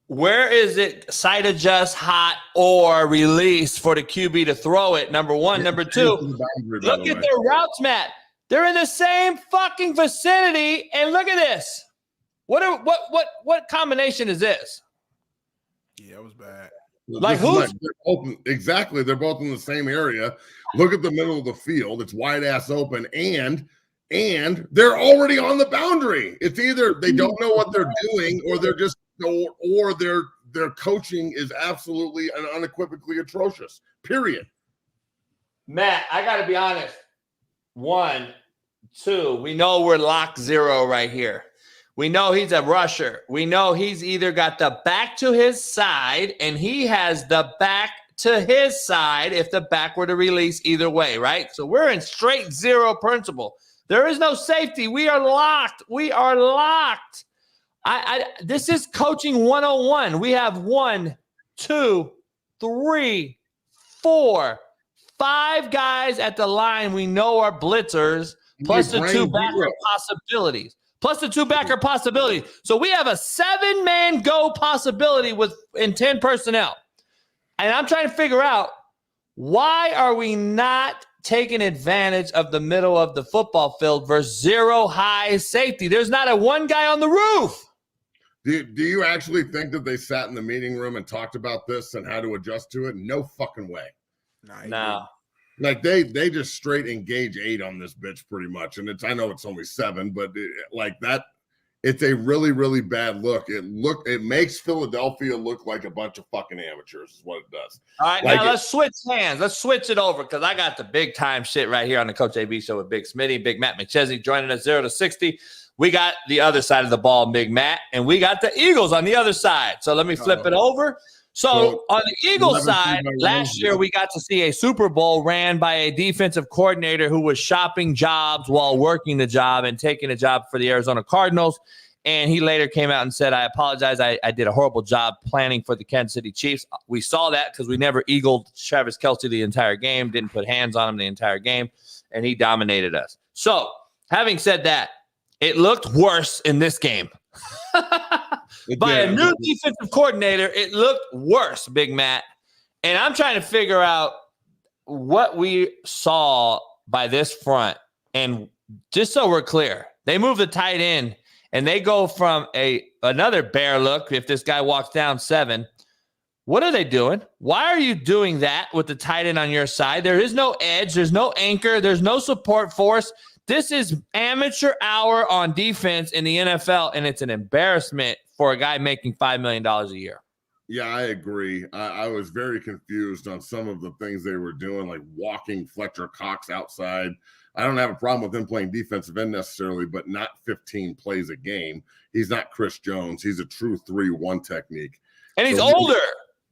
Where is it side adjust, hot, or release for the QB to throw it? Number one. Number two, look at their routes, Matt. They're in the same fucking vicinity. And look at this. What combination is this? Yeah, it was bad. Like who's exactly? They're both in the same area. Look at the middle of the field. It's wide ass open, and they're already on the boundary. It's either they don't know what they're doing, or they're just or their coaching is absolutely and unequivocally atrocious. Period. Matt, I got to be honest. 1, 2, we know we're lock 0 right here. We know he's a rusher. We know he's either got the back to his side and he has the back to his side if the back were to release either way, right? So we're in straight 0 principle. There is no safety. We are locked. We are locked. This is coaching 101. We have 1, 2, 3, 4, 5 guys at the line we know are blitzers, plus the 2 backer possibilities. So we have a 7-man go possibility in 10 personnel. And I'm trying to figure out, why are we not taking advantage of the middle of the football field versus 0 high safety? There's not a one guy on the roof. Do you actually think that they sat in the meeting room and talked about this and how to adjust to it? No fucking way. No. Like they just straight engage 8 on this bitch pretty much. And I know it's only 7, but it's a really, really bad look. It makes Philadelphia look like a bunch of fucking amateurs is what it does. All right, now let's switch hands. Let's switch it over because I got the big time shit right here on the Coach AB show with Big Smitty, Big Matt McChesney joining us 0 to 60. We got the other side of the ball, Big Matt, and we got the Eagles on the other side. So let me flip it over. So on the Eagles side, last year we got to see a Super Bowl ran by a defensive coordinator who was shopping jobs while working the job and taking a job for the Arizona Cardinals. And he later came out and said, I apologize. I did a horrible job planning for the Kansas City Chiefs. We saw that because we never eagled Travis Kelce the entire game, didn't put hands on him the entire game, and he dominated us. So having said that, it looked worse in this game. By a new defensive coordinator, it looked worse, Big Matt. And I'm trying to figure out what we saw by this front. And just so we're clear, they move the tight end and they go from another bear look if this guy walks down 7. What are they doing? Why are you doing that with the tight end on your side? There is no edge. There's no anchor. There's no support force. This is amateur hour on defense in the NFL, and it's an embarrassment for a guy making $5 million a year. Yeah, I agree. I was very confused on some of the things they were doing, like walking Fletcher Cox outside. I don't have a problem with him playing defensive end necessarily, but not 15 plays a game. He's not Chris Jones. He's a true 3-1 technique. And he's older.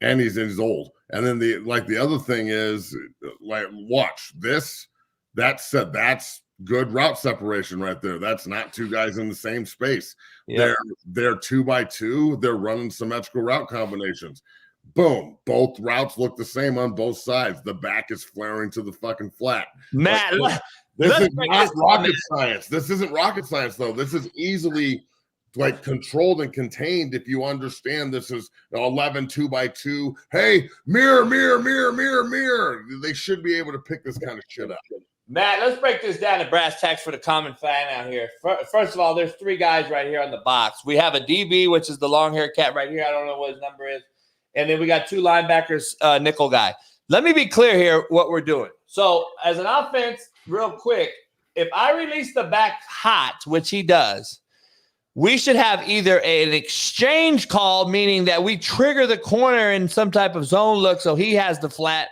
And he's old. And then the other thing is, like, watch this. That's good route separation right there. That's not 2 guys in the same space. Yep. They're 2x2. They're running symmetrical route combinations. Boom. Both routes look the same on both sides. The back is flaring to the fucking flat. Matt, this is not rocket science. This isn't rocket science, though. This is easily controlled and contained if you understand this is 11 2x2. Hey, mirror. They should be able to pick this kind of shit up. Matt, let's break this down to brass tacks for the common fan out here. First of all, there's 3 guys right here on the box. We have a DB, which is the long-haired cat right here. I don't know what his number is. And then we got 2 linebackers, nickel guy. Let me be clear here what we're doing. So as an offense, real quick, if I release the back hot, which he does, we should have either an exchange call, meaning that we trigger the corner in some type of zone look so he has the flat,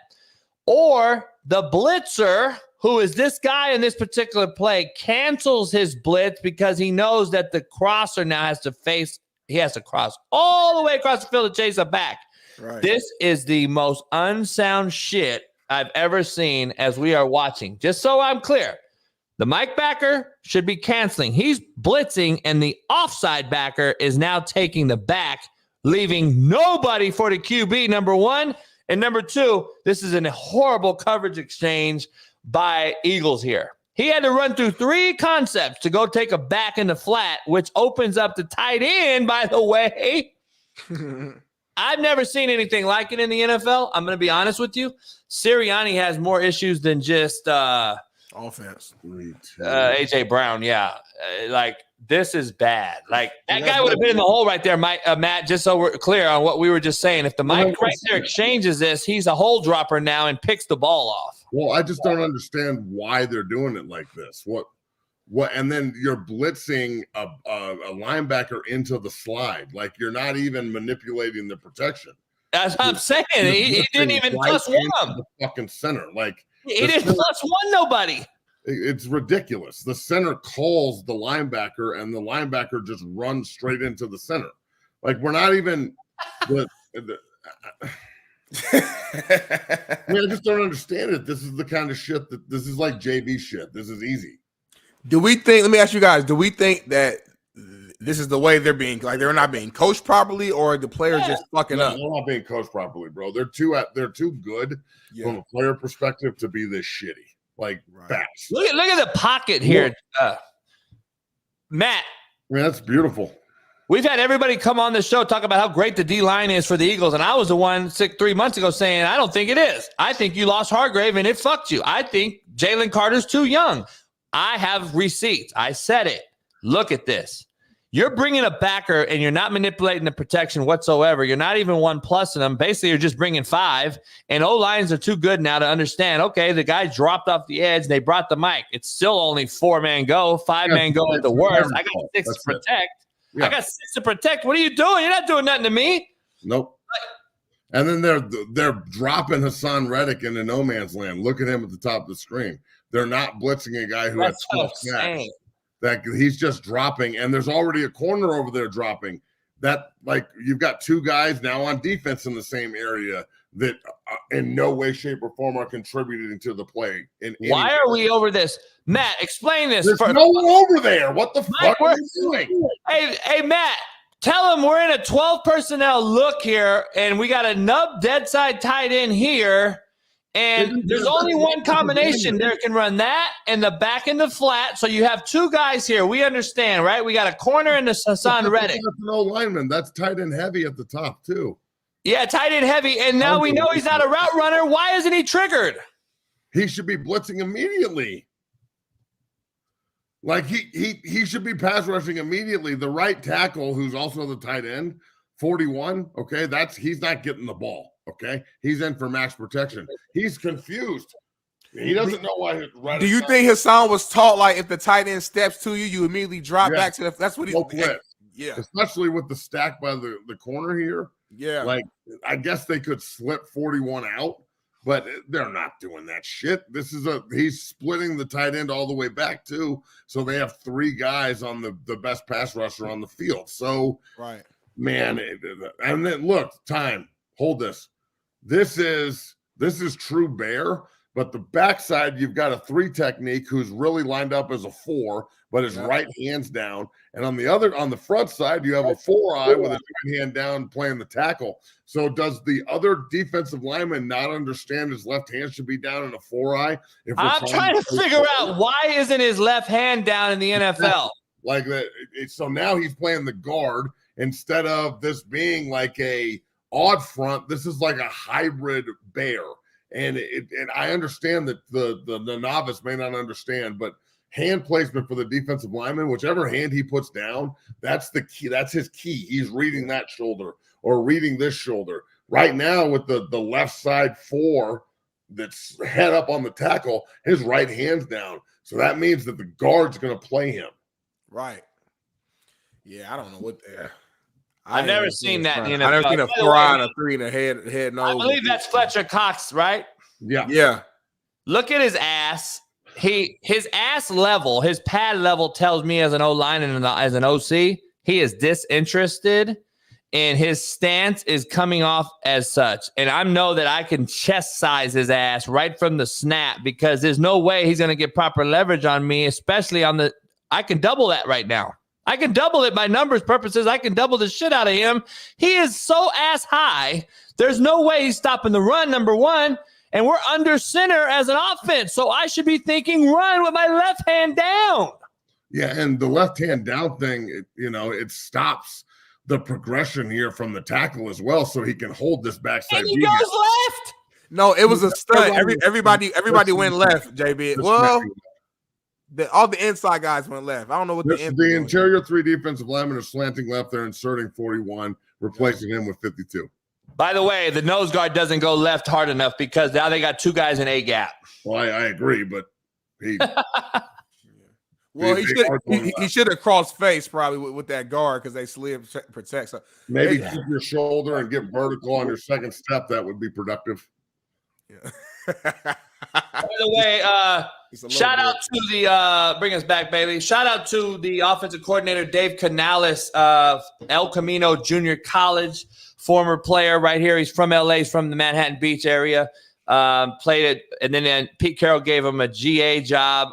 or the blitzer, who is this guy in this particular play, cancels his blitz because he knows that the crosser now has to cross all the way across the field to chase a back. Right. This is the most unsound shit I've ever seen as we are watching. Just so I'm clear, the Mike backer should be canceling. He's blitzing, and the offside backer is now taking the back, leaving nobody for the QB, number one. And number two, this is a horrible coverage exchange by Eagles here. He had to run through 3 concepts to go take a back in the flat, which opens up the tight end, by the way. I've never seen anything like it in the NFL. I'm going to be honest with you. Sirianni has more issues than just offense. A.J. Brown, yeah. Like, this is bad. Like, that guy would have been in the hole right there, Matt, just so we're clear on what we were just saying. If the Mike right there exchanges this, he's a hole dropper now and picks the ball off. Well, I just don't understand why they're doing it like this. What? And then you're blitzing a linebacker into the slide. Like, you're not even manipulating the protection. That's what I'm saying. He didn't even plus one. The fucking center. Like, he didn't plus one nobody. It's ridiculous. The center calls the linebacker, and the linebacker just runs straight into the center. Like, we're not even. I mean, I just don't understand it. This is the kind of shit this is like JB shit. This is easy. Do we think? Let me ask you guys. Do we think that this is the way they're not being coached properly, or the players just fucking up? They're not being coached properly, bro. They're too good from a player perspective to be this shitty. Like, fast. Look at the pocket here, Matt. I mean, that's beautiful. We've had everybody come on the show talk about how great the D-line is for the Eagles, and I was the one 3 months ago saying, I don't think it is. I think you lost Hargrave, and it fucked you. I think Jalen Carter's too young. I have receipts. I said it. Look at this. You're bringing a backer, and you're not manipulating the protection whatsoever. You're not even 1+ing them. Basically, you're just bringing 5, and O-lines are too good now to understand, okay, the guy dropped off the edge, and they brought the mic. It's still only 4-man go, 5-man go at the worst. I got 6 to protect. Yeah. I got 6 to protect. What are you doing? You're not doing nothing to me. Nope. And then they're dropping Hassan Reddick into no man's land. Look at him at the top of the screen. They're not blitzing a guy who has 12 sacks. That he's just dropping, and there's already a corner over there dropping. That, like, you've got 2 guys now on defense in the same area that in no way, shape, or form are contributing to the play. Why are we over this? Matt, explain this. There's no one over there. What the fuck are you doing? Hey, Matt, tell him we're in a 12 personnel look here, and we got a nub dead side tight end here. And there's only one combination there can run that and the back and the flat. So you have 2 guys here. We understand, right? We got a corner and a Hassan Reddick. That's no lineman. That's tight end heavy at the top, too. Yeah, tight end heavy. And now we know he's not a route runner. Why isn't he triggered? He should be blitzing immediately. Like, he should be pass rushing immediately. The right tackle, who's also the tight end, 41, okay, he's not getting the ball. Okay, he's in for max protection. He's confused. He doesn't know why. Do you think Hassan was taught, like, if the tight end steps to you, you immediately drop back to the? That's what he's. Yeah, especially with the stack by the corner here. Yeah, like, I guess they could slip 41 out, but they're not doing that shit. He's splitting the tight end all the way back too, so they have 3 guys on the best pass rusher on the field. So, right, man, and then look, hold this. This is true bear, but the backside, you've got a 3 technique who's really lined up as a 4, but his right hand's down. And on the front side, you have a 4-eye with his right hand down playing the tackle. So does the other defensive lineman not understand his left hand should be down in a 4-eye? I'm trying to figure out why isn't his left hand down in the NFL? Like that. So now he's playing the guard instead of this being like a odd front. This is like a hybrid bear, and I understand that the novice may not understand, but hand placement for the defensive lineman, whichever hand he puts down, that's the key. That's his key. He's reading that shoulder or reading this shoulder. Right now, with the left side 4 that's head up on the tackle, his right hand's down, so that means that the guard's going to play him. Right. Yeah, I don't know what. I've never seen that in the NFL. I've never seen a 4-eye and a 3 in the head nose. I believe that's Fletcher Cox, right? Yeah. Yeah. Look at his ass. his ass level, his pad level tells me as an O-line and as an OC, he is disinterested, and his stance is coming off as such. And I know that I can chest size his ass right from the snap because there's no way he's going to get proper leverage on me, especially on the – I can double that right now. I can double it by numbers purposes. I can double the shit out of him. He is so ass high. There's no way he's stopping the run, number one. And we're under center as an offense. So I should be thinking run with my left hand down. Yeah, and the left hand down thing, it stops the progression here from the tackle as well, so he can hold this backside. And he goes left. No, it was a stunt. Everybody went left, JB. Well, all the inside guys went left. I don't know what the interior 3 defensive linemen are slanting left. They're inserting 41, replacing him with 52. By the way, the nose guard doesn't go left hard enough because now they got 2 guys in A gap. Well, I agree, but he well, he should have crossed face probably with that guard because they slid protect. So maybe keep your shoulder and get vertical on your second step. That would be productive. Yeah. By the way, shout out to the bring us back, Bailey. Shout out to the offensive coordinator Dave Canales of El Camino Junior College, former player right here. He's from LA. He's from the Manhattan Beach area. Played it, and then Pete Carroll gave him a GA job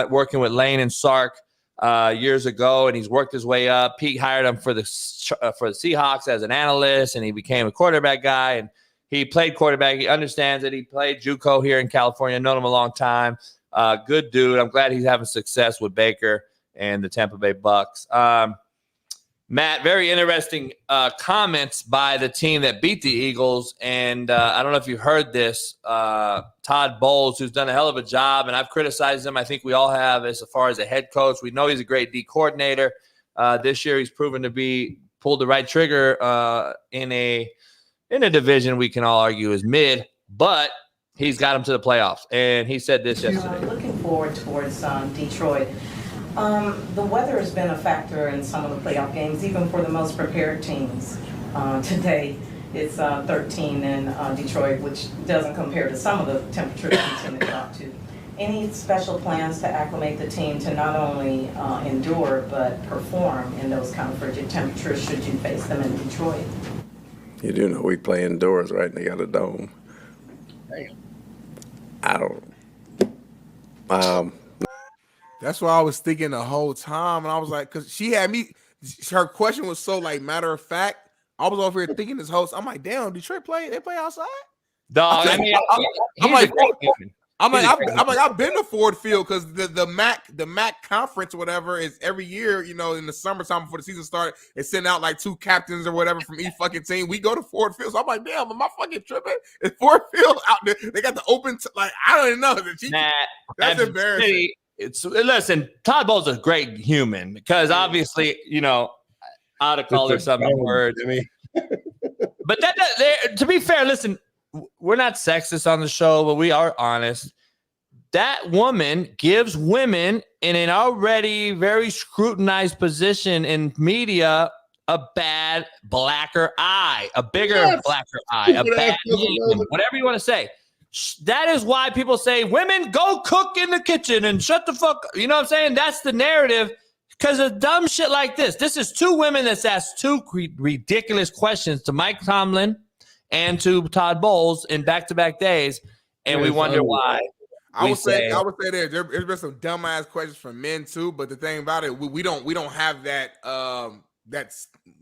working with Lane and Sark years ago, and he's worked his way up. Pete hired him for the Seahawks as an analyst, and he became a quarterback guy. And he played quarterback. He understands it. He played JUCO here in California. Known him a long time. Good dude. I'm glad he's having success with Baker and the Tampa Bay Bucks. Matt, very interesting comments by the team that beat the Eagles. And I don't know if you heard this. Todd Bowles, who's done a hell of a job, and I've criticized him. I think we all have as far as a head coach. We know he's a great D coordinator. This year he's proven to be pulled the right trigger in a division we can all argue is mid, but he's got him to the playoffs. And he said this yesterday. Looking forward towards Detroit. The weather has been a factor in some of the playoff games, even for the most prepared teams. Today, it's 13 in Detroit, which doesn't compare to some of the temperatures we tend to drop to. Any special plans to acclimate the team to not only endure, but perform in those kind of frigid temperatures should you face them in Detroit? You do know we play indoors, right? And they got a dome. Damn. I don't. That's what I was thinking the whole time, and I was like, because she had me. Her question was so like matter of fact. I was over here thinking this host. I'm like, damn, Detroit they play outside. Dog, I've been to Ford Field because the MAC conference or whatever is every year, in the summertime before the season started, they send out like 2 captains or whatever from each fucking team. We go to Ford Field. So I'm like, damn, am I fucking tripping? Is Ford Field out there? They got the open, I don't even know. That's embarrassing. Listen, Todd Bowles is a great human because obviously, out of color some words. But to be fair, listen, we're not sexist on the show, but we are honest. That woman gives women in an already very scrutinized position in media a bad blacker eye, a bigger blacker eye, a bad name, whatever you want to say. That is why people say women go cook in the kitchen and shut the fuck up. You know what I'm saying? That's the narrative because of dumb shit like this. This is 2 women that's asked 2 ridiculous questions to Mike Tomlin and to Todd Bowles in back-to-back days, and we wonder why. I would say there's been some dumbass questions from men too, but the thing about it, we don't have that that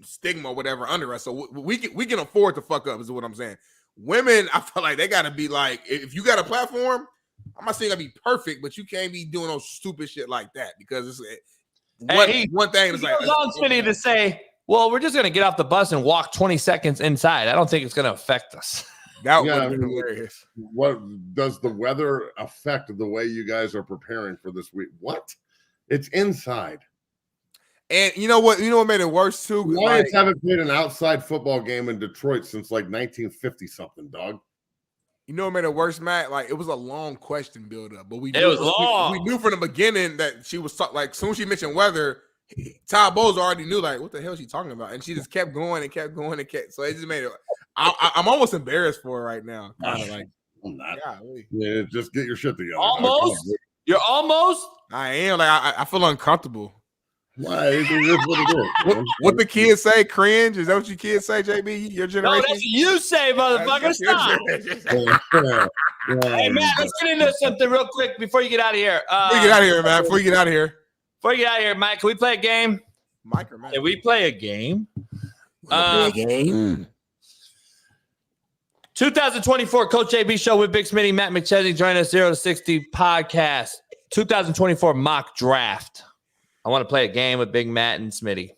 stigma or whatever under us, so we can afford to fuck up. Is what I'm saying. Women, I feel like they got to be like, if you got a platform, I'm not saying gotta be perfect, but you can't be doing no stupid shit like that because it's one thing is like long Smitty to say, well, we're just gonna get off the bus and walk 20 seconds inside. I don't think it's gonna affect us. That would be hilarious. What does the weather affect the way you guys are preparing for this week? What? It's inside. And you know what made it worse too? Lions haven't played an outside football game in Detroit since like 1950 something, dog. You know what made it worse, Matt? Like it was a long question build up, but we knew from the beginning that she was like, as soon as she mentioned weather, Todd Bowles already knew like what the hell is she talking about, and she just kept going and kept going and kept. So it just made it. I'm almost embarrassed for her right now. Kind of like, I'm not. Yeah, just get your shit together. Almost. You're almost. I am. Like I feel uncomfortable. Why? It is what it is. What the kids say? Cringe? Is that what your kids say, JB? Your generation? No, that's what you say, motherfucker. Stop. Hey, Matt, let's get into something real quick before you get out of here. Before you get out of here, man. Before you get out of here. Before you get out of here, Mike, can we play a game? Mike or Matt? Can we play a game? 2024 Coach JB Show with Big Smitty, Matt McChesney. Join us 0 to 60 podcast. 2024 mock draft. I want to play a game with Big Matt and Smitty.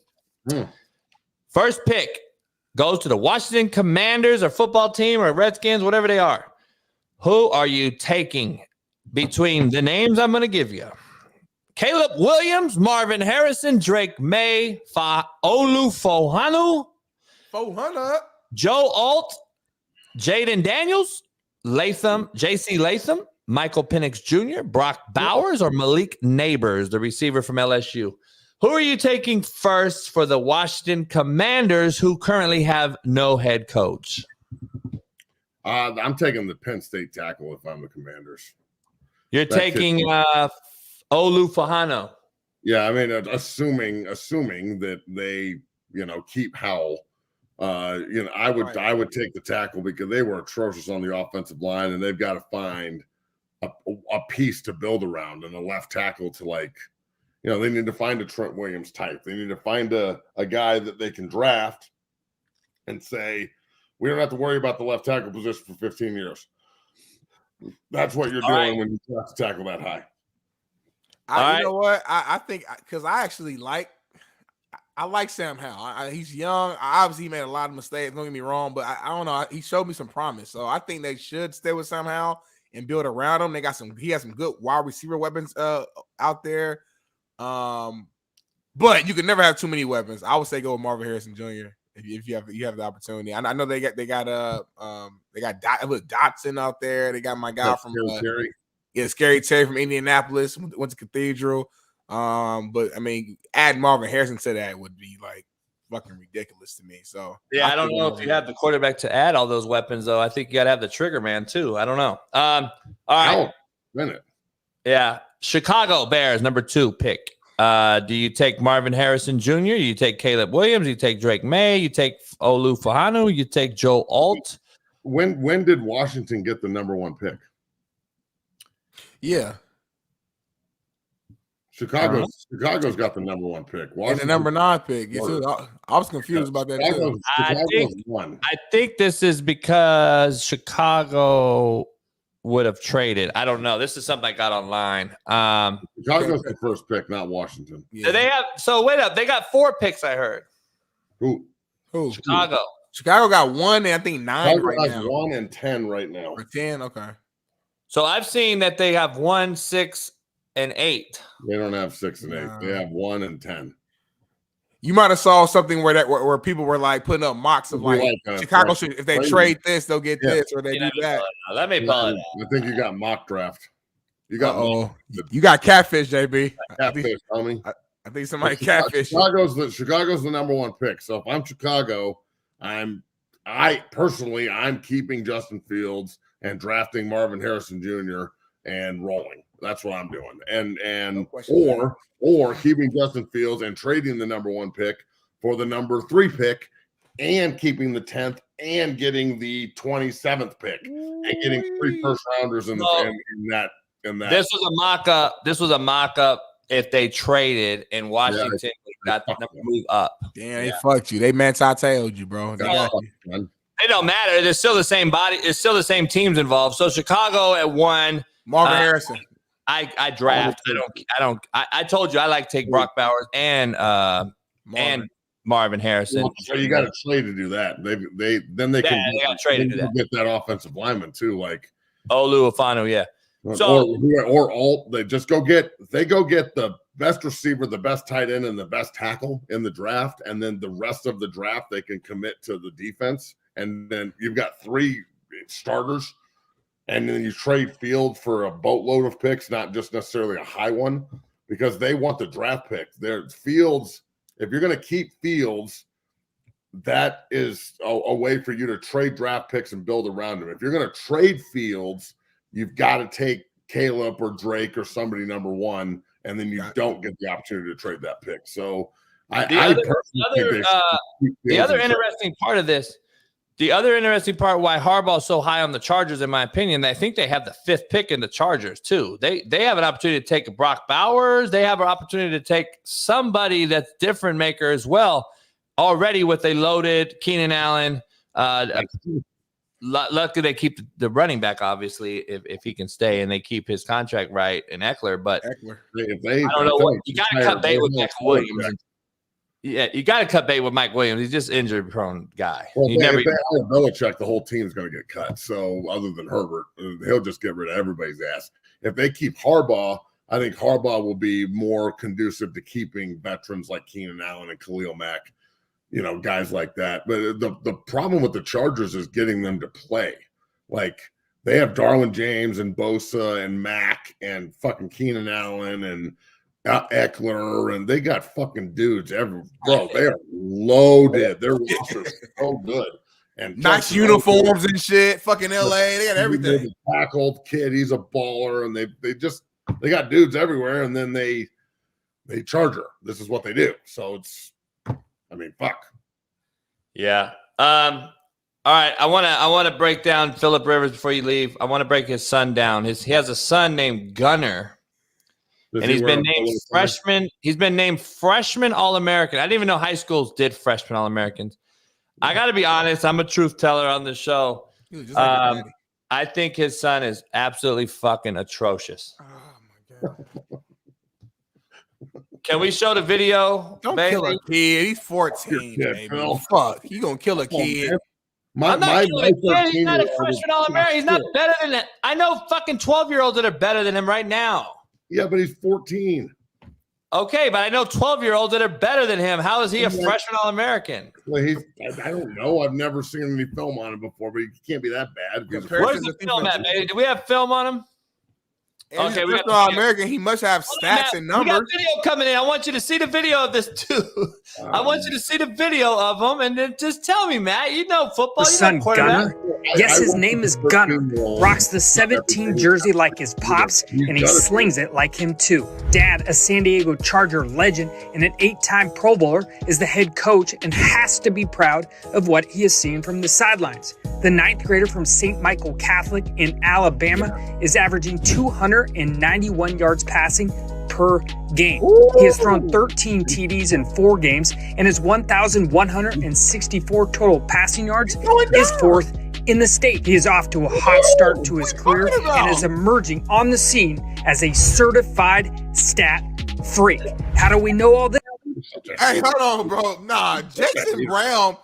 First pick goes to the Washington Commanders or football team or Redskins, whatever they are. Who are you taking between the names I'm going to give you? Caleb Williams, Marvin Harrison, Drake May, Olu Fohanu, Joe Alt, Jaden Daniels, JC Latham, Michael Penix Jr., Brock Bowers, or Malik Neighbors, the receiver from LSU. Who are you taking first for the Washington Commanders, who currently have no head coach? I'm taking the Penn State tackle if I'm the Commanders. You're taking Olu Fohanu. Yeah, I mean, assuming that they, keep Howell. I would take the tackle because they were atrocious on the offensive line, and they've got to find a piece to build around and a left tackle to they need to find a Trent Williams type. They need to find a guy that they can draft and say, we don't have to worry about the left tackle position for 15 years. That's what you're doing when you draft to tackle that high. You know what? I think because I actually like Sam Howell. He's young. Obviously, he made a lot of mistakes. Don't get me wrong, but I don't know. He showed me some promise, so I think they should stay with Sam Howell and build around him. He has some good wide receiver weapons out there. But you can never have too many weapons. I would say go with Marvin Harrison Jr. if you have the opportunity. I know they got Dotson out there. They got my guy from Scary Terry from Indianapolis. Went to Cathedral. But I mean, add Marvin Harrison to that would be fucking ridiculous to me. So yeah, I don't know if you have the quarterback to add all those weapons, though. I think you got to have the trigger man too. I don't know. All right, minute. Yeah, Chicago Bears number 2 pick. Do you take Marvin Harrison Jr.? You take Caleb Williams? You take Drake May? You take Olu Fohanu? You take Joe Alt? When did Washington get the number 1 pick? Yeah. Chicago's got the number 1 pick. And the number 9 pick. I was confused about that too. I think this is because Chicago would have traded. I don't know. This is something I got online. Chicago's the first pick, not Washington. Yeah. Wait up. They got 4 picks, I heard. Who? Chicago. Chicago got 1 and I think 9 Chicago right has now. 1 and 10 right now. Or 10, okay. So I've seen that they have 1, 6, and 8. They don't have 6 and 8. They have 1 and 10. You might have saw something where people were putting up mocks of Chicago should, if they trade this, they'll get this, or they do that. Let me pull it up. I think you got mock draft. You got you got catfish, JB. Catfish, homie. I think somebody catfish. Chicago's the number 1 pick. So if I'm Chicago, I'm keeping Justin Fields and drafting Marvin Harrison Jr. and rolling. That's what I'm doing. And or keeping Justin Fields and trading the number 1 pick for the number 3 pick and keeping the 10th and getting the 27th pick and getting 3 first rounders in that. This was a mock-up if they traded and Washington got the number move up. Damn, they fucked you. They tailed you, bro. They got you. It don't matter. There's still the same body. It's still the same teams involved. So Chicago at 1. Marvin Harrison. I draft. I told you I like to take Brock Bowers and Marvin Harrison. So you got to trade to do that. They got trade to do that. Get that offensive lineman too, like Olu Fohanu, yeah. So or Alt. They go get the best receiver, the best tight end, and the best tackle in the draft, and then the rest of the draft they can commit to the defense, and then you've got 3 starters. And then you trade Field for a boatload of picks, not just necessarily a high one, because they want the draft pick. There's Fields. If you're going to keep Fields, that is a way for you to trade draft picks and build around them. If you're going to trade Fields, you've got to take Caleb or Drake or somebody number one, and then you don't get the opportunity to trade that pick. So The other interesting part of this, the other interesting part why Harbaugh's so high on the Chargers, in my opinion, I think they have the 5th pick in the Chargers too. They have an opportunity to take Brock Bowers. They have an opportunity to take somebody that's different maker as well. Already with a loaded Keenan Allen. Luckily they keep the running back, obviously, if he can stay, and they keep his contract right in Eckler. But I don't know what you got to cut bait with Mike Williams. Yeah, you got to cut bait with Mike Williams. He's just injury-prone guy. Well, if they hire Belichick, the whole team's going to get cut. So other than Herbert, he'll just get rid of everybody's ass. If they keep Harbaugh, I think Harbaugh will be more conducive to keeping veterans like Keenan Allen and Khalil Mack, guys like that. But the problem with the Chargers is getting them to play. Like, they have Darwin James and Bosa and Mack and fucking Keenan Allen and Eckler, and they got fucking dudes they are loaded. Their roster's so good. And nice uniforms and shit. Fucking LA, they got everything. Tackled kid, he's a baller, and they got dudes everywhere, and then they charge her. This is what they do. So fuck. Yeah. All right. I want to break down Phillip Rivers before you leave. I want to break his son down. He has a son named Gunner. And he's been named freshman. He's been named freshman All-American. I didn't even know high schools did freshman All-Americans. I got to be honest. I'm a truth teller on the show. I think his son is absolutely fucking atrocious. Oh my God. Can we show the video? Don't kill a kid. He's 14, baby. Fuck. You gonna kill a kid. I'm not killing a kid. He's not a freshman All-American. He's not better than that. I know fucking 12-year-olds that are better than him right now. Yeah, but he's 14. Okay, but I know 12-year-olds that are better than him. How is he a freshman All-American? Well, I don't know. I've never seen any film on him before, but he can't be that bad. Where's the film at, baby? Do we have film on him? And okay, he's All-American. He must have stats and numbers. We got video coming in. I want you to see the video of this too. I want you to see the video of him, and then just tell me, Matt. You know football. The son Gunner. Yes, his name is Gunner. Rocks the 17 jersey like his pops, and he slings it like him too. Dad, a San Diego Charger legend and an 8-time Pro Bowler, is the head coach and has to be proud of what he has seen from the sidelines. The 9th grader from St. Michael Catholic in Alabama is averaging 291 yards passing per game. He has thrown 13 TDs in 4 games, and his 1,164 total passing yards is 4th in the state. He is off to a hot start to his career and is emerging on the scene as a certified stat freak. How do we know all this? Hey, hold on, bro. Nah, Jason Brown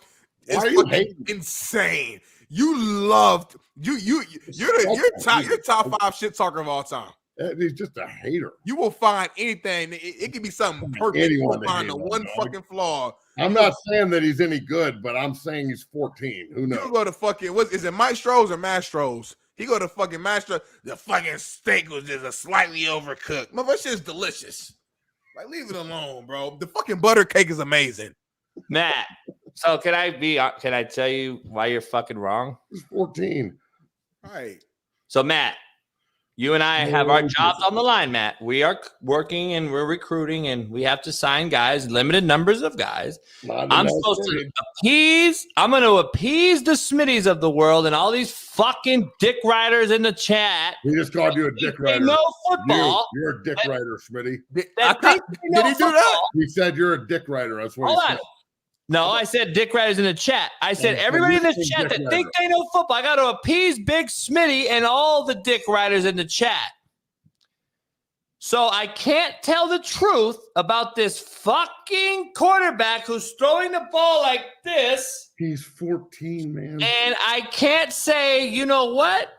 is fucking insane. You loved you're top 5 shit talker of all time. He's just a hater. You will find anything. It could be something perfect. You will find the one fucking flaw. I'm not saying that he's any good, but I'm saying he's 14. Who knows? You go to fucking is it Maestro's or Mastro's? He go to fucking Mastro. The fucking steak was just a slightly overcooked. But that shit's delicious. Like, leave it alone, bro. The fucking butter cake is amazing. Matt. So can I tell you why you're fucking wrong? He's 14. All right. So Matt, you and I have our jobs on the line, Matt. We are working and we're recruiting and we have to sign guys, limited numbers of guys. I'm supposed to appease. I'm going to appease the Smitties of the world and all these fucking dick riders in the chat. He just called you a dick rider. They know football. You're a dick rider, Smitty. Did he do that? He said you're a dick rider. That's what Hold he on. said. No, I said dick riders in the chat. I said everybody in this chat that think they know football, I got to appease Big Smitty and all the dick riders in the chat. So I can't tell the truth about this fucking quarterback who's throwing the ball like this. He's 14, man. And I can't say, you know what?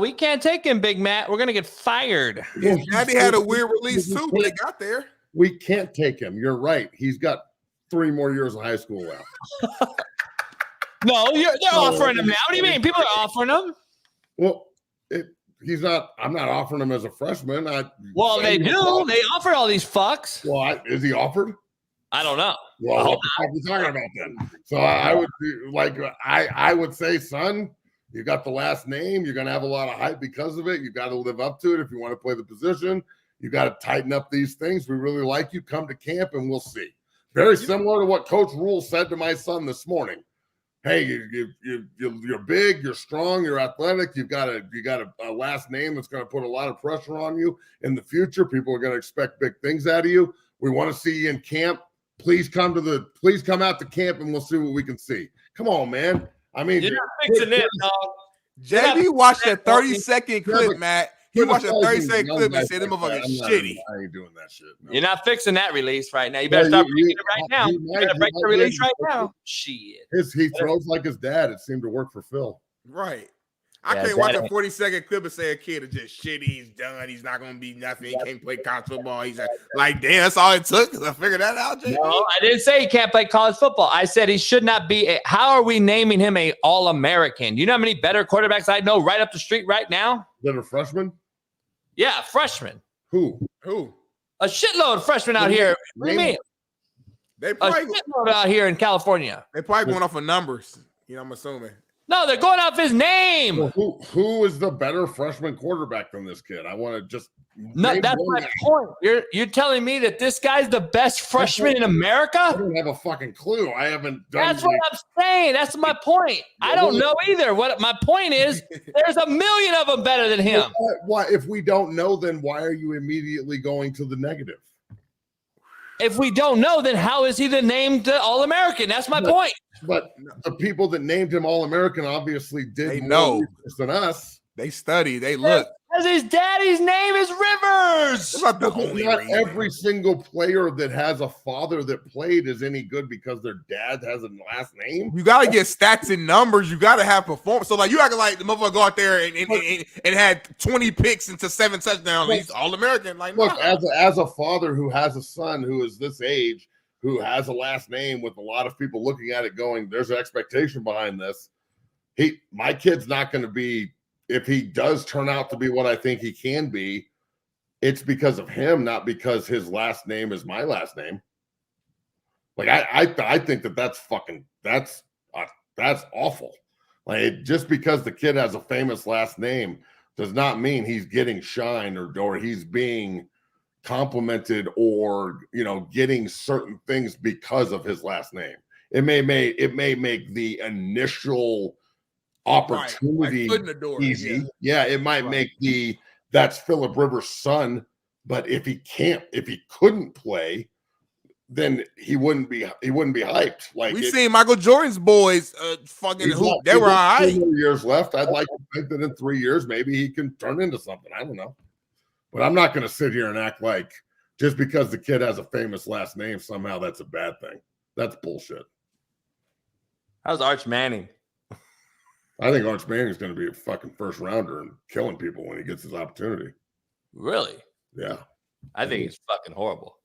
We can't take him, Big Matt. We're going to get fired. Yeah, Daddy had a weird release too when it got there. We can't take him. You're right. He's got 3 more years of high school left. No, they're offering him now. What do you mean? People are offering him. Well, he's not. I'm not offering him as a freshman. Well, they do. They offer all these fucks. Well, is he offered? I don't know. Well, what the fuck are we talking about then? So I would say, son, You got the last name. You're going to have a lot of hype because of it. You got to live up to it if you want to play the position. You got to tighten up these things. We really like you. Come to camp and we'll see. Very similar to what Coach Rule said to my son this morning. Hey, you're big, you're strong, you're athletic. You got a last name that's going to put a lot of pressure on you in the future. People are going to expect big things out of you. We want to see you in camp. Please come out to camp and we'll see what we can see. Come on, man. I mean, you're not fixing it, dog. JB watched a 30-second clip, Matt. He watched a 30-second clip and said, "Them motherfuckers shitty." I ain't doing that shit. No. You're not fixing that release right now. You better start breaking it right now. You better break the release right now. Shit. He throws like his dad. It seemed to work for Phil. Right. I can't watch a 40-second clip and say a kid is just shitty. He's done. He's not going to be nothing. He can't play college football. He's like, damn, that's all it took. I figured that out, JB. No, I didn't say he can't play college football. I said he should not be. How are we naming him a All-American? You know how many better quarterbacks I know right up the street right now? That are freshmen? Yeah, freshmen. Who? A shitload of freshmen out here. What do you mean? They probably a shitload out here in California. They probably going off of numbers. You know, I'm assuming. No, they're going off his name. Well, who is the better freshman quarterback than this kid? I want to just. No, that's my point. You're telling me that this guy's the best freshman in America? I don't have a fucking clue. I haven't done. That's what I'm saying. That's my point. I don't know either. What my point is, there's a million of them better than him. Why? If we don't know, then why are you immediately going to the negative? If we don't know, then how is he the named All-American? That's my point. But the people that named him All-American obviously did know than us. They study. They look. Because his daddy's name is Rivers. That's not the only Not reason. every single player that has a father that played is any good because their dad has a last name. You got to get stats and numbers. You got to have performance. So, like, you acting like the motherfucker go out there and had 20 picks into 7 touchdowns. He's All-American. Like, look, as a father who has a son who is this age, who has a last name with a lot of people looking at it going, there's an expectation behind this. My kid's not going to be, if he does turn out to be what I think he can be, it's because of him, not because his last name is my last name. Like I think that's awful. Like, just because the kid has a famous last name does not mean he's getting shine or he's being complimented or, getting certain things because of his last name. It may make the initial opportunity like in the door. Easy. Yeah, it might make that's Phillip Rivers' son, but if he couldn't play, then he wouldn't be hyped. Like, we've seen Michael Jordan's boys fucking hoop. They were all right. 2 more years left. I'd like to think that in 3 years maybe he can turn into something. I don't know. But I'm not going to sit here and act like just because the kid has a famous last name, somehow that's a bad thing. That's bullshit. How's Arch Manning? I think Arch Manning's going to be a fucking first rounder and killing people when he gets his opportunity. Really? Yeah. I think he's fucking horrible.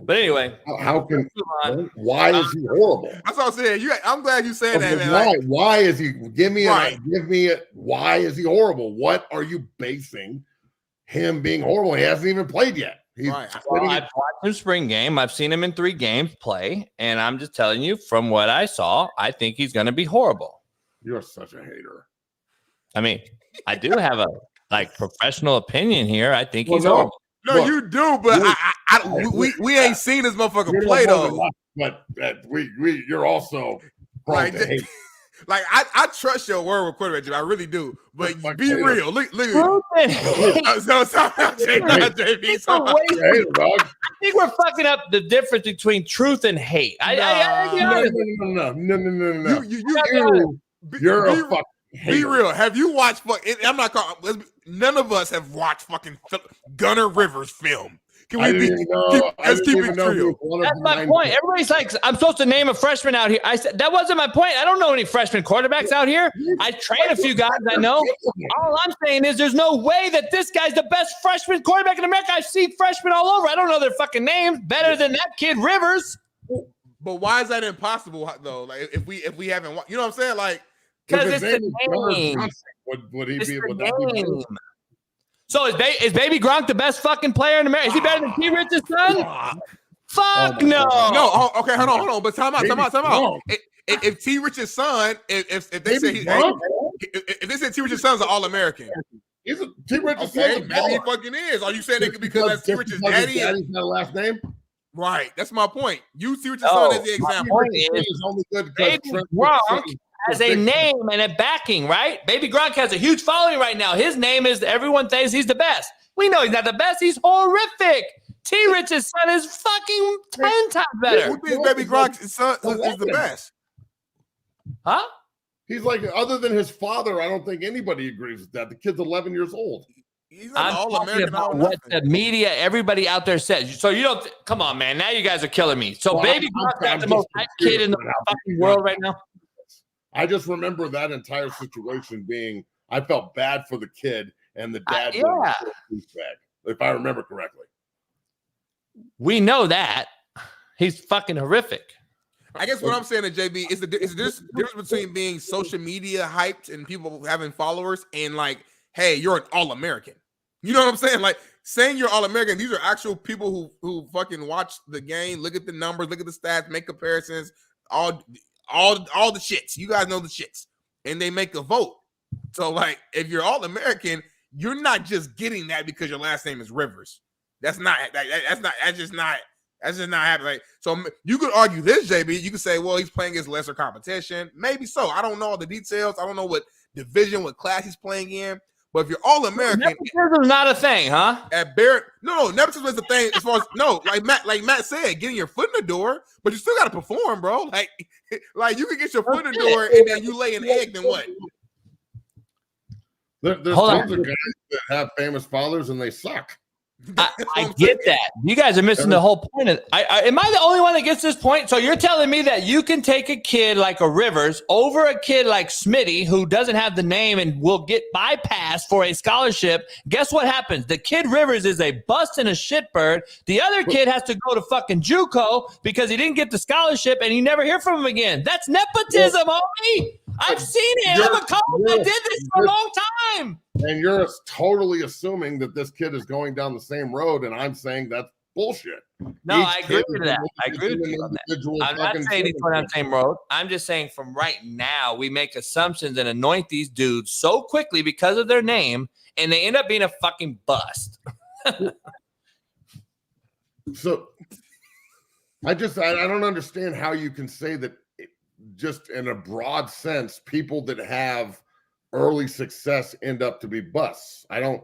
But anyway, why is he horrible? That's what I'm saying. I'm glad you said that, man. Why is he? Why is he horrible? What are you basing him being horrible? He hasn't even played yet. Well, I've watched him spring game. I've seen him in 3 games play, and I'm just telling you from what I saw, I think he's going to be horrible. You're such a hater. I mean, I do have a professional opinion here. I think he's horrible. No, you do, but we ain't seen this motherfucker play though. But you're also like, to hate. Like I trust your word with quarterback, I really do. But be real. Look at me. I think we're fucking up the difference between truth and hate. No. You're a fucking hater. Be real. Have you watched? I'm not calling. None of us have watched fucking Gunnar Rivers film. Can we let's keep it real. That's my point. Everybody's like, I'm supposed to name a freshman out here. I said that wasn't my point. I don't know any freshman quarterbacks out here. I train a few guys I know. All I'm saying is there's no way that this guy's the best freshman quarterback in America. I see freshmen all over. I don't know their fucking names better than that kid Rivers. But why is that impossible though? Like if we haven't, you know what I'm saying? Like, because it's the name. Would he be? Would that be? So is Baby Gronk the best fucking player in America? Is he better than T. Richardson? Fuck no. No. Okay, hold on. But time out. If T. Richardson's son, if they say if they said T. Richardson's son's an All-American. He's a T. Richardson's Okay, a maybe he baller. fucking is. Are you saying it because that's T. Richardson's daddy? His daddy's not a last name? Right. That's my point. Use T. Richardson's son as the my example. point is, Baby Gronk has a name and a backing, right? Baby Gronk has a huge following right now. His name is, everyone thinks he's the best. We know he's not the best. He's horrific. T. Rich's son is fucking 10 times better. Who thinks Baby Gronk's son is the best? Huh? He's like, other than his father, I don't think anybody agrees with that. The kid's 11 years old. I'm talking about what the media, everybody out there says. So you don't, come on, man. Now you guys are killing me. So Baby Gronk is the most hyped kid in the fucking world right now. I just remember that entire situation being, I felt bad for the kid and the dad. If I remember correctly. We know that. He's fucking horrific. I guess what I'm saying to JB is the difference between being social media hyped and people having followers and like, hey, you're an All-American. You know what I'm saying? Like saying you're All-American, these are actual people who fucking watch the game, look at the numbers, look at the stats, make comparisons, all the shits. You guys know the shits. And they make a vote. So like if you're All-American, you're not just getting that because your last name is Rivers. That's just not happening. Like, so you could argue this, JB. You could say, well, he's playing against lesser competition. Maybe so. I don't know all the details. I don't know what division, what class he's playing in. But if you're All-American, nepotism's not a thing, huh? At Barrett, no, nepotism is the thing. As far as like Matt said, getting your foot in the door, but you still got to perform, bro. Like you can get your foot in the door and then you lay an egg. Then what? There's tons of guys that have famous fathers and they suck. I get that. You guys are missing the whole point. Am I the only one that gets this point? So you're telling me that you can take a kid like a Rivers over a kid like Smitty who doesn't have the name and will get bypassed for a scholarship. Guess what happens? The kid Rivers is a bust and a shitbird. The other kid has to go to fucking JUCO because he didn't get the scholarship and you never hear from him again. That's nepotism, homie. I've seen it. I'm a coach that did this for a long time. And you're totally assuming that this kid is going down the same road, and I'm saying that's bullshit. No, I agree with that. I agree with you on that. I'm not saying he's going down the same road. I'm just saying from right now, we make assumptions and anoint these dudes so quickly because of their name, and they end up being a fucking bust. So I don't understand how you can say that just in a broad sense, people that have early success end up to be busts. I don't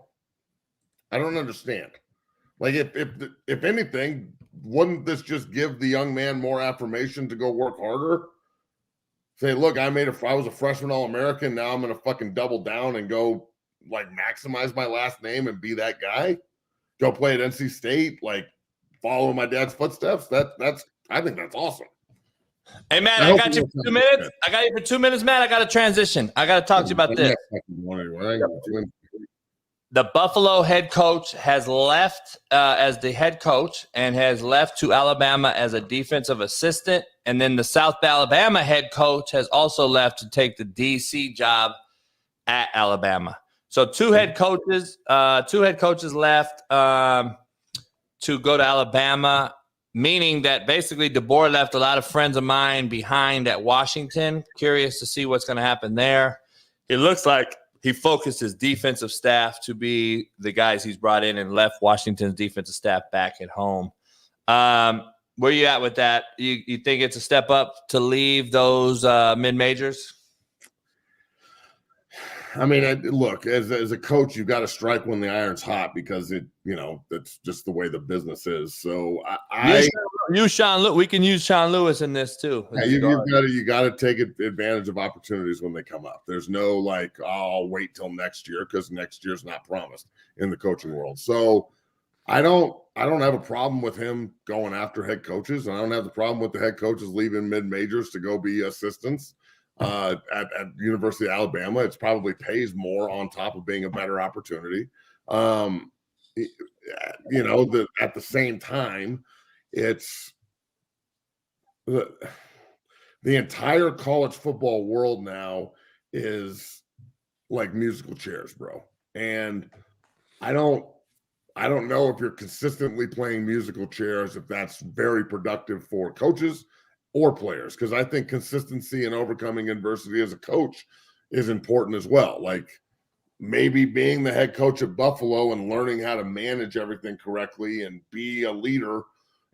understand. Like if anything, wouldn't this just give the young man more affirmation to go work harder? Say, look, I was a freshman All-American. Now I'm going to fucking double down and go like maximize my last name and be that guy. Go play at NC State, like follow my dad's footsteps. I think that's awesome. Hey, Matt, I got you for 2 minutes. I got you for 2 minutes, Matt. I got to transition. I got to talk to you about this. The Buffalo head coach has left as the head coach and has left to Alabama as a defensive assistant. And then the South Alabama head coach has also left to take the DC job at Alabama. So two head coaches left to go to Alabama, meaning that basically DeBoer left a lot of friends of mine behind at Washington. Curious to see what's going to happen there. It looks like he focused his defensive staff to be the guys he's brought in and left Washington's defensive staff back at home. Where you at with that? You think it's a step up to leave those mid-majors? I mean, look, as a coach, you got to strike when the iron's hot because that's just the way the business is. So we can use Sean Lewis in this too. Yeah, you got to take advantage of opportunities when they come up. There's no like, I'll wait till next year because next year's not promised in the coaching world. So I don't have a problem with him going after head coaches, and I don't have the problem with the head coaches leaving mid-majors to go be assistants. At University of Alabama, it's probably pays more on top of being a better opportunity. At the same time, it's the entire college football world now is like musical chairs, bro. And I don't know if you're consistently playing musical chairs, if that's very productive for coaches or players, because I think consistency and overcoming adversity as a coach is important as well. Like maybe being the head coach at Buffalo and learning how to manage everything correctly and be a leader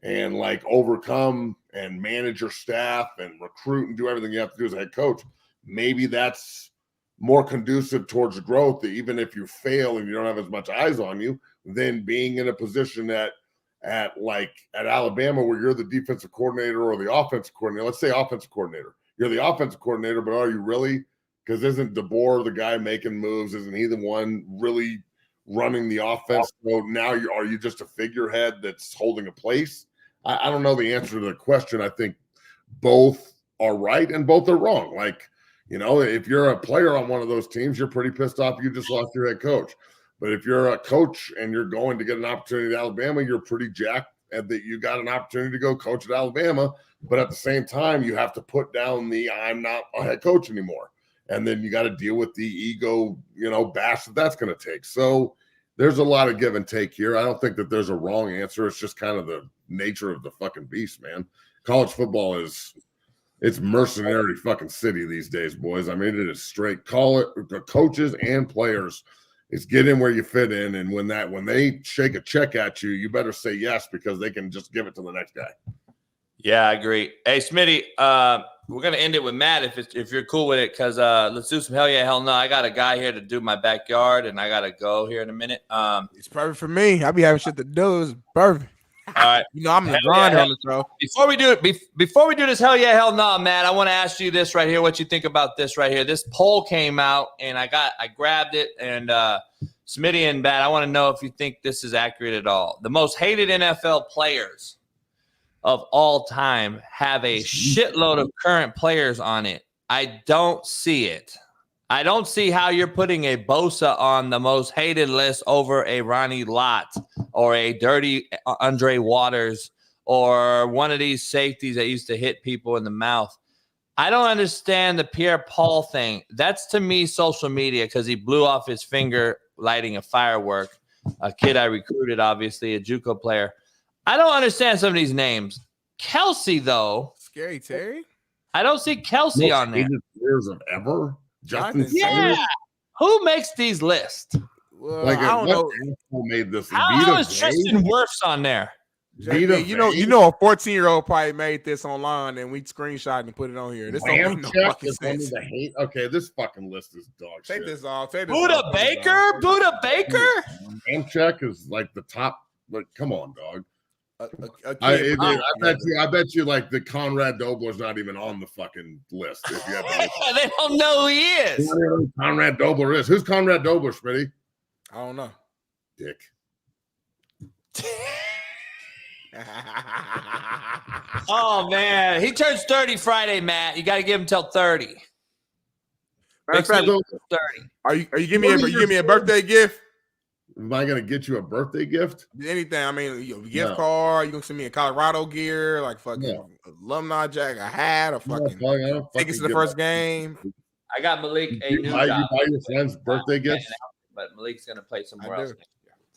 and like overcome and manage your staff and recruit and do everything you have to do as a head coach. Maybe that's more conducive towards growth, even if you fail and you don't have as much eyes on you, than being in a position at Alabama where you're the defensive coordinator or the offensive coordinator. Let's say offensive coordinator. You're the offensive coordinator, but are you really? Because isn't DeBoer the guy making moves? Isn't he the one really running the offense? So now are you just a figurehead that's holding a place? I don't know the answer to the question. I think both are right and both are wrong. Like, you know, if you're a player on one of those teams, you're pretty pissed off you just lost your head coach. But if you're a coach and you're going to get an opportunity at Alabama, you're pretty jacked that you got an opportunity to go coach at Alabama. But at the same time, you have to put down the I'm not a head coach anymore. And then you got to deal with the ego, you know, bash that's going to take. So there's a lot of give and take here. I don't think that there's a wrong answer. It's just kind of the nature of the fucking beast, man. College football it's mercenary fucking city these days, boys. I mean, it is straight. Call it the coaches and players. It's get in where you fit in. And when they shake a check at you, you better say yes, because they can just give it to the next guy. Yeah, I agree. Hey, Smitty, we're going to end it with Matt if you're cool with it, because let's do some hell yeah, hell no. I got a guy here to do my backyard, and I got to go here in a minute. It's perfect for me. I be having shit to do. It's perfect. All right. You know, I'm the grinder on the show. Before we do this hell yeah, hell no, Matt, I want to ask you this right here, what you think about this right here. This poll came out, and I grabbed it, and Smitty and Matt, I want to know if you think this is accurate at all. The most hated NFL players of all time have a shitload of current players on it. I don't see it. I don't see how you're putting a Bosa on the most hated list over a Ronnie Lott or a dirty Andre Waters or one of these safeties that used to hit people in the mouth. I don't understand the Pierre Paul thing. That's, to me, social media, because he blew off his finger lighting a firework. A kid I recruited, obviously, a JUCO player. I don't understand some of these names. Kelsey, though. Scary Terry? I don't see Kelsey on there. Players of ever? Yeah. Who makes these lists? Well, like, I don't know. Who made this? How is Tristan Wirfs on there? JB, you know, a 14-year-old probably made this online and we screenshot and put it on here. This don't make no fucking sense. Okay, this fucking list is dog shit. Take this off. Buda Baker? Check is like the top. Like, come on, dog. I bet you like the Conrad Dobler's not even on the fucking list. If you have they don't know who he is. Conrad Dobler is. Who's Conrad Dobler, Smitty? I don't know. Dick. Oh man, he turns 30 Friday, Matt. You got to give him till 30. Matter of fact, 30. Are you give me a birthday gift? Am I gonna get you a birthday gift? Anything? I mean, a gift card. You gonna send me a Colorado gear, like fucking alumni jacket, a hat, or fucking tickets to the first game. I got Malik a new job. You buy your friend's birthday gifts, but Malik's gonna play somewhere else.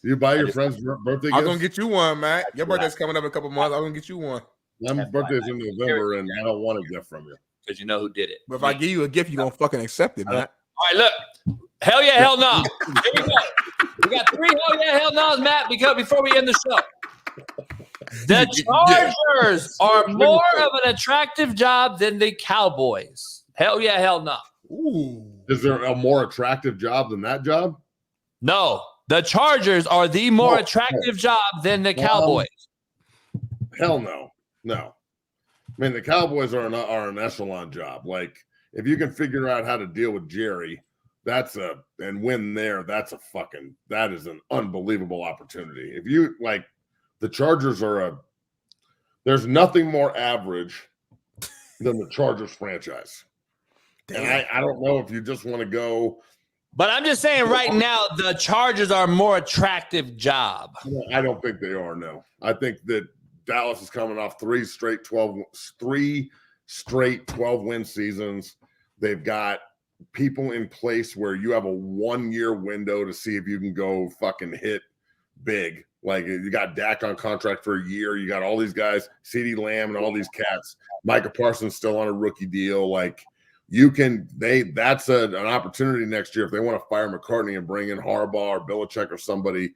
You buy your friend's birthday gifts? I'm gonna get you one, Matt. Your birthday's coming up in a couple months. I'm gonna get you one. My birthday's in November, and I don't want a gift from you because you know who did it. But if I give you a gift, you gonna fucking accept it, Matt. All right, look. Hell yeah, hell no. Here we go. We got 3 hell yeah, hell no's, Matt, because before we end the show. The Chargers are more of an attractive job than the Cowboys. Hell yeah, hell no. Ooh. Is there a more attractive job than that job? No. The Chargers are the more attractive job than the Cowboys. Hell no. No. I mean, the Cowboys are an echelon job. Like, if you can figure out how to deal with Jerry, and win there, that is an unbelievable opportunity. If you like, the Chargers there's nothing more average than the Chargers franchise. Damn. And I don't know if you just want to go. But I'm just saying right now, the Chargers are a more attractive job. I don't think they are, no. I think that Dallas is coming off 3 straight 12-win seasons. They've got people in place where you have a 1-year window to see if you can go fucking hit big. Like, you got Dak on contract for a year. You got all these guys, CeeDee Lamb and all these cats. Micah Parsons still on a rookie deal. Like, that's an opportunity next year if they want to fire McCartney and bring in Harbaugh or Belichick or somebody.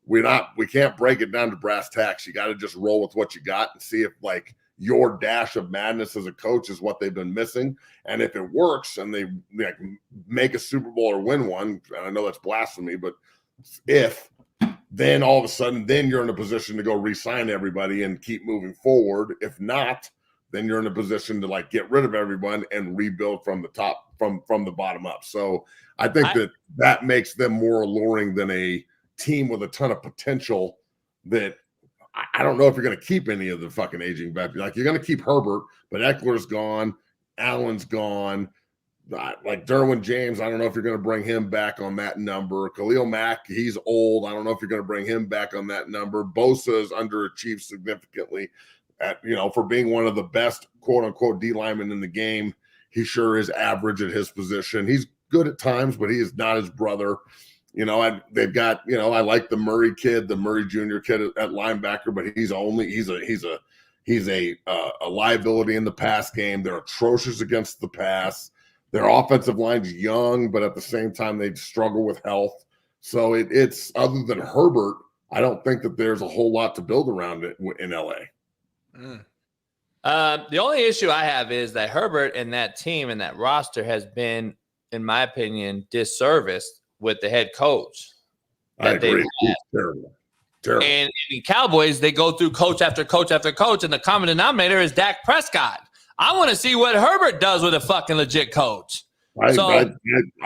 We can't break it down to brass tacks. You got to just roll with what you got and see if like your dash of madness as a coach is what they've been missing. And if it works and they like make a Super Bowl or win one, and I know that's blasphemy, but then all of a sudden, then you're in a position to go re-sign everybody and keep moving forward. If not, then you're in a position to like get rid of everyone and rebuild from the top, from the bottom up. So I think that makes them more alluring than a team with a ton of potential that I don't know if you're going to keep any of the fucking aging back. Like you're going to keep Herbert, but Eckler's gone. Allen's gone. Like Derwin James, I don't know if you're going to bring him back on that number. Khalil Mack, he's old. I don't know if you're going to bring him back on that number. Bosa is underachieved significantly for being one of the best quote unquote D linemen in the game. He sure is average at his position. He's good at times, but he is not his brother. They've got, I like the Murray kid, the Murray Jr. kid at linebacker, but he's a liability in the pass game. They're atrocious against the pass. Their offensive line's young, but at the same time, they struggle with health. So it's other than Herbert, I don't think that there's a whole lot to build around it in LA. The only issue I have is that Herbert and that team and that roster has been, in my opinion, disserviced with the head coach. I agree. It's terrible. Terrible. And in Cowboys, they go through coach after coach after coach, and the common denominator is Dak Prescott. I want to see what Herbert does with a fucking legit coach. I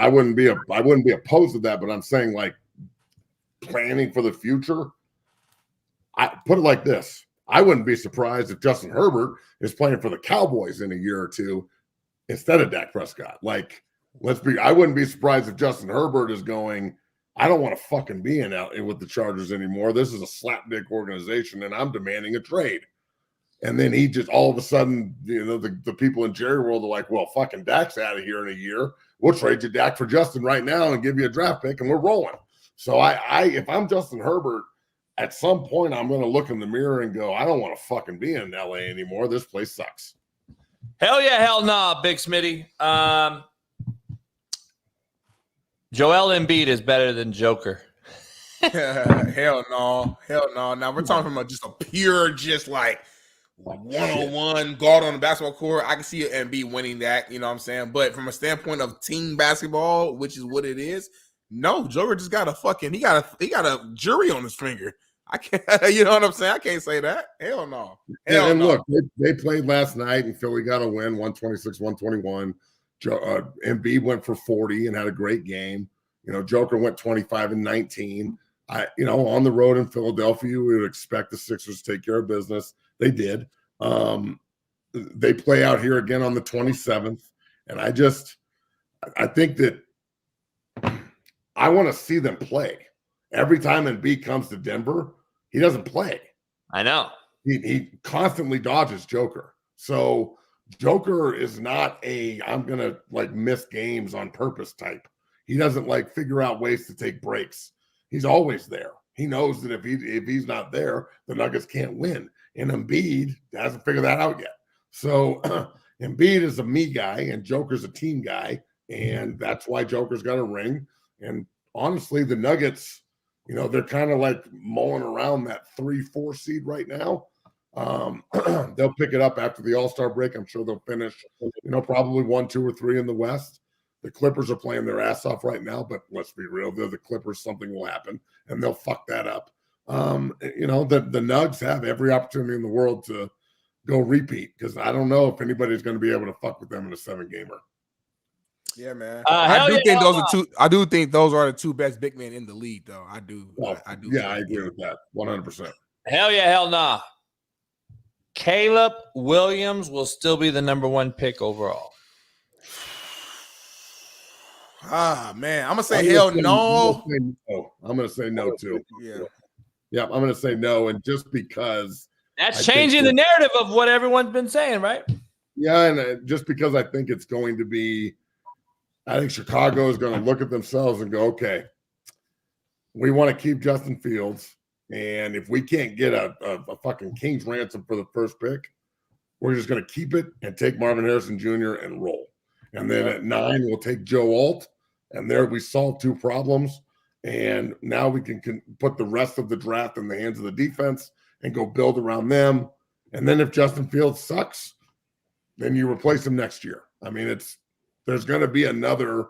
wouldn't be opposed to that, but I'm saying like planning for the future. I put it like this: I wouldn't be surprised if Justin Herbert is playing for the Cowboys in a year or two instead of Dak Prescott. Like, I wouldn't be surprised if Justin Herbert is going, I don't want to fucking be in LA with the Chargers anymore. This is a slapdick organization, and I'm demanding a trade. And then he just all of a sudden, the people in Jerry World are like, well, fucking Dak's out of here in a year. We'll trade you Dak for Justin right now and give you a draft pick, and we're rolling. So if I'm Justin Herbert, at some point I'm going to look in the mirror and go, I don't want to fucking be in LA anymore. This place sucks. Hell yeah, hell nah, Big Smitty. Joel Embiid is better than Joker. Hell no. Now we're talking about just a pure, just like one-on-one guard on the basketball court. I can see Embiid winning that, you know what I'm saying? But from a standpoint of team basketball, which is what it is, no, Joker just got he got a jury on his finger. I can't, you know what I'm saying? I can't say that. Hell no. Look, they played last night and Philly got a win, 126-121. Embiid went for 40 and had a great game. Joker went 25 and 19. On the road in Philadelphia, we would expect the Sixers to take care of business. They did. They play out here again on the 27th. And I think that I want to see them play. Every time Embiid comes to Denver, he doesn't play. I know. He constantly dodges Joker. So Joker is not I'm going to like miss games on purpose type. He doesn't like figure out ways to take breaks. He's always there. He knows that if he's not there, the Nuggets can't win. And Embiid hasn't figured that out yet. So Embiid is a me guy and Joker's a team guy. And that's why Joker's got a ring. And honestly, the Nuggets, they're kind of like mulling around that 3-4 seed right now. They'll pick it up after the All-Star break. I'm sure they'll finish, probably 1, 2, or 3 in the West. The Clippers are playing their ass off right now, but let's be real. They're the Clippers. Something will happen, and they'll fuck that up. The Nugs have every opportunity in the world to go repeat because I don't know if anybody's going to be able to fuck with them in a 7-gamer. Yeah, man. I do think those are the two best big men in the league, though. I do. Yeah, I agree with that 100%. Hell yeah, hell nah. Caleb Williams will still be the number 1 pick overall. Man, I'm gonna say hell no. I'm gonna say no too. Yeah, I'm gonna say no, and just because that's changing the narrative of what everyone's been saying, right? Yeah, and just because I think it's going to be, I think Chicago is going to look at themselves and go, okay, we want to keep Justin Fields, and if we can't get a fucking king's ransom for the first pick, we're just going to keep it and take Marvin Harrison Jr. and roll. And then at 9, we'll take Joe Alt. And there we solve 2 problems. And now we can put the rest of the draft in the hands of the defense and go build around them. And then if Justin Fields sucks, then you replace him next year. I mean, there's going to be another.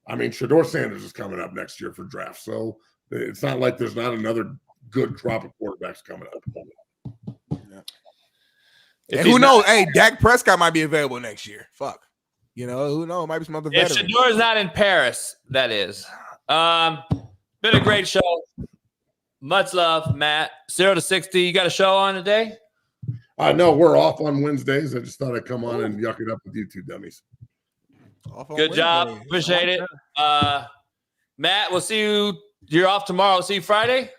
I mean, Shedeur Sanders is coming up next year for draft. So it's not like there's not another good crop of quarterbacks coming up. And who knows? Hey, Dak Prescott might be available next year. Fuck. You know, who knows? Might be some other veterans. If Shedeur is not in Paris, that is. Been a great show. Much love, Matt. 0 to 60. You got a show on today? No, we're off on Wednesdays. I just thought I'd come on and yuck it up with you 2 dummies. Good job. Appreciate it. Matt, we'll see you. You're off tomorrow. We'll see you Friday?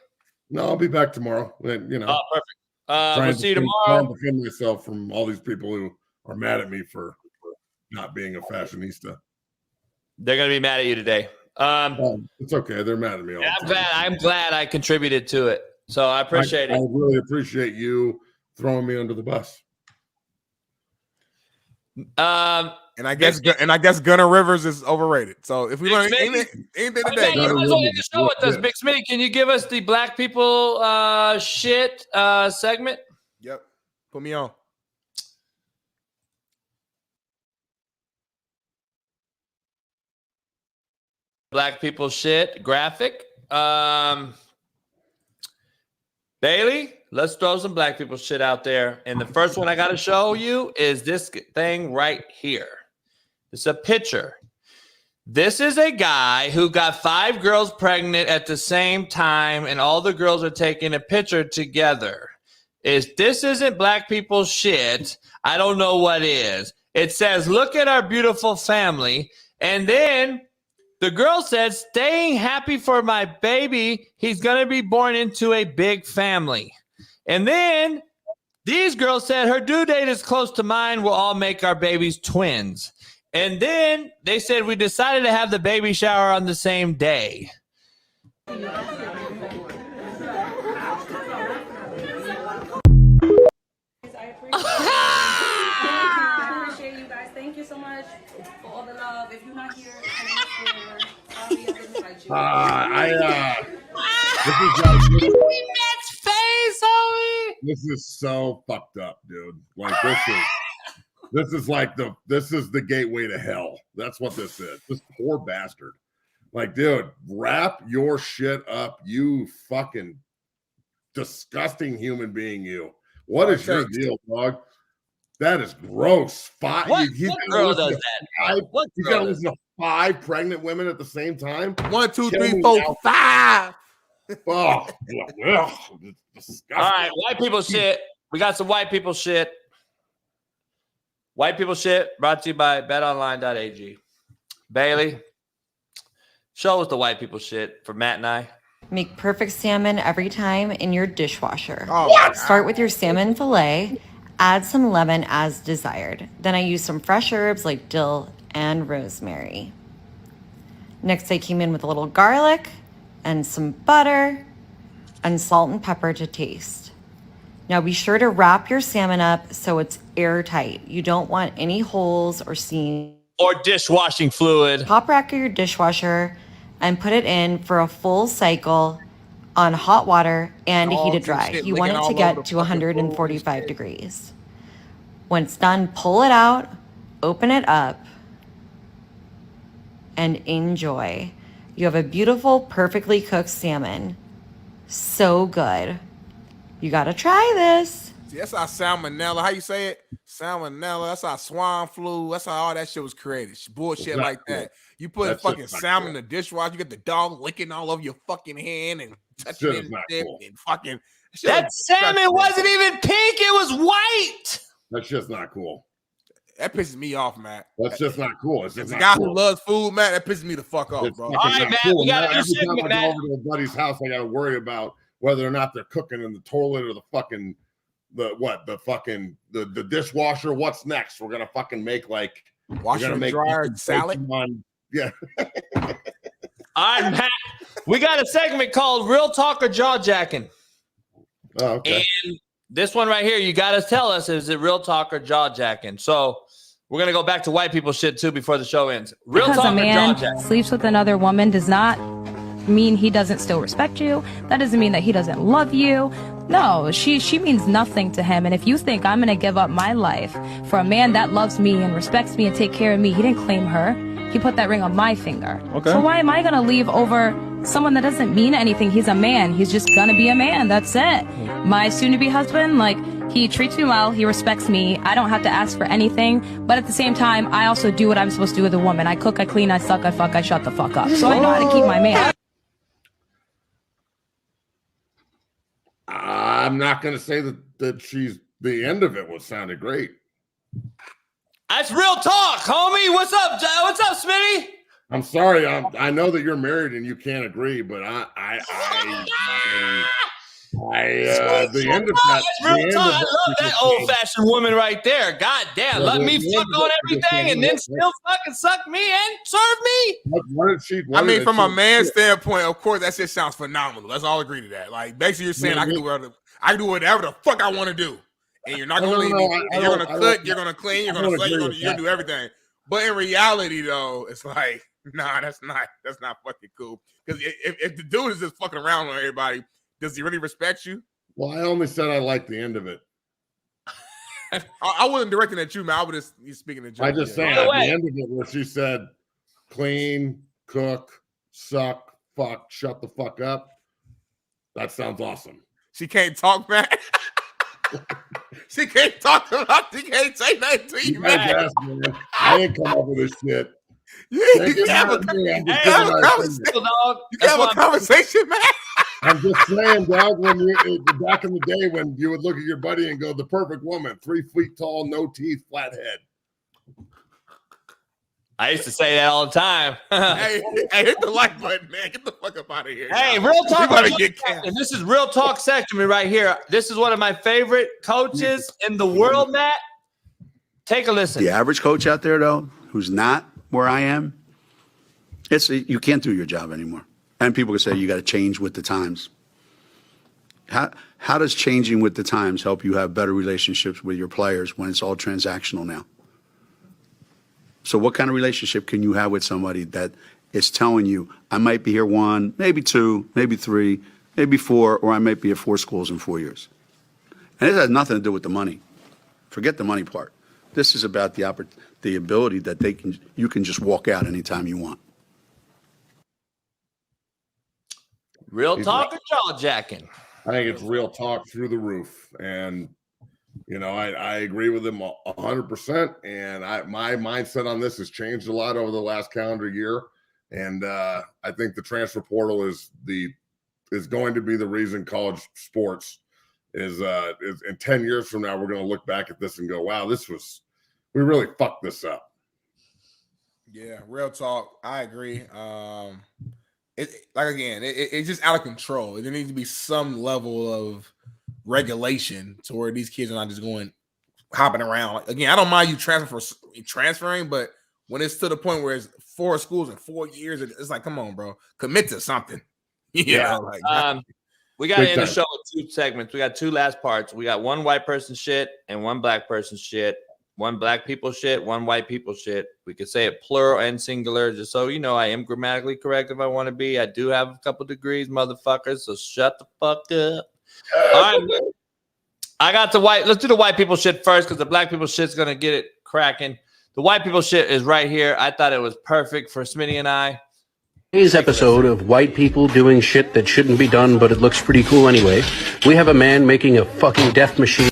No, I'll be back tomorrow. You know. Oh, perfect. We'll see you tomorrow. Trying to defend myself from all these people who are mad at me for not being a fashionista. They're going to be mad at you today. It's okay. They're mad at me. I'm glad I contributed to it. So I appreciate it. I really appreciate you throwing me under the bus. And I guess Gunnar Rivers is overrated. So if we learn anything today, you was on the show with us, Big Smitty. Can you give us the black people shit segment? Yep. Put me on. Black people shit graphic. Bailey, let's throw some black people shit out there. And the first one I got to show you is this thing right here. It's a picture. This is a guy who got 5 girls pregnant at the same time, and all the girls are taking a picture together. If this isn't black people shit, I don't know what is. It says, look at our beautiful family. And then the girl said, staying happy for my baby. He's going to be born into a big family. And then these girls said, her due date is close to mine. We'll all make our babies twins. And then they said, we decided to have the baby shower on the same day. I appreciate you guys. Thank you so much for all the love. If you're not here, sorry I didn't invite you. This is so fucked up, dude. Like this is the gateway to hell. That's what this is. This poor bastard. Like, dude, wrap your shit up, you fucking disgusting human being, you. What is your deal, dog? That is gross. What girl does that? He's got to listen to 5 pregnant women at the same time. 1, 2, 3, 4, 5. Oh, yeah. All right, white people shit. We got some white people shit. White people shit brought to you by betonline.ag. Bailey, show us the white people shit for Matt and I. Make perfect salmon every time in your dishwasher. What? Start with your salmon fillet. Add some lemon as desired. Then I use some fresh herbs like dill and rosemary. Next, I came in with a little garlic and some butter and salt and pepper to taste. Now be sure to wrap your salmon up so it's airtight. You don't want any holes or seams. Or dishwashing fluid. Pop rack your dishwasher and put it in for a full cycle on hot water and heat it dry. You want it to get to 145 degrees. When it's done, pull it out, open it up, and enjoy. You have a beautiful, perfectly cooked salmon. So good. You gotta try this. See, that's how salmonella. How you say it? Salmonella. That's how swine flu. That's how all that shit was created. Bullshit like that. You put fucking salmon in the dishwasher. You get the dog licking all over your fucking hand and touching it and fucking. That salmon wasn't even pink. It was white. That's just not cool. That pisses me off, Matt. That's just not cool. It's As just a not guy cool. who loves food, Matt, that pisses me the fuck off, bro. All right, Matt, we got a new Every time segment, I go Matt. over to a buddy's house, I got to worry about whether or not they're cooking in the toilet or the dishwasher. What's next? We're gonna fucking make like washer and dryer salad. Yeah. All right, Matt. We got a segment called Real Talk or Jaw Jacking. Oh, okay. And this one right here, you got to tell us, is it real talk or jaw jacking? So We're going to go back to white people shit, too, before the show ends. Real Because talk a or man jaw jack? sleeps with another woman does not mean he doesn't still respect you. That doesn't mean that he doesn't love you. No, she means nothing to him. And if you think I'm gonna give up my life for a man that loves me and respects me and take care of me, he didn't claim her. He put that ring on my finger. Okay. So why am I gonna leave over someone that doesn't mean anything? He's a man. He's just gonna be a man. That's it. My soon-to-be husband, like, he treats me well. He respects me. I don't have to ask for anything. But at the same time, I also do what I'm supposed to do with a woman. I cook, I clean, I suck, I fuck, I shut the fuck up. So I know how to keep my man. I'm not going to say that she's the end of it was sounded great. That's real talk, homie. What's up, Smitty? I'm sorry. I know that you're married and you can't agree, but the end of that. That's real talk. I love that old-fashioned woman right there. God damn, let me fuck on everything and then still fucking suck me and serve me. I mean, from a man's standpoint, of course, that shit sounds phenomenal. Let's all agree to that. Like, basically, you're saying I can do whatever the fuck I want to do, and you're not gonna leave me. And you're gonna cook, you're gonna clean, you're gonna do everything. But in reality, though, it's like, nah, that's not fucking cool. Because if the dude is just fucking around on everybody, does he really respect you? Well, I only said I like the end of it. I wasn't directing at you, man. I was just speaking to Joe. I just saying at the end of it where she said, clean, cook, suck, fuck, shut the fuck up. That sounds awesome. She can't talk, man. She can't talk about. She can't say nothing to you, man. I didn't come up with this shit. You can have a conversation, man. I'm just saying, dog, when you back in the day when you would look at your buddy and go, the perfect woman, 3 feet tall, no teeth, flat head. I used to say that all the time. hey, hit the like button, man. Get the fuck up out of here. Hey, y'all. real talk. And this is real talk section right here. This is one of my favorite coaches in the world, Matt. Take a listen. The average coach out there, though, who's not where I am, you can't do your job anymore. And people can say you got to change with the times. How does changing with the times help you have better relationships with your players when it's all transactional now? So what kind of relationship can you have with somebody that is telling you, I might be here 1, maybe 2, maybe 3, maybe 4, or I might be at 4 schools in 4 years? And it has nothing to do with the money. Forget the money part. This is about the ability that you can just walk out anytime you want. Real talk or jaw jacking? I think it's real talk through the roof. And, you know, I agree with him 100%. And my mindset on this has changed a lot over the last calendar year. And I think the transfer portal is going to be the reason college sports is in 10 years from now, we're going to look back at this and go, wow, we really fucked this up. Yeah, real talk. I agree. It's just out of control. There needs to be some level of regulation to where these kids are not just hopping around. Like, again, I don't mind you transferring, but when it's to the point where it's 4 schools in 4 years, it's like, come on, bro, commit to something. Yeah. We got to end the show with 2 segments. We got 2 last parts. We got 1 white person shit and 1 black person shit. 1 black people shit, 1 white people shit. We could say it plural and singular, just so you know I am grammatically correct if I want to be. I do have a couple degrees, motherfuckers, so shut the fuck up. All right. I got the white. Let's do the white people shit first because the black people shit's going to get it cracking. The white people shit is right here. I thought it was perfect for Smitty and I. Today's episode of white people doing shit that shouldn't be done, but it looks pretty cool anyway. We have a man making a fucking death machine.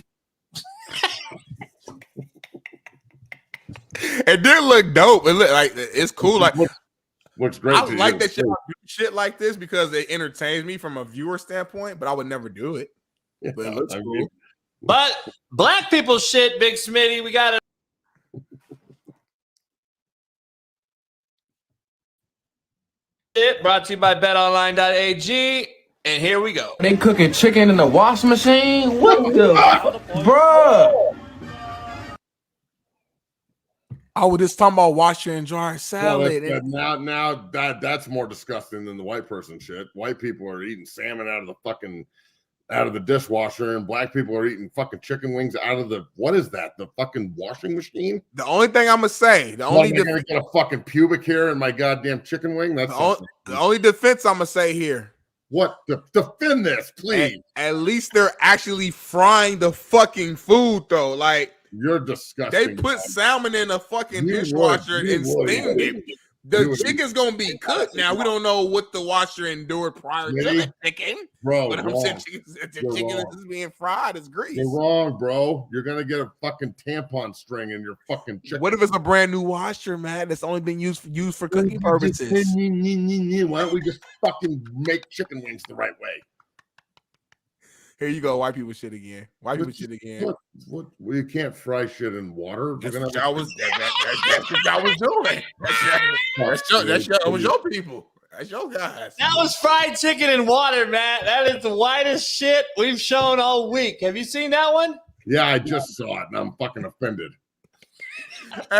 It did look dope. It looked like it's cool. Like, what's great? I like that shit like this because it entertains me from a viewer standpoint, but I would never do it. But it looks cool. But black people shit, Big Smitty, we got it. Brought to you by betonline.ag. And here we go. They cooking chicken in the washing machine? What the bruh? I was just talking about washer and dry salad. Now that's more disgusting than the white person shit. White people are eating salmon out of the fucking out of the dishwasher, and black people are eating fucking chicken wings out of the what is that? The fucking washing machine? The only thing I'm gonna say, I'm gonna get a fucking pubic hair in my goddamn chicken wing. That's the only defense I'm gonna say here. What? Defend this, please. At least they're actually frying the fucking food, though. Like, you're disgusting. They put salmon in a fucking dishwasher and steamed it. The chicken's gonna be cooked now. We don't know what the washer endured prior to the chicken. Bro, but I'm saying the chicken is being fried is grease. You're wrong, bro. You're gonna get a fucking tampon string in your fucking chicken. What if it's a brand new washer, man? That's only been used for cooking purposes. Why don't we just fucking make chicken wings the right way? Here you go, white people shit again. White people shit again. What? You can't fry shit in water. That's what y'all was doing. That was your people. That's your guys. That was fried chicken in water, Matt. That is the whitest shit we've shown all week. Have you seen that one? Yeah, I just saw it, and I'm fucking offended.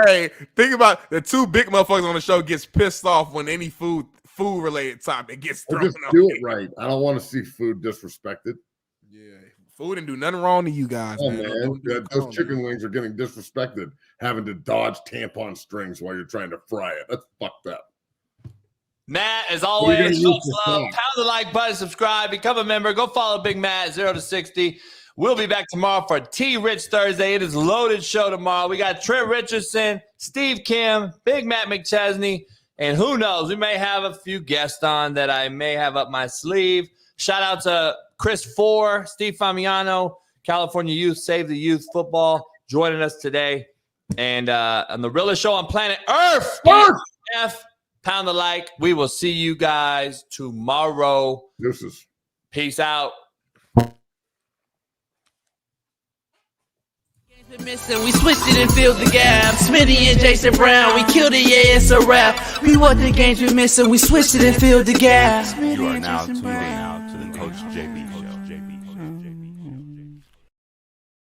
Hey, think about the two big motherfuckers on the show gets pissed off when any food related topic gets thrown. Just do it right. I don't want to see food disrespected. Yeah, food didn't do nothing wrong to you guys. Oh, man. Those chicken wings are getting disrespected, having to dodge tampon strings while you're trying to fry it. That's fucked up. Matt, as always, much love. Pound the like button, subscribe, become a member. Go follow Big Matt, 0 to 60. We'll be back tomorrow for T-Rich Thursday. It is a loaded show tomorrow. We got Trent Richardson, Steve Kim, Big Matt McChesney, and who knows, we may have a few guests on that I may have up my sleeve. Shout out to Chris Four, Steve Famiano, California Youth, Save the Youth Football, joining us today. And on the realest show on planet Earth, F, pound the like. We will see you guys tomorrow. Deuces. Peace out. Missing, we switched it and filled the gap. Smitty and Jason Brown, we killed it, yeah, it's a wrap. We what the games we missing, we switched it and filled the gap. You are now tuned in to the Coach JB